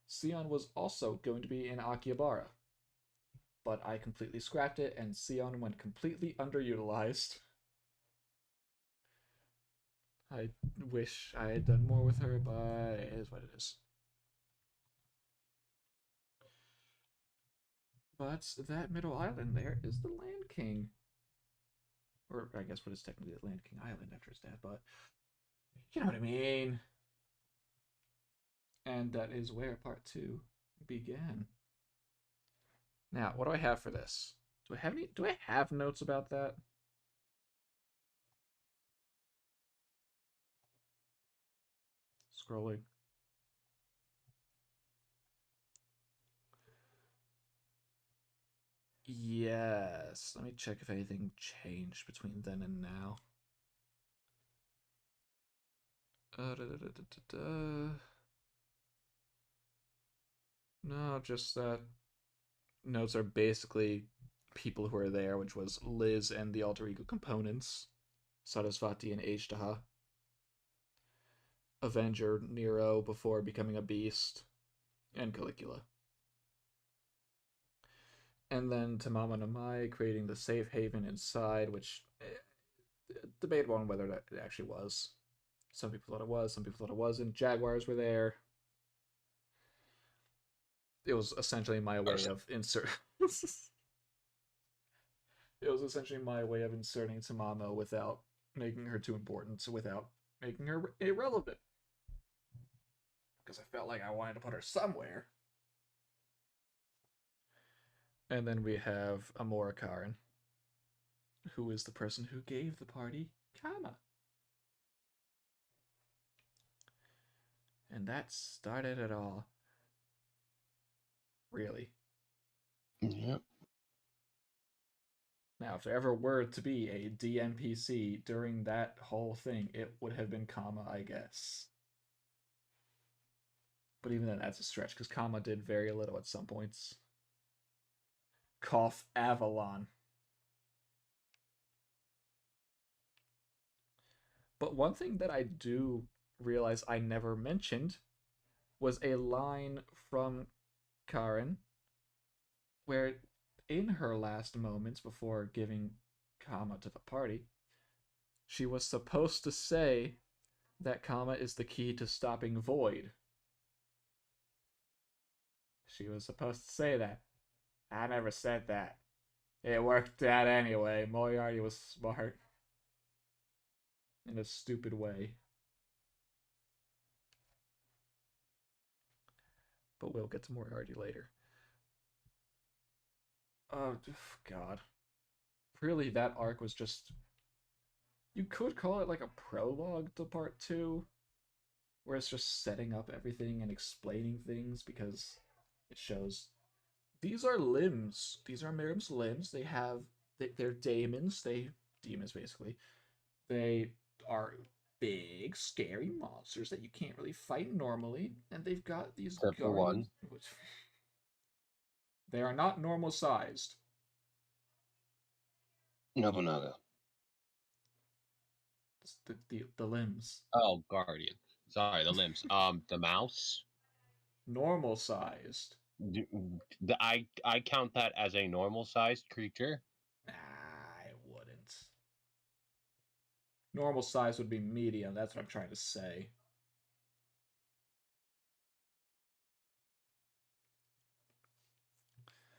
Sion was also going to be in Akihabara. But I completely scrapped it, and Sion went completely underutilized. I wish I had done more with her, but it is what it is. But that middle island there is the Land King. Or I guess what is technically the Land King Island after his death, but you know what I mean. And that is where part 2 began. Now, what do I have for this? Do I have notes about that? Scrolling. Yes. Let me check if anything changed between then and now. No, just that notes are basically people who are there, which was Liz and the alter ego components, Sarasvati and Ishtar, Avenger Nero before becoming a beast, and Caligula. And then Tamama Namai creating the safe haven inside, which debatable on whether that it actually was. Some people thought it was, some people thought it wasn't. Jaguars were there. It was essentially my way of insert. It was essentially my way of inserting Tamamo without making her too important, so without making her irrelevant. Because I felt like I wanted to put her somewhere. And then we have Amorakaran, who is the person who gave the party Kama. And that started it all. Really. Yep. Now, if there ever were to be a DNPC during that whole thing, it would have been Kama, I guess. But even then, that's a stretch, because Kama did very little at some points. Cough Avalon. But one thing that I do realize I never mentioned was a line from Karen, where in her last moments before giving Kama to the party, she was supposed to say that Kama is the key to stopping Void. She was supposed to say that. I never said that. It worked out anyway. Moriarty was smart. In a stupid way. But we'll get to Moriarty later. Oh, God. Really, that arc was just... You could call it like a prologue to part 2, where it's just setting up everything and explaining things, because it shows... These are limbs. These are Miriam's limbs. They have... They're daemons. Demons, basically. They are big, scary monsters that you can't really fight normally, and they've got these Except for one. They are not normal sized. Nobunaga. The limbs. Oh, Guardian. Sorry, the limbs. The mouse. Normal sized. I count that as a normal sized creature. I wouldn't. Normal size would be medium. That's what I'm trying to say.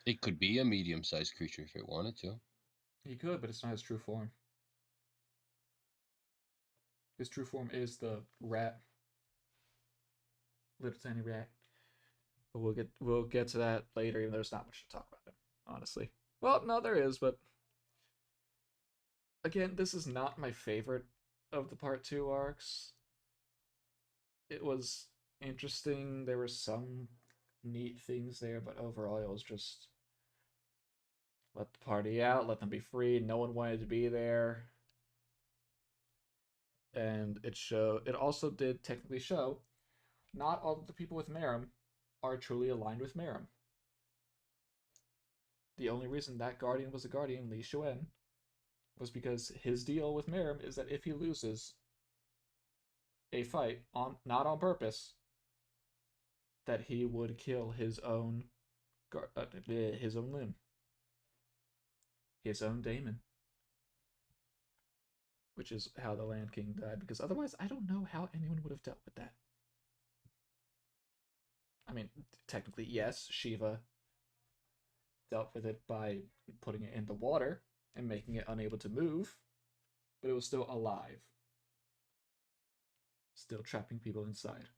It could be a medium-sized creature if it wanted to. He could, but it's not his true form. His true form is the rat. Little tiny rat. But we'll get to that later, even though there's not much to talk about him, honestly. Well, no, there is, but again, this is not my favorite of the part 2 arcs. It was interesting. There were some neat things there, but overall it was just let the party out, let them be free. No one wanted to be there. And it also did technically show not all of the people with Merim are truly aligned with Merim. The only reason that Guardian was a Guardian, Li Shuen, was because his deal with Merim is that if he loses a fight, not on purpose, that he would kill his own limb. His own daemon. Which is how the Land King died, because otherwise I don't know how anyone would have dealt with that. I mean, technically, yes, Shiva dealt with it by putting it in the water and making it unable to move, but it was still alive. Still trapping people inside.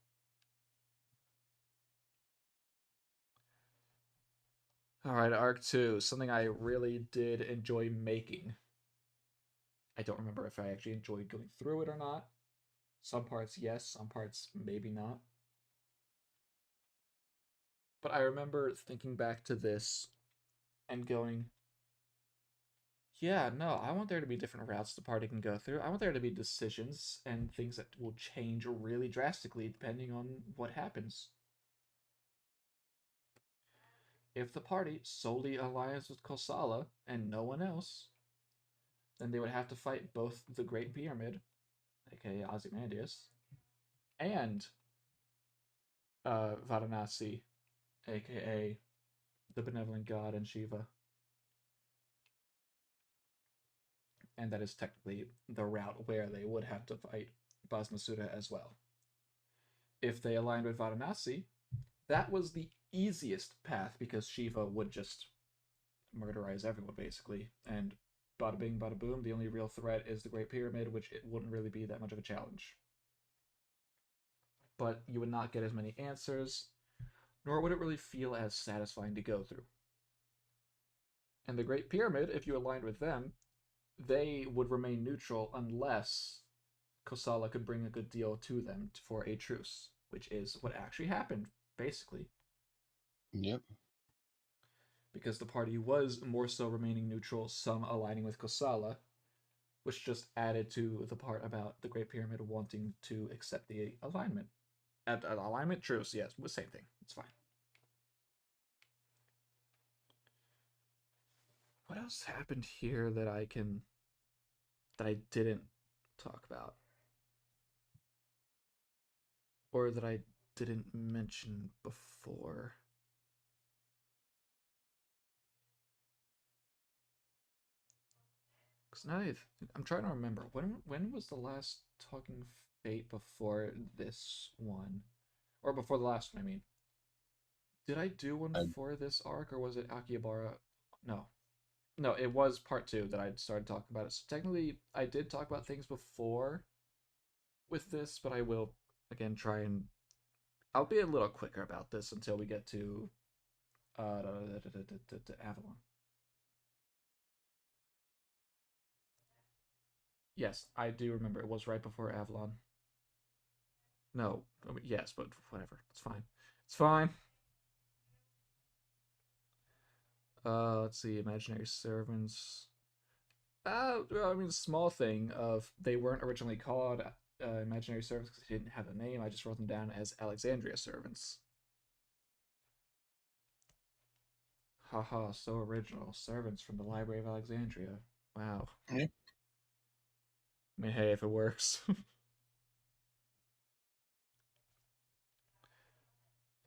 Alright, Arc 2. Something I really did enjoy making. I don't remember if I actually enjoyed going through it or not. Some parts, yes. Some parts, maybe not. But I remember thinking back to this and going, yeah, no, I want there to be different routes the party can go through. I want there to be decisions and things that will change really drastically depending on what happens. If the party solely aligns with Kosala and no one else, then they would have to fight both the Great Pyramid, aka Ozymandias, and Varanasi, aka the Benevolent God and Shiva. And that is technically the route where they would have to fight Basmasuda as well. If they aligned with Varanasi, that was the easiest path because Shiva would just murderize everyone, basically. And bada bing, bada boom, the only real threat is the Great Pyramid, which it wouldn't really be that much of a challenge. But you would not get as many answers, nor would it really feel as satisfying to go through. And the Great Pyramid, if you aligned with them, they would remain neutral unless Kosala could bring a good deal to them for a truce. which is what actually happened, basically. Yep. Because the party was more so remaining neutral, some aligning with Kosala, which just added to the part about the Great Pyramid wanting to accept the alignment. Alignment truce, yes, same thing. It's fine. What else happened here that I didn't talk about? Or that I didn't mention before? Because now I'm trying to remember, when was the last Talking Fate before this one? Or before the last one, I mean. Did I do one for this arc, or was it Akihabara? No. No, it was part 2 that I started talking about it. So technically, I did talk about things before with this, but I will, again, try and... I'll be a little quicker about this until we get to Avalon. Yes, I do remember. It was right before Avalon. No, I mean, yes, but whatever. It's fine. It's fine. Let's see. Imaginary servants. I mean, a small thing of they weren't originally called imaginary servants because they didn't have a name. I just wrote them down as Alexandria servants. Haha, so original. Servants from the Library of Alexandria. Wow. Yeah. I mean, hey, if it works.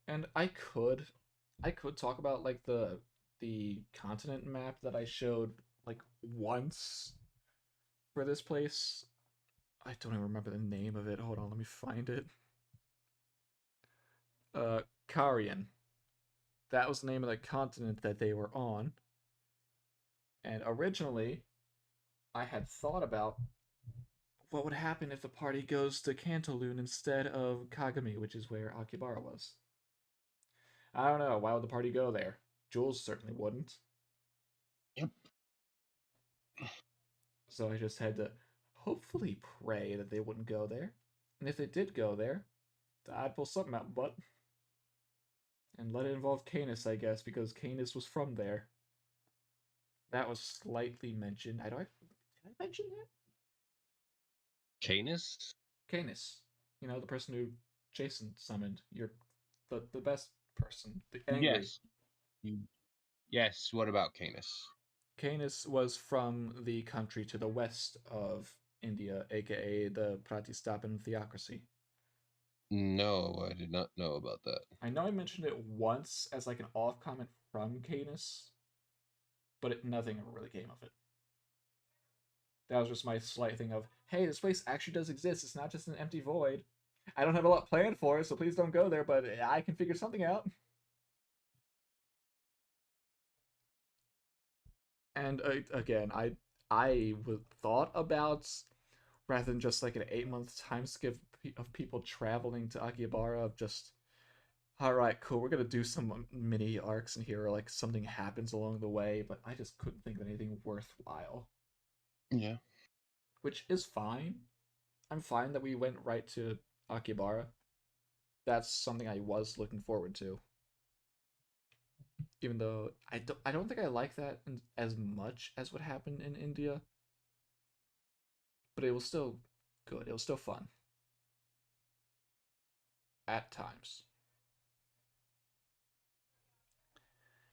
And I could talk about like the continent map that I showed like once for this place. I don't even remember the name of it. Hold on, let me find it. Carian. That was the name of the continent that they were on. And originally, I had thought about what would happen if the party goes to Cantaloon instead of Kagami, which is where Akibara was. I don't know. Why would the party go there? Jules certainly wouldn't. Yep. So I just had to hopefully pray that they wouldn't go there. And if they did go there, I'd pull something out butt. And let it involve Canis, I guess, because Canis was from there. That was slightly mentioned. Did I mention that? Canis? Canis. You know, the person who Jason summoned. You're the best person. The angry. Yes. Yes, what about Canis? Canis was from the country to the west of India, aka the Pratistapan theocracy. No, I did not know about that. I know I mentioned it once as like an off comment from Canis, but nothing ever really came of it. That was just my slight thing of, hey, this place actually does exist. It's not just an empty void. I don't have a lot planned for it, so please don't go there, but I can figure something out. And again, I thought about, rather than just like an 8-month time skip of people traveling to Akihabara, of just, alright, cool, we're gonna do some mini arcs in here, or like something happens along the way, but I just couldn't think of anything worthwhile. Yeah. Which is fine. I'm fine that we went right to Akihabara. That's something I was looking forward to. Even though I don't think I like that as much as what happened in India. But it was still good. It was still fun. At times.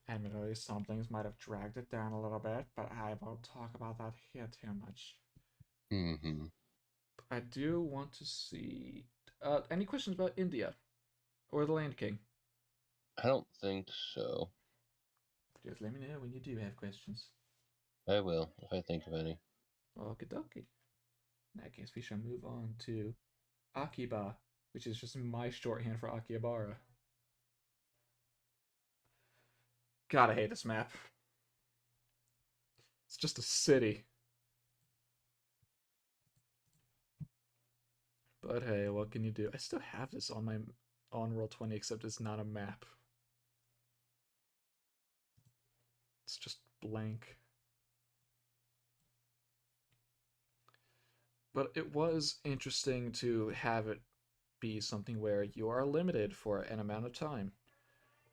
Admittedly, some things might have dragged it down a little bit, but I won't talk about that here too much. Mm-hmm. I do want to see... any questions about India? Or the Land King? I don't think so. Just let me know when you do have questions. I will, if I think of any. Okie dokie. In that case, we shall move on to Akiba, which is just my shorthand for Akihabara. God, I hate this map. It's just a city. But hey, what can you do? I still have this on my Roll20, except it's not a map. It's just blank. But it was interesting to have it be something where you are limited for an amount of time.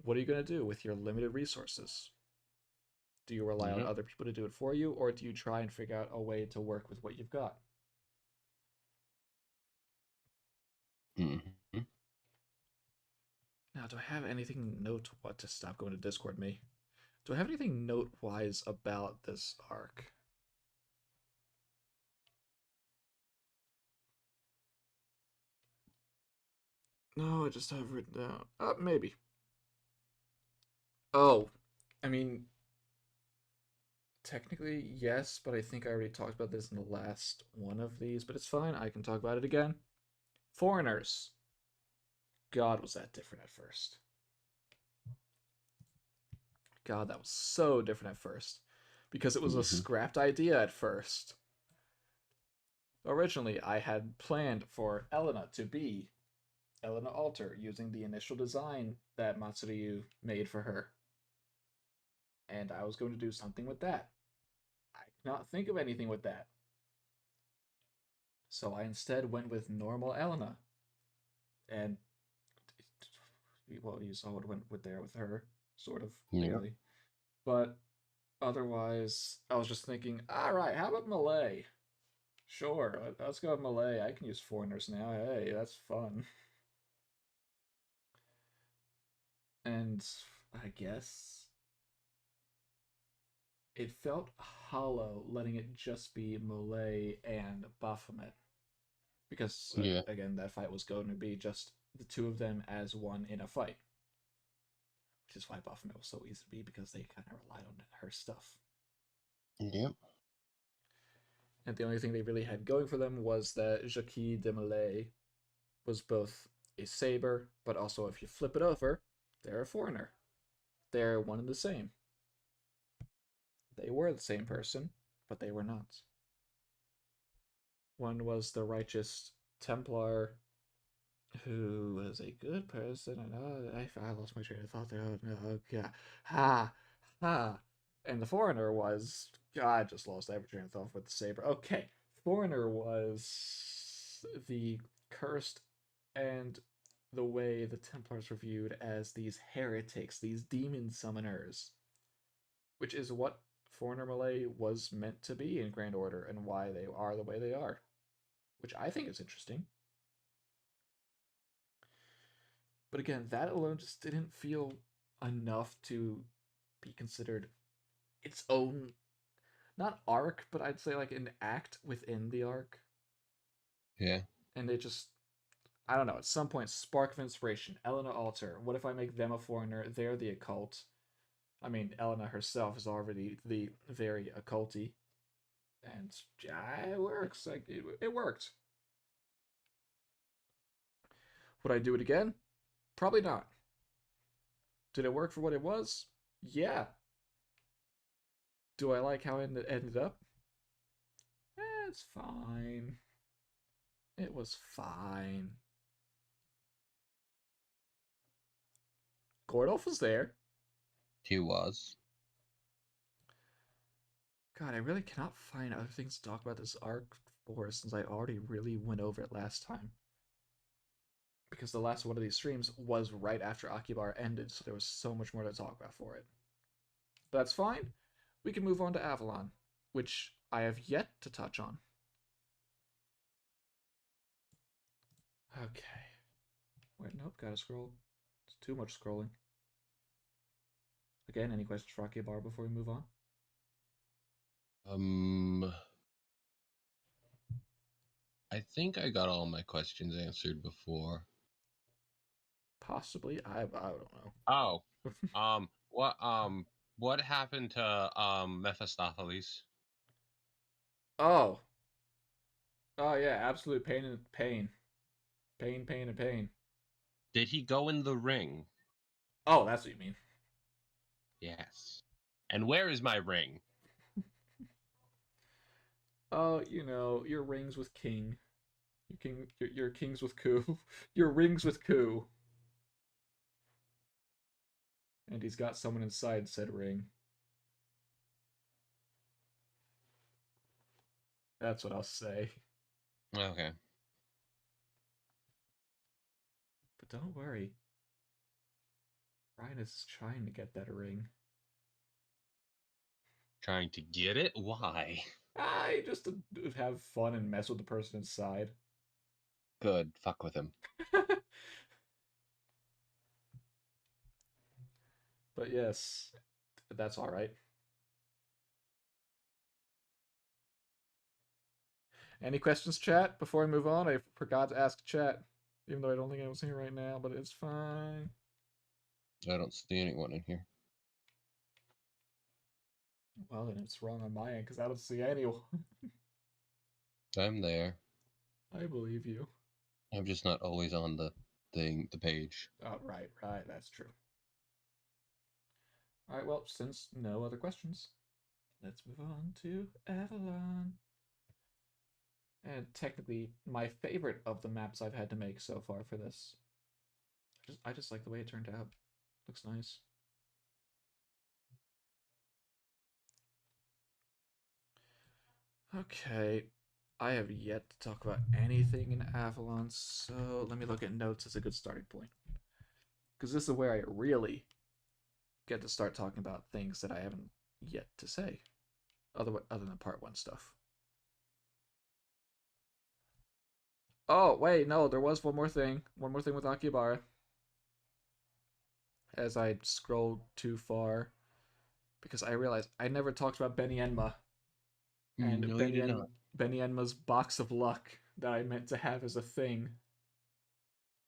What are you going to do with your limited resources? Do you rely on other people to do it for you, or do you try and figure out a way to work with what you've got? Mm-hmm. Now, do I have anything note what to stop going to Discord me? Do I have anything note-wise about this arc? No, I just have written down. Maybe. Oh, I mean, technically, yes, but I think I already talked about this in the last one of these, but it's fine. I can talk about it again. Foreigners. God, was that different at first. God, that was so different at first. Because it was a scrapped idea at first. Originally, I had planned for Elena to be Elena Alter, using the initial design that Matsuryu made for her. And I was going to do something with that. I could not think of anything with that. So I instead went with normal Elena. And, well, you saw what went with there with her, sort of, barely. But otherwise, I was just thinking, alright, how about Malay? Sure, let's go with Malay. I can use foreigners now. Hey, that's fun. And I guess it felt hollow letting it just be Malay and Baphomet. Because, again, that fight was going to be just the two of them as one in a fight. Which is why Baphomet was so easy to be, because they kind of relied on her stuff. Yep. And the only thing they really had going for them was that Jacques de Malay was both a saber, but also if you flip it over, they're a foreigner. They're one and the same. They were the same person, but they were not. One was the righteous Templar, who was a good person. I lost my train of thought there. Oh, no, God. Ha. And the foreigner was... God, I just lost every train of thought with the saber. Okay. Foreigner was the cursed, and the way the Templars were viewed as these heretics, these demon summoners. Which is what Foreigner Malay was meant to be in Grand Order, and why they are the way they are. Which I think is interesting. But again, that alone just didn't feel enough to be considered its own, not arc, but I'd say like an act within the arc. Yeah. And it just, I don't know, at some point, spark of inspiration, Elena Alter, what if I make them a foreigner, they're the occult? I mean, Elena herself is already the very occulty. And yeah, it works. Like it worked. Would I do it again? Probably not. Did it work for what it was? Yeah. Do I like how it ended up? It's fine. It was fine. Gordolf was there. He was. God, I really cannot find other things to talk about this arc for, since I already really went over it last time. Because the last one of these streams was right after Akiba ended, so there was so much more to talk about for it. But that's fine. We can move on to Avalon, which I have yet to touch on. Okay. Wait, nope, gotta scroll. It's too much scrolling. Again, any questions for Akiba before we move on? I think I got all my questions answered before. Possibly. I don't know. Oh. What happened to Mephistopheles? Oh. Oh yeah, absolute pain and pain. Pain and pain. Did he go in the ring? Oh, that's what you mean. Yes. And where is my ring? Oh, you know, your rings with king. Your kings with coup. Your rings with coup. And he's got someone inside said ring. That's what I'll say. Okay. But don't worry. Ryan is trying to get that ring. Trying to get it? Why? Just to have fun and mess with the person inside. Good. Fuck with him. But yes, that's alright. Any questions, chat? Before I move on, I forgot to ask chat. Even though I don't think I was here right now, but it's fine. I don't see anyone in here. Well, then it's wrong on my end, because I don't see anyone. I'm there. I believe you. I'm just not always on the page. Oh, right, that's true. Alright, well, since no other questions, let's move on to Avalon. And technically, my favorite of the maps I've had to make so far for this. I just like the way it turned out. Looks nice. Okay, I have yet to talk about anything in Avalon, so let me look at notes as a good starting point. Because this is where I really get to start talking about things that I haven't yet to say, other than part 1 stuff. Oh, wait, no, there was one more thing. One more thing with Akiba. As I scrolled too far, because I realized I never talked about Benny Enma. And no, Benny Enma's box of luck that I meant to have as a thing.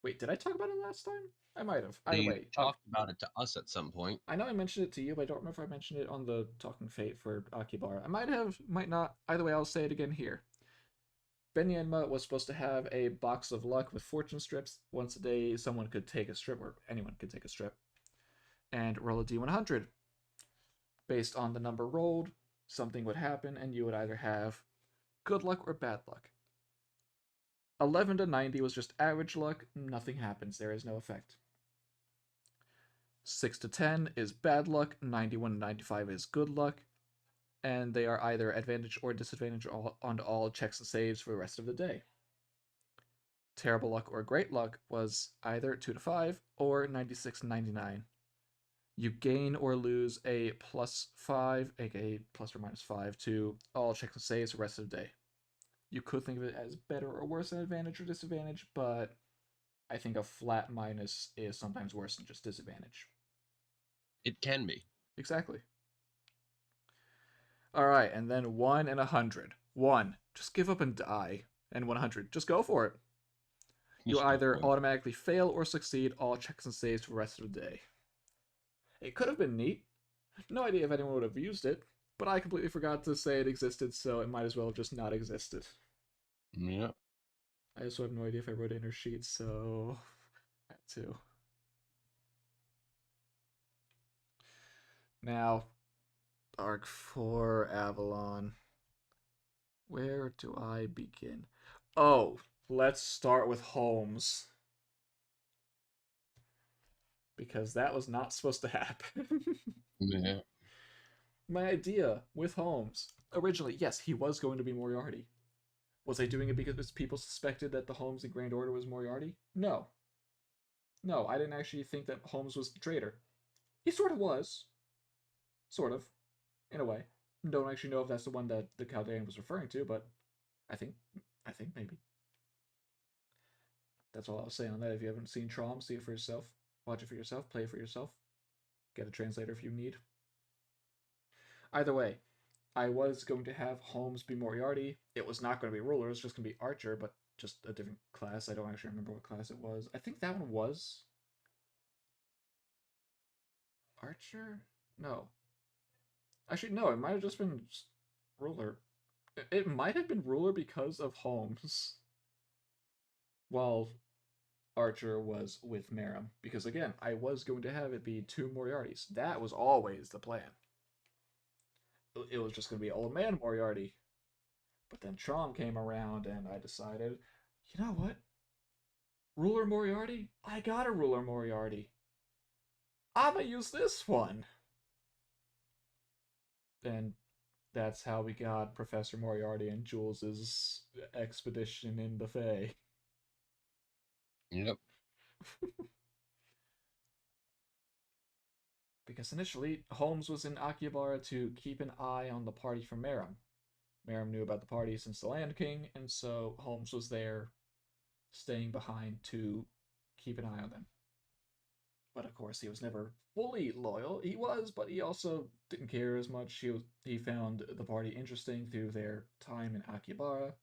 Wait, did I talk about it last time? I might have. Either way, talked about it to us at some point. I know I mentioned it to you, but I don't remember if I mentioned it on the Talking Fate for Akiba. I might have, might not. Either way, I'll say it again here. Benny Enma was supposed to have a box of luck with fortune strips. Once a day, someone could take a strip, or anyone could take a strip, and roll a d100. Based on the number rolled, something would happen, and you would either have good luck or bad luck. 11 to 90 was just average luck, nothing happens, there is no effect. 6 to 10 is bad luck, 91 to 95 is good luck, and they are either advantage or disadvantage on all checks and saves for the rest of the day. Terrible luck or great luck was either 2 to 5 or 96 to 99. You gain or lose a +5, aka plus or minus 5, to all checks and saves for the rest of the day. You could think of it as better or worse than advantage or disadvantage, but I think a flat minus is sometimes worse than just disadvantage. It can be. Exactly. Alright, and then 1 and 100. 1, just give up and die. And 100, just go for it. You either automatically fail or succeed all checks and saves for the rest of the day. It could have been neat. No idea if anyone would have used it, but I completely forgot to say it existed, so it might as well have just not existed. Yeah. I also have no idea if I wrote it in her sheet, so I had to. Now, Arc 4 Avalon. Where do I begin? Oh, let's start with Holmes. Because that was not supposed to happen. Yeah. My idea with Holmes, originally, yes, he was going to be Moriarty. Was I doing it because people suspected that the Holmes in Grand Order was Moriarty? No. No, I didn't actually think that Holmes was the traitor. He sort of was. Sort of. In a way. Don't actually know if that's the one that the Chaldean was referring to, but I think maybe. That's all I'll say on that. If you haven't seen Trom, see it for yourself. Watch it for yourself. Play it for yourself. Get a translator if you need. Either way, I was going to have Holmes be Moriarty. It was not going to be Ruler. It was just going to be Archer, but just a different class. I don't actually remember what class it was. I think that one was Archer? No. Actually, no, it might have just been Ruler. It might have been Ruler because of Holmes. While Archer was with Meram. Because again, I was going to have it be 2 Moriartys. That was always the plan. It was just going to be Old Man Moriarty. But then Trom came around and I decided, you know what? Ruler Moriarty? I got a Ruler Moriarty. I'm gonna use this one. And that's how we got Professor Moriarty and Jules's expedition in the Fae. Yep. Because initially, Holmes was in Akiba to keep an eye on the party from Meram. Meram knew about the party since the Land King, and so Holmes was there, staying behind to keep an eye on them. But of course, he was never fully loyal. He was, but he also didn't care as much. He found the party interesting through their time in Akiba.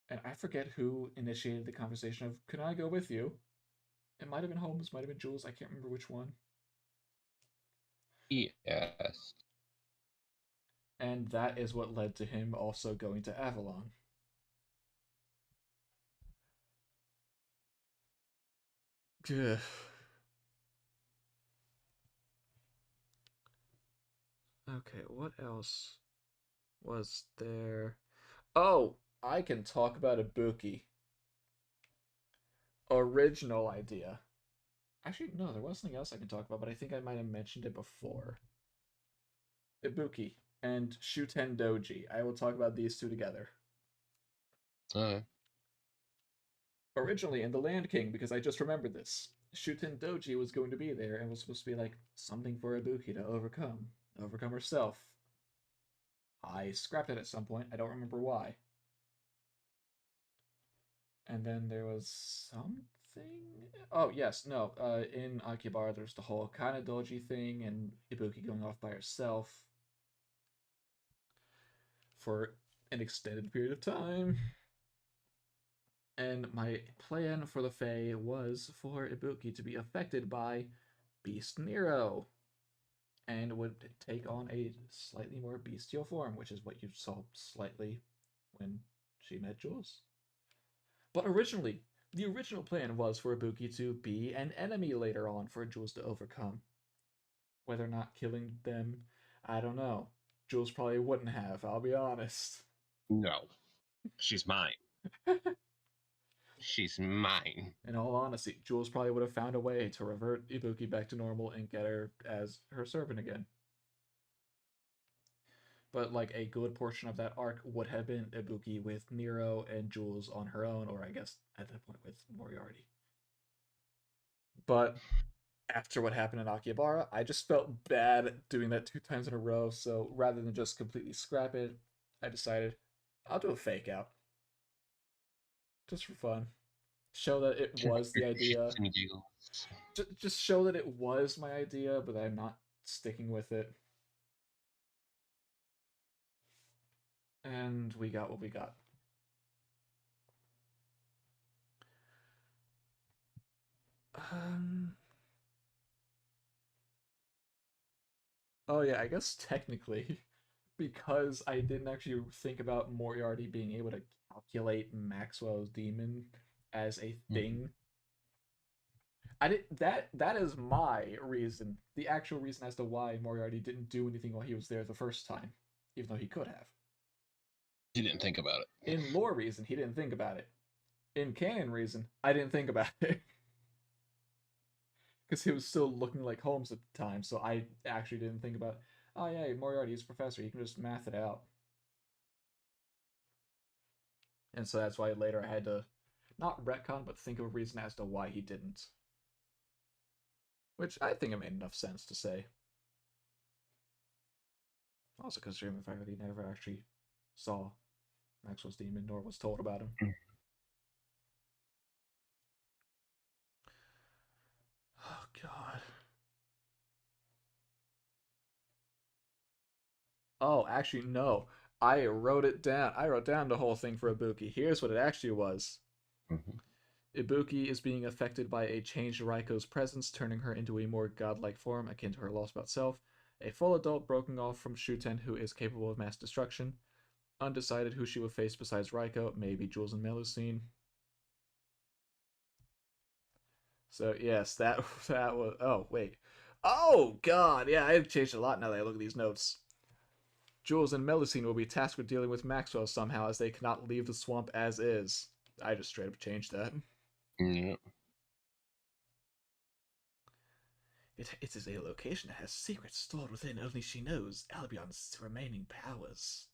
And I forget who initiated the conversation of, "Can I go with you?" It might have been Holmes, might have been Jules. I can't remember which one. Yes. And that is what led to him also going to Avalon. Ugh. Okay, what else was there? Oh, I can talk about Ibuki. Original idea. Actually, no, there was something else I can talk about, but I think I might have mentioned it before. Ibuki and Shouten Doji. I will talk about these two together. Originally in the Land King, because I just remembered this, Shouten Doji was going to be there and was supposed to be like something for Ibuki to overcome herself. I scrapped it at some point. I don't remember why. And then there was something. Oh yes, no. In Akiba, there's the whole kind of Doji thing, and Ibuki going off by herself for an extended period of time. And my plan for the Fae was for Ibuki to be affected by Beast Nero, and would take on a slightly more bestial form, which is what you saw slightly when she met Jules. But originally, the original plan was for Ibuki to be an enemy later on for Jules to overcome. Whether or not killing them, I don't know. Jules probably wouldn't have, I'll be honest. No. She's mine. She's mine. In all honesty, Jules probably would have found a way to revert Ibuki back to normal and get her as her servant again. But like a good portion of that arc would have been Ibuki with Nero and Jules on her own, or I guess at that point with Moriarty. But after what happened in Akihabara, I just felt bad doing that 2 times in a row, so rather than just completely scrap it, I decided I'll do a fake out. Just for fun. Show that it was the idea. Just show that it was my idea, but I'm not sticking with it. And we got what we got. Oh yeah, I guess technically, because I didn't actually think about Moriarty being able to calculate Maxwell's demon as a thing. I did that is my reason. The actual reason as to why Moriarty didn't do anything while he was there the first time, even though he could have. He didn't think about it. In lore reason, he didn't think about it. In canon reason, I didn't think about it. Because he was still looking like Holmes at the time, so I actually didn't think about, oh yeah, Moriarty's a professor, you can just math it out. And so that's why later I had to, not retcon, but think of a reason as to why he didn't. Which I think it made enough sense to say. Also considering the fact that he never actually saw Maxwell's demon, nor was told about him. Oh, God. Oh, actually, no. I wrote it down. I wrote down the whole thing for Ibuki. Here's what it actually was. Ibuki is being affected by a changed Raiko's presence, turning her into a more godlike form, akin to her lost about self. A full adult broken off from Shouten who is capable of mass destruction. Undecided who she will face besides Raiko, maybe Jules and Melusine. So yes, that was. Oh wait. Oh God, yeah, I've changed a lot now that I look at these notes. Jules and Melusine will be tasked with dealing with Maxwell somehow, as they cannot leave the swamp as is. I just straight up changed that. Yeah. It is a location that has secrets stored within only she knows Albion's remaining powers.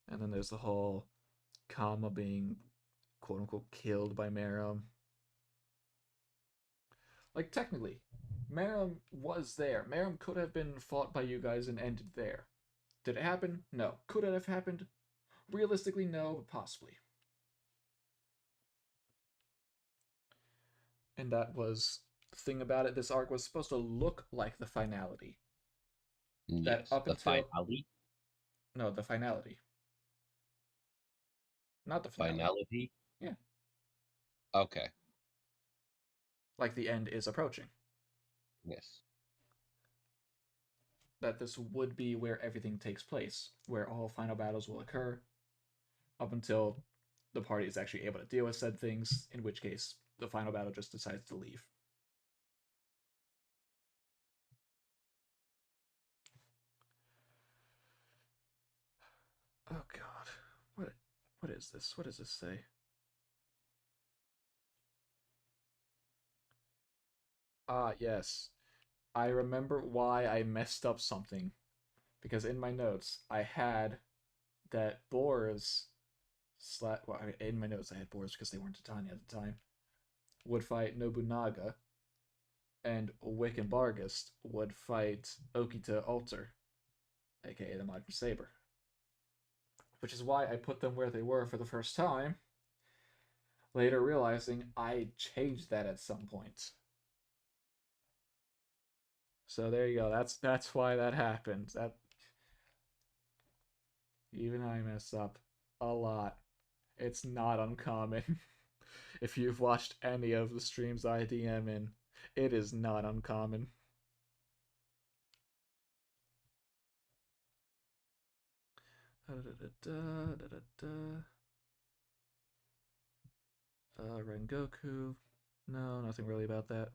And then there's the whole Kama being quote-unquote killed by Meram. Like, technically, Meram was there. Meram could have been fought by you guys and ended there. Did it happen? No. Could it have happened? Realistically, no, but possibly. And that was the thing about it. This arc was supposed to look like the finality. Yes, That up the until... finality? No, the finality. Not the finality. Finality? Yeah. Okay. Like the end is approaching. Yes. That this would be where everything takes place, where all final battles will occur, up until the party is actually able to deal with said things, in which case the final battle just decides to leave. Oh god. What is this? What does this say? Ah, yes. I remember why I messed up something. Because in my notes, I had that Boars... well, in my notes I had Boars because they weren't Titania at the time. Would fight Nobunaga. And Wick and Bargast would fight Okita Alter, aka the Modern Saber. Which is why I put them where they were for the first time, later realizing I changed that at some point. So there you go, that's why that happened. That even I mess up a lot. It's not uncommon. If you've watched any of the streams I DM in, it is not uncommon. Rengoku. No, nothing really about that.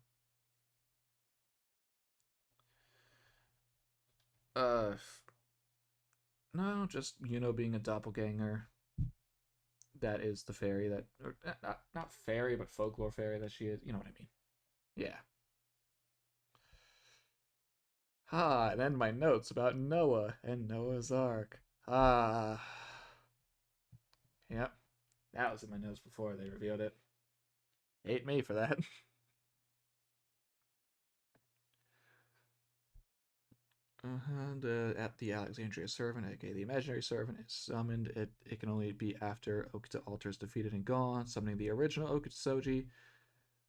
No, just being a doppelganger. That is the fairy that, or not fairy, but folklore fairy that she is. You know what I mean? Yeah. And then my notes about Noah and Noah's Ark. Yep. That was in my notes before they revealed it. Hate me for that. At the Alexandria Servant, aka the Imaginary Servant, is summoned. It can only be after Okita Alter is defeated and gone, summoning the original Okita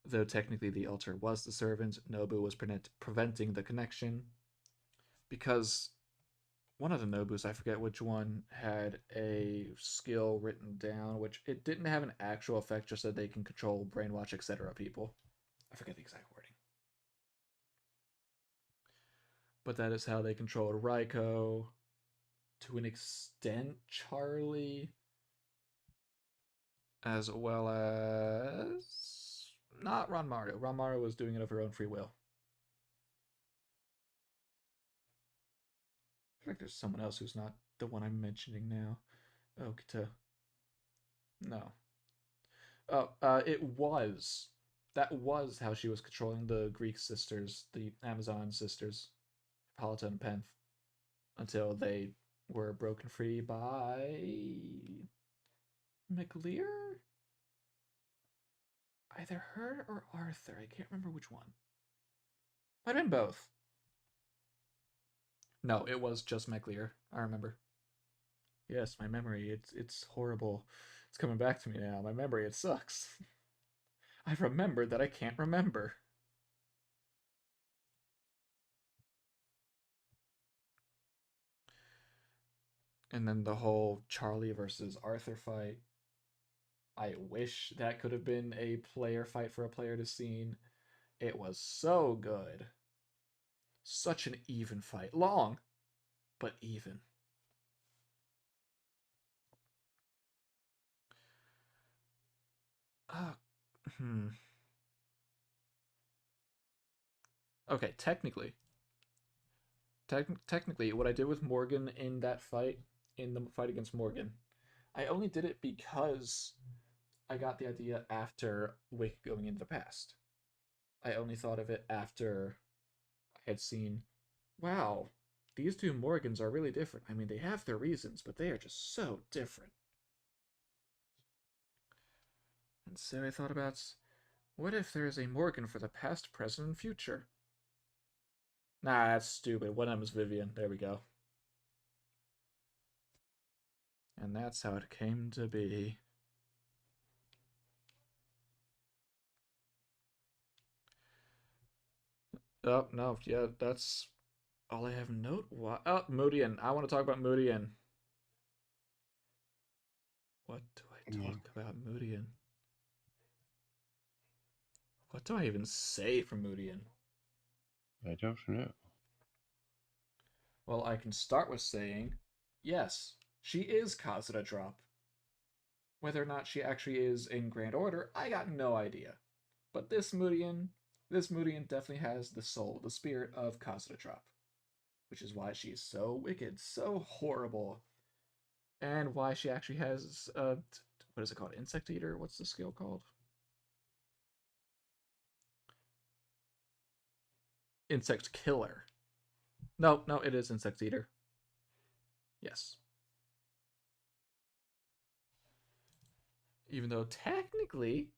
though technically the Alter was the servant. Nobu was preventing the connection, because one of the Nobus, I forget which one, had a skill written down, which it didn't have an actual effect, just that they can control, brainwash, etc. people. I forget the exact wording. But that is how they controlled Raiko, to an extent Charlie, as well as not Ranmaru. Ranmaru was doing it of her own free will. I feel like there's someone else who's not the one I'm mentioning now. Okita. No. Oh, that was how she was controlling the Greek sisters, the Amazon sisters, Hippolyta and Penth, until they were broken free by McLear? Either her or Arthur. I can't remember which one. Might have been both. No, it was just McLear. I remember. Yes, my memory, it's horrible. It's coming back to me now. My memory, it sucks. I've remembered that I can't remember. And then the whole Charlie versus Arthur fight. I wish that could have been a player fight for a player to see. It was so good. Such an even fight. Long, but even. Okay, technically, what I did with Morgan in that fight, in the fight against Morgan, I only did it because I got the idea after Wick going into the past. I only thought of it after I had seen, wow, these two Morgans are really different. I mean, they have their reasons, but they are just so different. And so I thought about, what if there is a Morgan for the past, present, and future? Nah, that's stupid. One of them is Vivian. There we go. And that's how it came to be. Oh, no, yeah, that's all I have note. Oh, Moodian. I want to talk about Moodian. What do I talk about Moodian? What do I even say for Moodian? I don't know. Well, I can start with saying, yes, she is Kazura Drop. Whether or not she actually is in Grand Order, I got no idea. But this Moodian definitely has the soul, the spirit of Kazura Drop. Which is why she's so wicked, so horrible. And why she actually has, what is it called? Insect Eater? What's the skill called? Insect Killer. No, it is Insect Eater. Yes. Even though technically,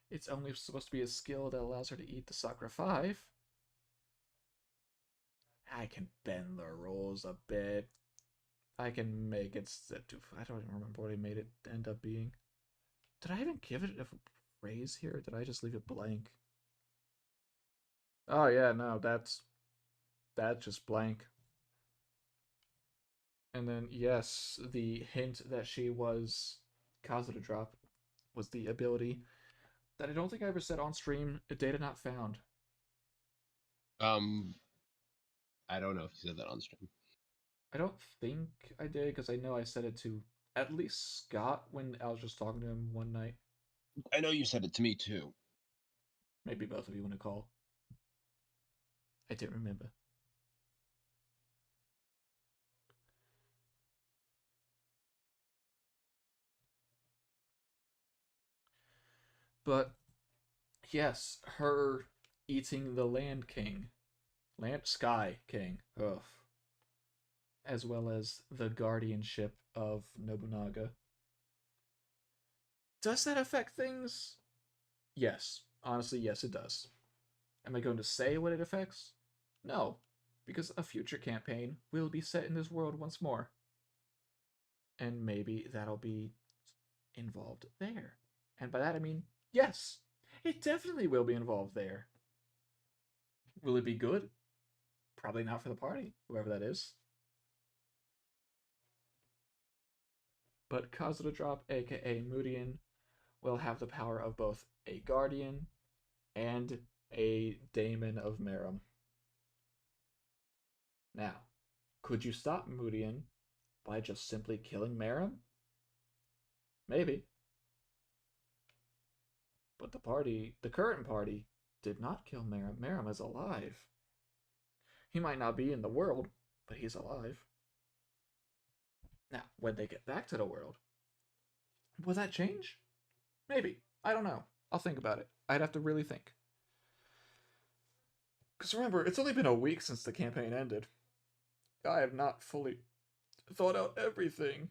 it's only supposed to be a skill that allows her to eat the Sakura 5. I can bend the rules a bit. I can make it set to... I don't even remember what I made it end up being. Did I even give it a phrase here, or did I just leave it blank? Oh yeah, no, that's just blank. And then, yes, the hint that she was Kazura Drop was the ability that I don't think I ever said on stream, data not found. I don't know if you said that on stream. I don't think I did, because I know I said it to at least Scott when I was just talking to him one night. I know you said it to me too. Maybe both of you want to call. I didn't remember. But yes, her eating the Land King. Sky King. Ugh. As well as the guardianship of Nobunaga. Does that affect things? Yes. Honestly, yes, it does. Am I going to say what it affects? No, because a future campaign will be set in this world once more. And maybe that'll be involved there. And by that I mean, yes, it definitely will be involved there. Will it be good? Probably not for the party, whoever that is. But Kazura Drop, aka Moodian, will have the power of both a guardian and a daemon of Merum. Now, could you stop Moodian by just simply killing Merum? Maybe. But the current party, did not kill Merum. Merum is alive. He might not be in the world, but he's alive. Now, when they get back to the world, will that change? Maybe. I don't know. I'll think about it. I'd have to really think. Because remember, it's only been a week since the campaign ended. I have not fully thought out everything.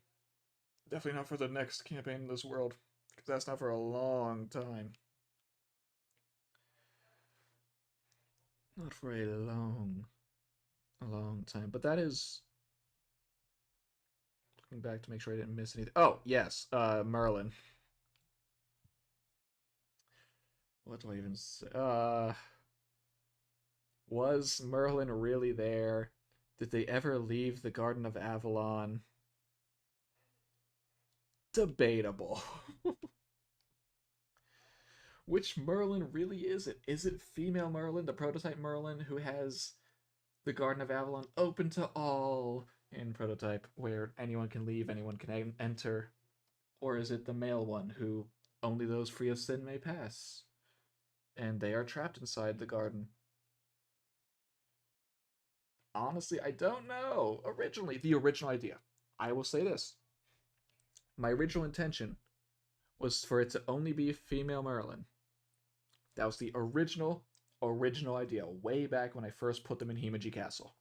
Definitely not for the next campaign in this world, because that's not for a long time. Not for a long time. But that is... Looking back to make sure I didn't miss anything. Oh, yes, Merlin. What do I even say? Was Merlin really there? Did they ever leave the Garden of Avalon? Debatable. Which Merlin really is it? Is it female Merlin, the prototype Merlin, who has the Garden of Avalon open to all in prototype, where anyone can leave, anyone can enter? Or is it the male one, who only those free of sin may pass? And they are trapped inside the garden. Honestly, I don't know. The original idea. I will say this. My original intention was for it to only be female Merlin. That was the original idea, way back when I first put them in Himeji Castle.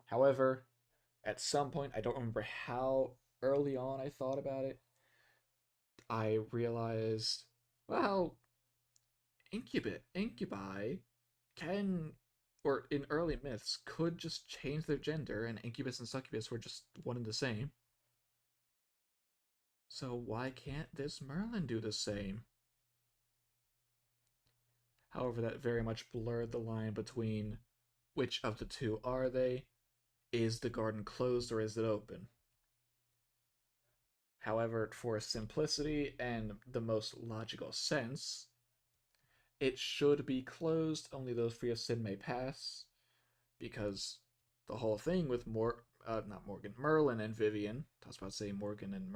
However, at some point, I don't remember how early on I thought about it, I realized, well, incubi can, or in early myths, could just change their gender, and incubus and succubus were just one and the same. So why can't this Merlin do the same? However, that very much blurred the line between which of the two are they? Is the garden closed or is it open? However, for simplicity and the most logical sense, it should be closed, only those free of sin may pass, because the whole thing with Merlin and Vivian, I was about to say Morgan and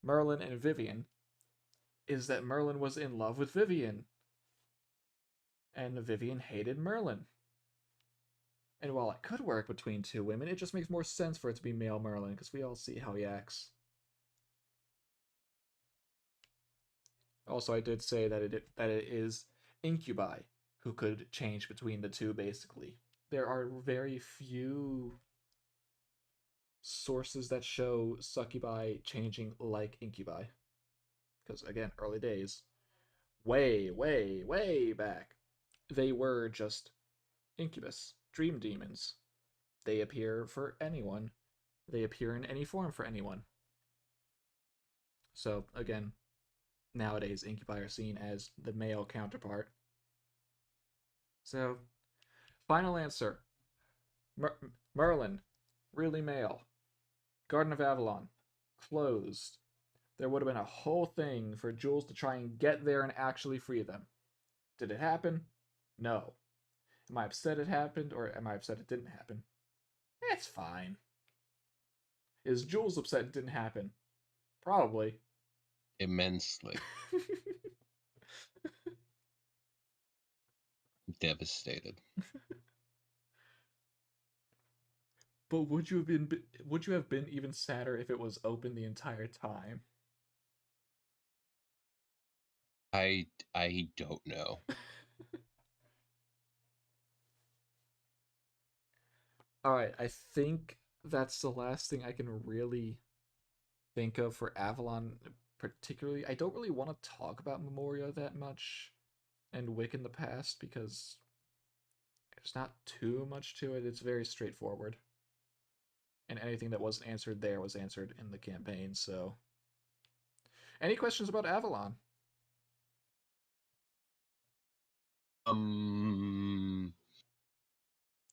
Merlin and Vivian, is that Merlin was in love with Vivian, and Vivian hated Merlin. And while it could work between two women, it just makes more sense for it to be male Merlin, because we all see how he acts. Also, I did say that it is incubi who could change between the two, basically. There are very few sources that show succubi changing like incubi. Because, again, early days, way, way, way back, they were just incubus, dream demons. They appear for anyone. They appear in any form for anyone. So, again, nowadays, incubi are seen as the male counterpart. So, final answer. Merlin, really male. Garden of Avalon, closed. There would have been a whole thing for Jules to try and get there and actually free them. Did it happen? No. Am I upset it happened, or am I upset it didn't happen? It's fine. Is Jules upset it didn't happen? Probably. Immensely. Devastated. But would you have been even sadder if it was open the entire time? I don't know. Alright, I think that's the last thing I can really think of for Avalon particularly. I don't really want to talk about Memoria that much and Wick in the past because there's not too much to it. It's very straightforward. And anything that wasn't answered there was answered in the campaign, so... Any questions about Avalon?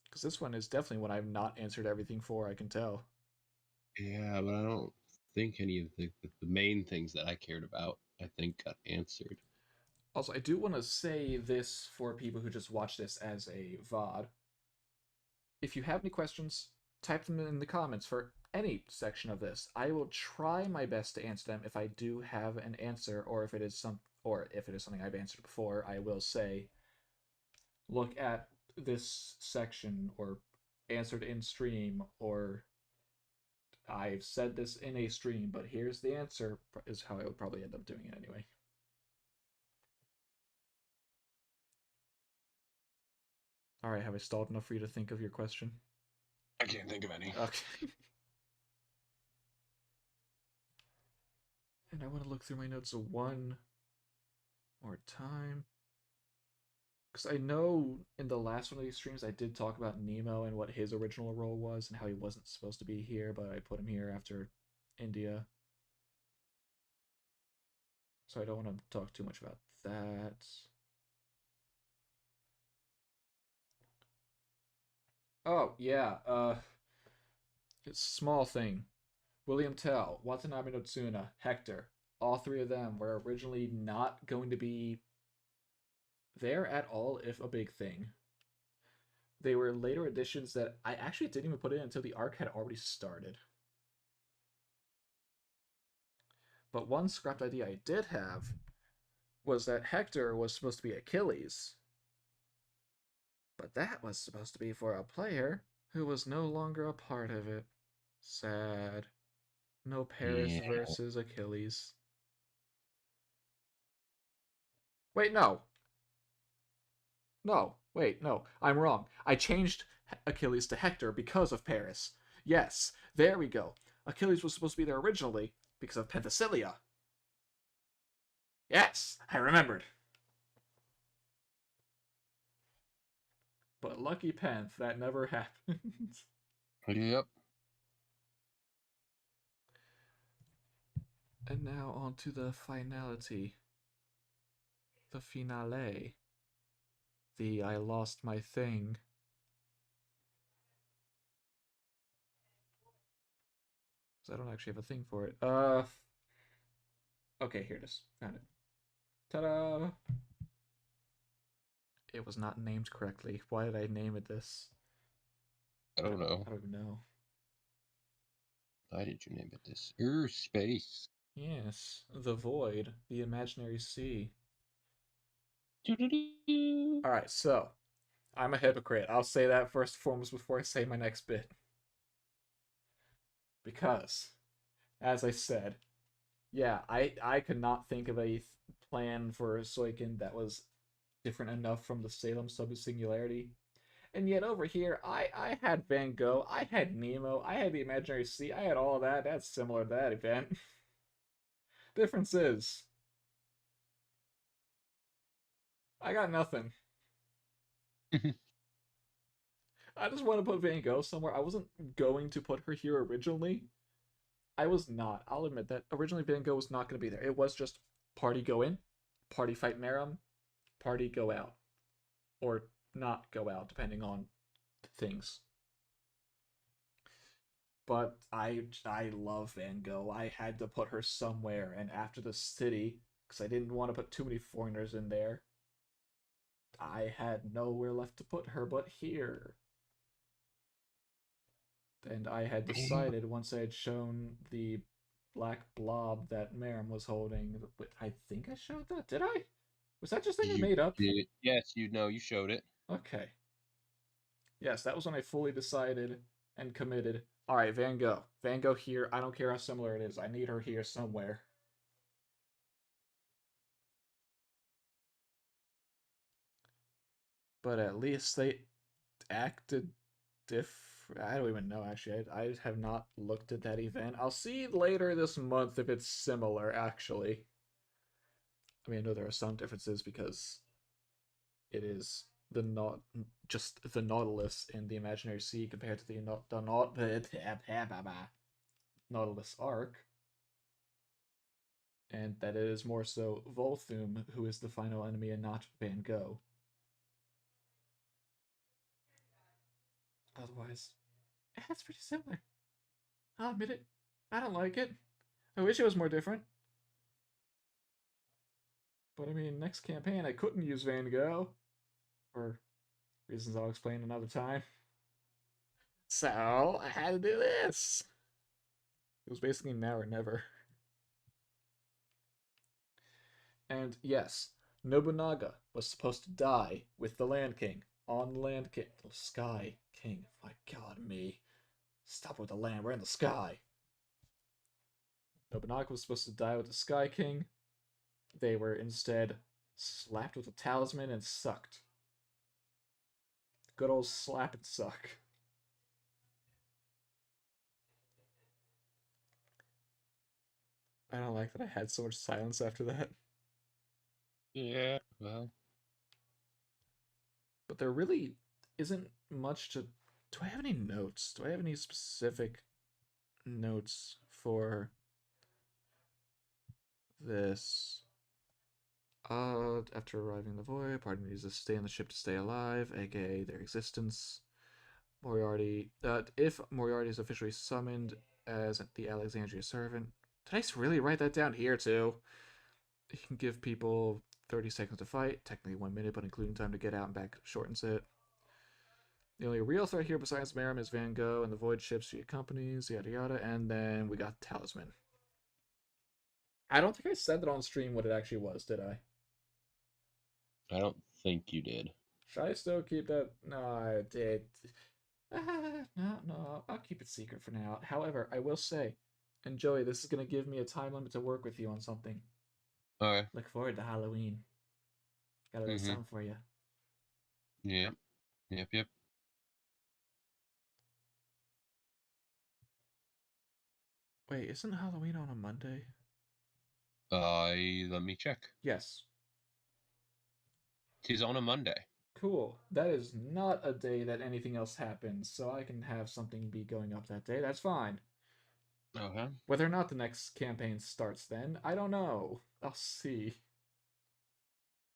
Because this one is definitely one I've not answered everything for, I can tell. Yeah, but I don't think any of the main things that I cared about, I think, got answered. Also, I do want to say this for people who just watch this as a VOD. If you have any questions, type them in the comments for any section of this. I will try my best to answer them if I do have an answer, or if it is something I've answered before. I will say, look at this section, or answered in stream, or I've said this in a stream, but here's the answer, is how I would probably end up doing it anyway. Alright, have I stalled enough for you to think of your question? I can't think of any. Okay. And I want to look through my notes one more time. Because I know in the last one of these streams I did talk about Nemo and what his original role was and how he wasn't supposed to be here, but I put him here after India. So I don't want to talk too much about that. Oh, yeah, it's a small thing. William Tell, Watanabe no Tsuna, Hector, all three of them were originally not going to be there at all, if a big thing. They were later additions that I actually didn't even put in until the arc had already started. But one scrapped idea I did have was that Hector was supposed to be Achilles. But that was supposed to be for a player who was no longer a part of it. Sad. No Paris versus Achilles. Wait, no. No, wait, no. I'm wrong. I changed Achilles to Hector because of Paris. Yes, there we go. Achilles was supposed to be there originally because of Penthesilea. Yes, I remembered. But lucky Penth, that never happened. Yep. And now on to the finality. The finale. The I lost my thing. Because I don't actually have a thing for it. Okay, here it is. Found it. Ta-da! It was not named correctly. Why did I name it this? I don't know. I don't know. Why did you name it this? Space. Yes, the void, the imaginary sea. Doo-doo-doo. Alright, so, I'm a hypocrite. I'll say that first and foremost before I say my next bit. Because, as I said, yeah, I could not think of a plan for Soikin that was different enough from the Salem sub-singularity. And yet over here, I had Van Gogh, I had Nemo, I had the Imaginary Sea, I had all that. That's similar to that event. Difference is, I got nothing. I just want to put Van Gogh somewhere. I wasn't going to put her here originally. I was not. I'll admit that. Originally, Van Gogh was not going to be there. It was just party go in, party fight Meram, party go out. Or not go out, depending on things. But I love Van Gogh. I had to put her somewhere, and after the city, because I didn't want to put too many foreigners in there, I had nowhere left to put her but here. And I had decided, once I had shown the black blob that Meram was holding, I think I showed that, did I? Was that just something I made up? Did. Yes, you showed it. Okay. Yes, that was when I fully decided and committed. Alright, Van Gogh. Van Gogh here. I don't care how similar it is. I need her here somewhere. But at least they acted different. I don't even know, actually. I have not looked at that event. I'll see later this month if it's similar, actually. I mean, I know there are some differences because it is just the Nautilus in the Imaginary Sea compared to the Nautilus arc. And that it is more so Volthum who is the final enemy and not Van Gogh. Otherwise, it's pretty similar. I'll admit it. I don't like it. I wish it was more different. But I mean, next campaign I couldn't use Van Gogh. For reasons I'll explain another time. So, I had to do this. It was basically now or never. And yes, Nobunaga was supposed to die with the Land King. On the Land King. The Sky King. My god, me. Stop with the land, we're in the sky. Nobunaga was supposed to die with the Sky King. They were instead slapped with a talisman and sucked. Good old slap and suck. I don't like that I had so much silence after that. Yeah, well. But there really isn't much to... Do I have any notes? Do I have any specific notes for this? After arriving in the void, party needs to stay on the ship to stay alive, aka their existence. Moriarty... if Moriarty is officially summoned as the Alexandria servant... Did I really write that down here, too? You can give people 30 seconds to fight, technically 1 minute, but including time to get out and back shortens it. The only real threat here besides Meram is Van Gogh and the void ships she accompanies, yada yada, and then we got Talisman. I don't think I said that on stream what it actually was, did I? I don't think you did. Should I still keep that? No, I did. No, I'll keep it secret for now. However, I will say, and Joey, this is going to give me a time limit to work with you on something. Okay. Look forward to Halloween. Got a little something for you. Yep. Wait, isn't Halloween on a Monday? Let me check. Yes. Tis on a Monday. Cool. That is not a day that anything else happens, so I can have something be going up that day. That's fine. Okay. Whether or not the next campaign starts then, I don't know. I'll see.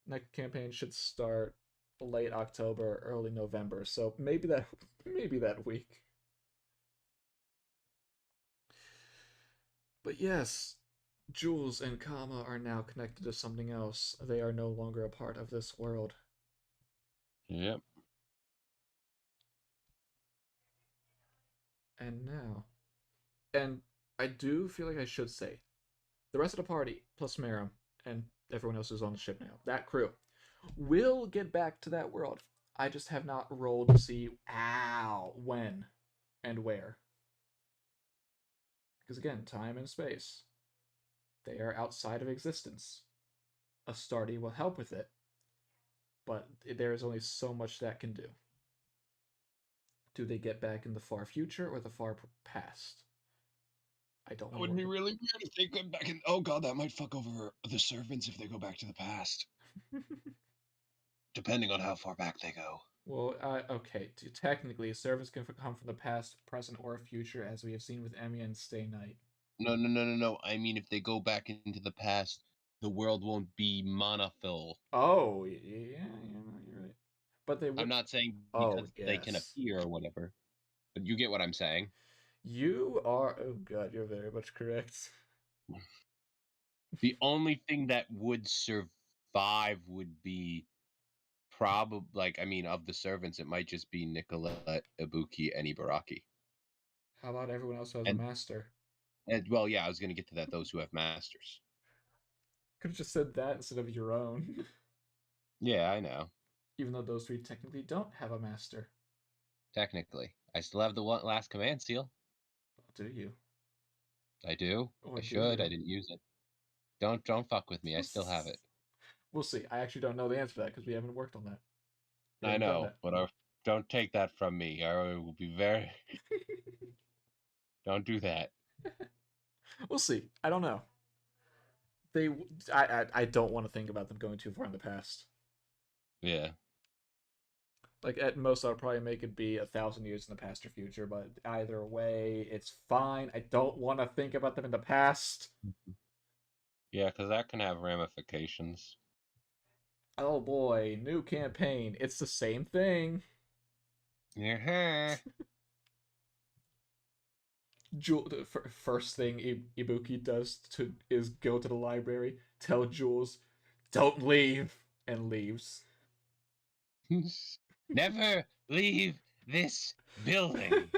Next campaign should start late October, early November, so maybe that week. But yes, Jules and Kama are now connected to something else. They are no longer a part of this world. Yep. And I do feel like I should say, the rest of the party, plus Meram, and everyone else who's on the ship now, that crew, will get back to that world. I just have not rolled to see when and where. Because again, time and space, they are outside of existence. Astarte will help with it, but there is only so much that can do. Do they get back in the far future or the far past? I don't know. That would be really weird if they go back in. Oh god, that might fuck over the servants if they go back to the past. Depending on how far back they go. Well, okay. Technically, servants can come from the past, present, or future, as we have seen with Emi and Stay Night. No. I mean, if they go back into the past, the world won't be monophil. Oh, yeah, you're right. But they would... I'm not saying because they can appear or whatever, but you get what I'm saying. You are... Oh god, you're very much correct. The only thing that would survive would be probably, of the servants, it might just be Nicolette, Ibuki, and Ibaraki. How about everyone else who has a master? Well, yeah, I was going to get to that, those who have masters. Could have just said that instead of your own. Yeah, I know. Even though those three technically don't have a master. Technically. I still have the last command seal. Do you? I do. Or I should. I didn't use it. Don't fuck with me. I still have it. We'll see. I actually don't know the answer to that because we haven't worked on that. I know, but don't take that from me. I will be very... Don't do that. We'll see. I don't know. I don't want to think about them going too far in the past. Yeah. Like, at most, I'll probably make it be 1,000 years in the past or future, but either way, it's fine. I don't want to think about them in the past. Yeah, because that can have ramifications. Oh boy, new campaign. It's the same thing. Yeah. The first thing Ibuki does is go to the library, tell Jules, "Don't leave," and leaves. Never leave this building.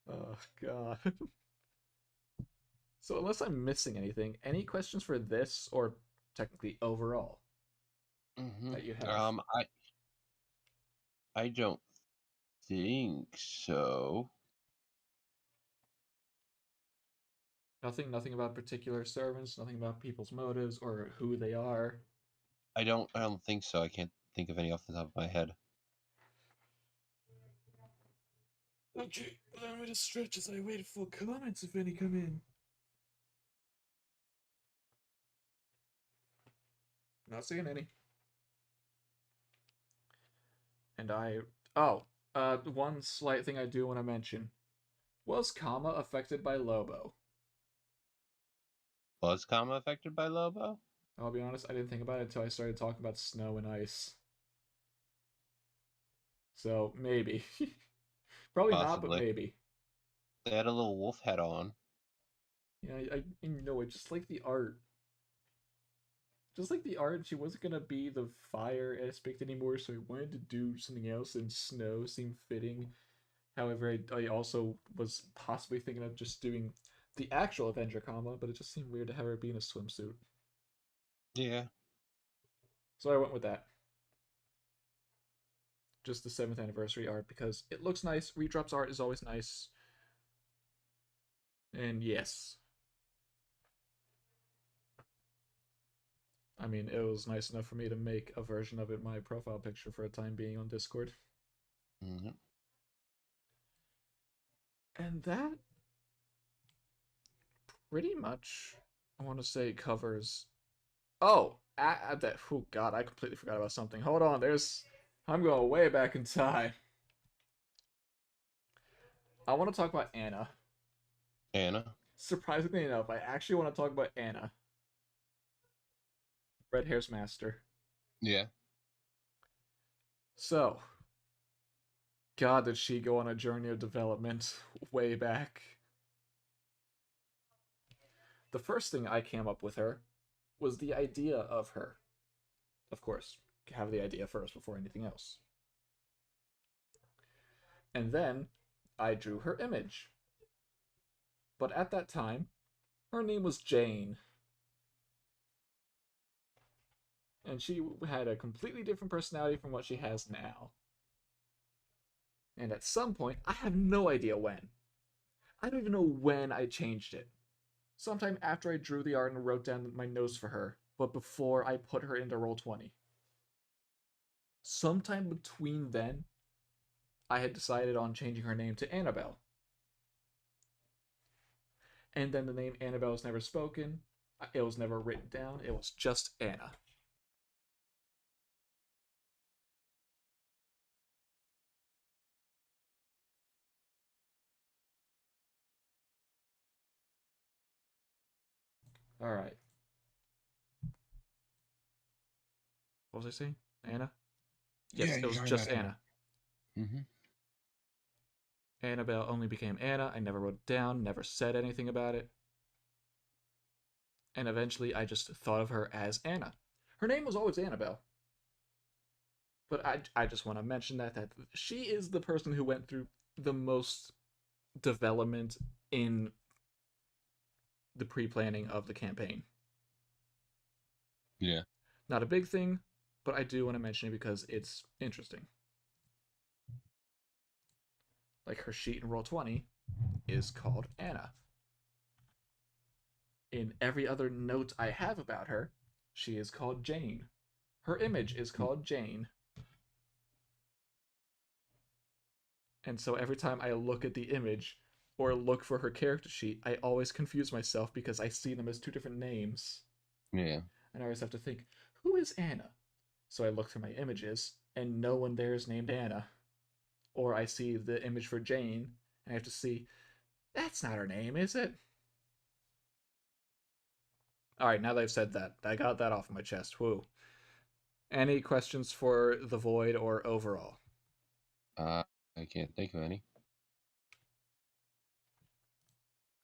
Oh god. So unless I'm missing anything, any questions for this or technically overall that you have? I don't think so. Nothing about particular servants, nothing about people's motives or who they are. I don't think so. I can't think of any off the top of my head. Okay, allow me to stretch as I wait for comments if any come in. Not seeing any. And one slight thing I do want to mention. Was Kama affected by Lobo? Was Kama affected by Lobo? I'll be honest, I didn't think about it until I started talking about snow and ice. So, maybe. Probably Possibly. Not, but maybe. They had a little wolf head on. Yeah, I just like the art. Just like the art, she wasn't gonna be the fire aspect anymore, so I wanted to do something else, and snow seemed fitting. However, I also was possibly thinking of just doing the actual Avenger Kama, but it just seemed weird to have her be in a swimsuit. Yeah. So I went with that. Just the 7th anniversary art, because it looks nice. Redrops art is always nice. And yes. I mean, it was nice enough for me to make a version of it my profile picture for a time being on Discord. Mm-hmm. And that pretty much, I want to say, covers. Oh, that. Oh God, I completely forgot about something. Hold on, I'm going way back in time. I want to talk about Anna. Anna. Surprisingly enough, I actually want to talk about Anna. Red Hair's master. Yeah. So, God, did she go on a journey of development way back. The first thing I came up with her was the idea of her. Of course, have the idea first before anything else. And then I drew her image. But at that time, her name was Jane. And she had a completely different personality from what she has now. And at some point, I have no idea when. I don't even know when I changed it. Sometime after I drew the art and wrote down my notes for her, but before I put her into Roll20. Sometime between then, I had decided on changing her name to Annabelle. And then the name Annabelle was never spoken, it was never written down, it was just Anna. Alright. What was I saying? Anna? Yes, Yeah, it was just Anna. Mm-hmm. Annabelle only became Anna. I never wrote it down, never said anything about it. And eventually I just thought of her as Anna. Her name was always Annabelle. But I just want to mention that she is the person who went through the most development in the pre-planning of the campaign. Yeah. Not a big thing, but I do want to mention it because it's interesting. Like her sheet in Roll20 is called Anna. In every other note I have about her, she is called Jane. Her image is called Jane. And so every time I look at the image or look for her character sheet, I always confuse myself because I see them as two different names. Yeah. And I always have to think, who is Anna? So I look through my images, and no one there is named Anna. Or I see the image for Jane, and I have to see, that's not her name, is it? Alright, now that I've said that, I got that off my chest. Woo. Any questions for the Void or overall? I can't think of any.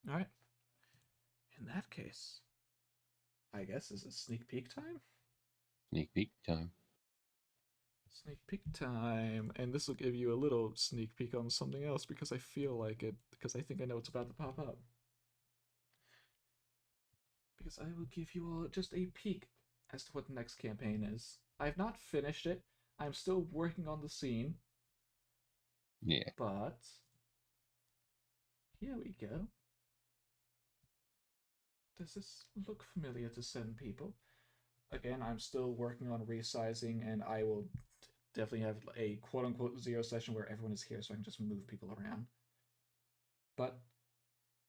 Alright. In that case, I guess this is sneak peek time? Sneak peek time. Sneak peek time. And this will give you a little sneak peek on something else because I feel like it, because I think I know what's about to pop up. Because I will give you all just a peek as to what the next campaign is. I've not finished it. I'm still working on the scene. Yeah. But here we go. Does this look familiar to some people? Again, I'm still working on resizing, and I will definitely have a quote-unquote zero session where everyone is here so I can just move people around. But,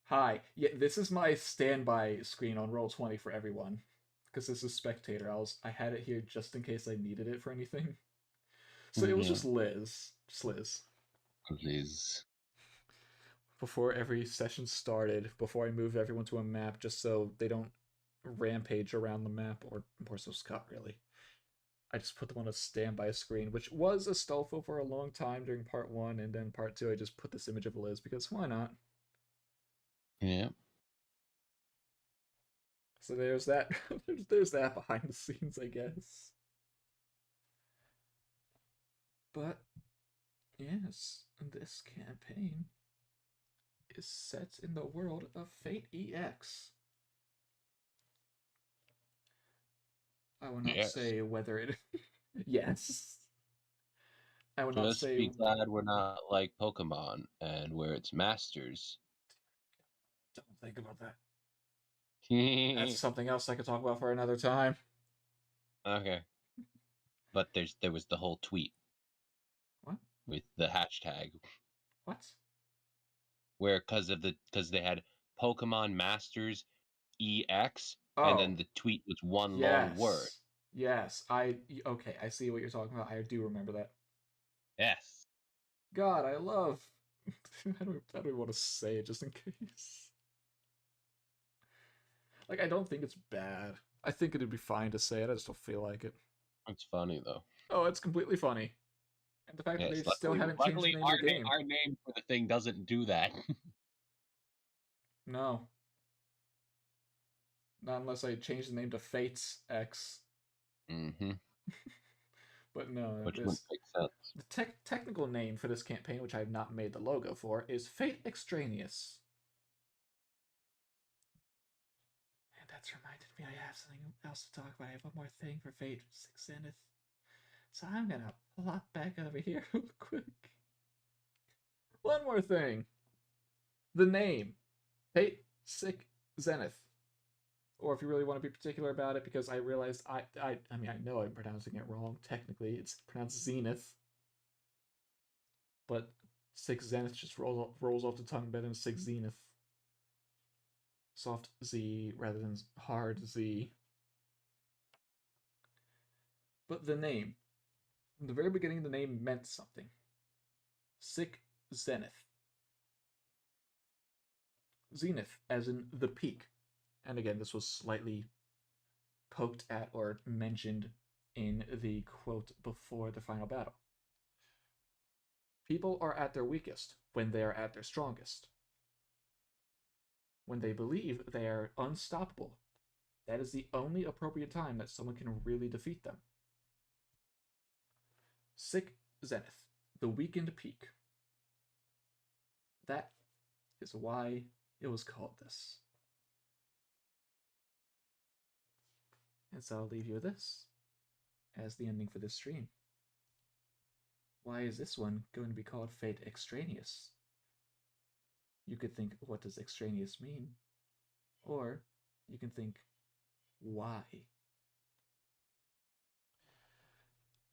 hi. Yeah, this is my standby screen on Roll20 for everyone. Because this is Spectator. I had it here just in case I needed it for anything. So it was just Liz. Just Liz. Liz. Before every session started, before I moved everyone to a map, just so they don't rampage around the map, or more so Scott, really. I just put them on a standby screen, which was Astolfo for a long time during part 1, and then part 2 I just put this image of Liz, because why not? Yeah. So there's that. there's that behind the scenes, I guess. But, yes, this campaign is set in the world of Fate EX. I will not say whether it... yes. I will not say... Just be glad we're not like Pokemon, and where it's masters. Don't think about that. That's something else I could talk about for another time. Okay. But there was the whole tweet. What? with the hashtag. What? Where because they had Pokemon Masters EX, Oh, and then the tweet was one long word. Yes, okay, I see what you're talking about. I do remember that. Yes. God, I love. I don't even want to say it just in case. Like, I don't think it's bad. I think it'd be fine to say it. I just don't feel like it. It's funny though. Oh, it's completely funny. And the fact that they still haven't changed the name of the game. Our name for the thing doesn't do that. No. Not unless I change the name to Fates X. Mm-hmm. But no, which wouldn't make sense. The technical name for this campaign, which I have not made the logo for, is Fate Extraneous. And that's reminded me I have something else to talk about. I have one more thing for Fate 6 Zenith. So I'm gonna plop back over here real quick. One more thing. The name. Fate 6 Zenith. Or if you really want to be particular about it, because I realized I mean, I know I'm pronouncing it wrong. Technically, it's pronounced Zenith. But 6 Zenith just rolls off the tongue better than 6 Zenith. Soft Z rather than hard Z. But the name. From the very beginning, the name meant something. 6 Zenith. Zenith, as in the peak. And again, this was slightly poked at or mentioned in the quote before the final battle. People are at their weakest when they are at their strongest. When they believe they are unstoppable, that is the only appropriate time that someone can really defeat them. 6 Zenith, the weakened peak. That is why it was called this. And so I'll leave you with this as the ending for this stream. Why is this one going to be called Fate Extraneous? You could think, what does extraneous mean? Or you can think, why?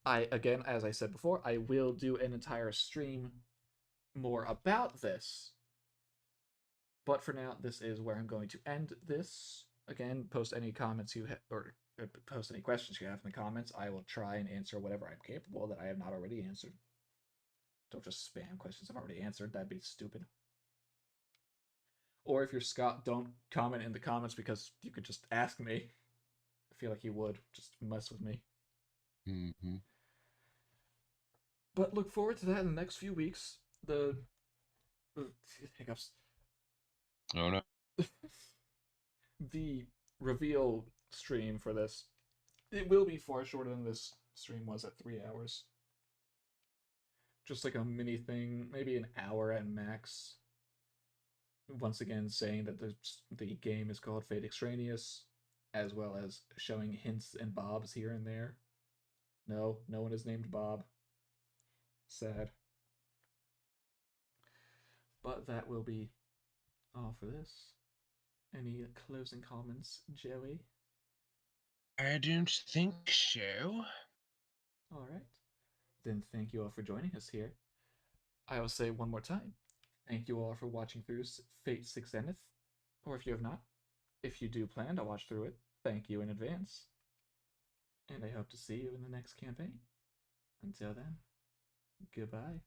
Again, as I said before, I will do an entire stream more about this. But for now, this is where I'm going to end this. Again, post any comments you have, or post any questions you have in the comments. I will try and answer whatever I'm capable that I have not already answered. Don't just spam questions I've already answered. That'd be stupid. Or if you're Scott, don't comment in the comments because you could just ask me. I feel like you would just mess with me. Mm-hmm. But look forward to that in the next few weeks. The hiccups. Oh no. The reveal stream for this, it will be far shorter than this stream was at 3 hours. Just like a mini thing, maybe an hour at max. Once again, saying that the game is called Fate Extraneous, as well as showing hints and bobs here and there. No one is named Bob. Sad. But that will be all for this. Any closing comments, Joey? I don't think so. Alright. Then thank you all for joining us here. I will say one more time. Thank you all for watching through Fate 6 Zenith. Or if you have not, if you do plan to watch through it, thank you in advance. And I hope to see you in the next campaign. Until then, goodbye.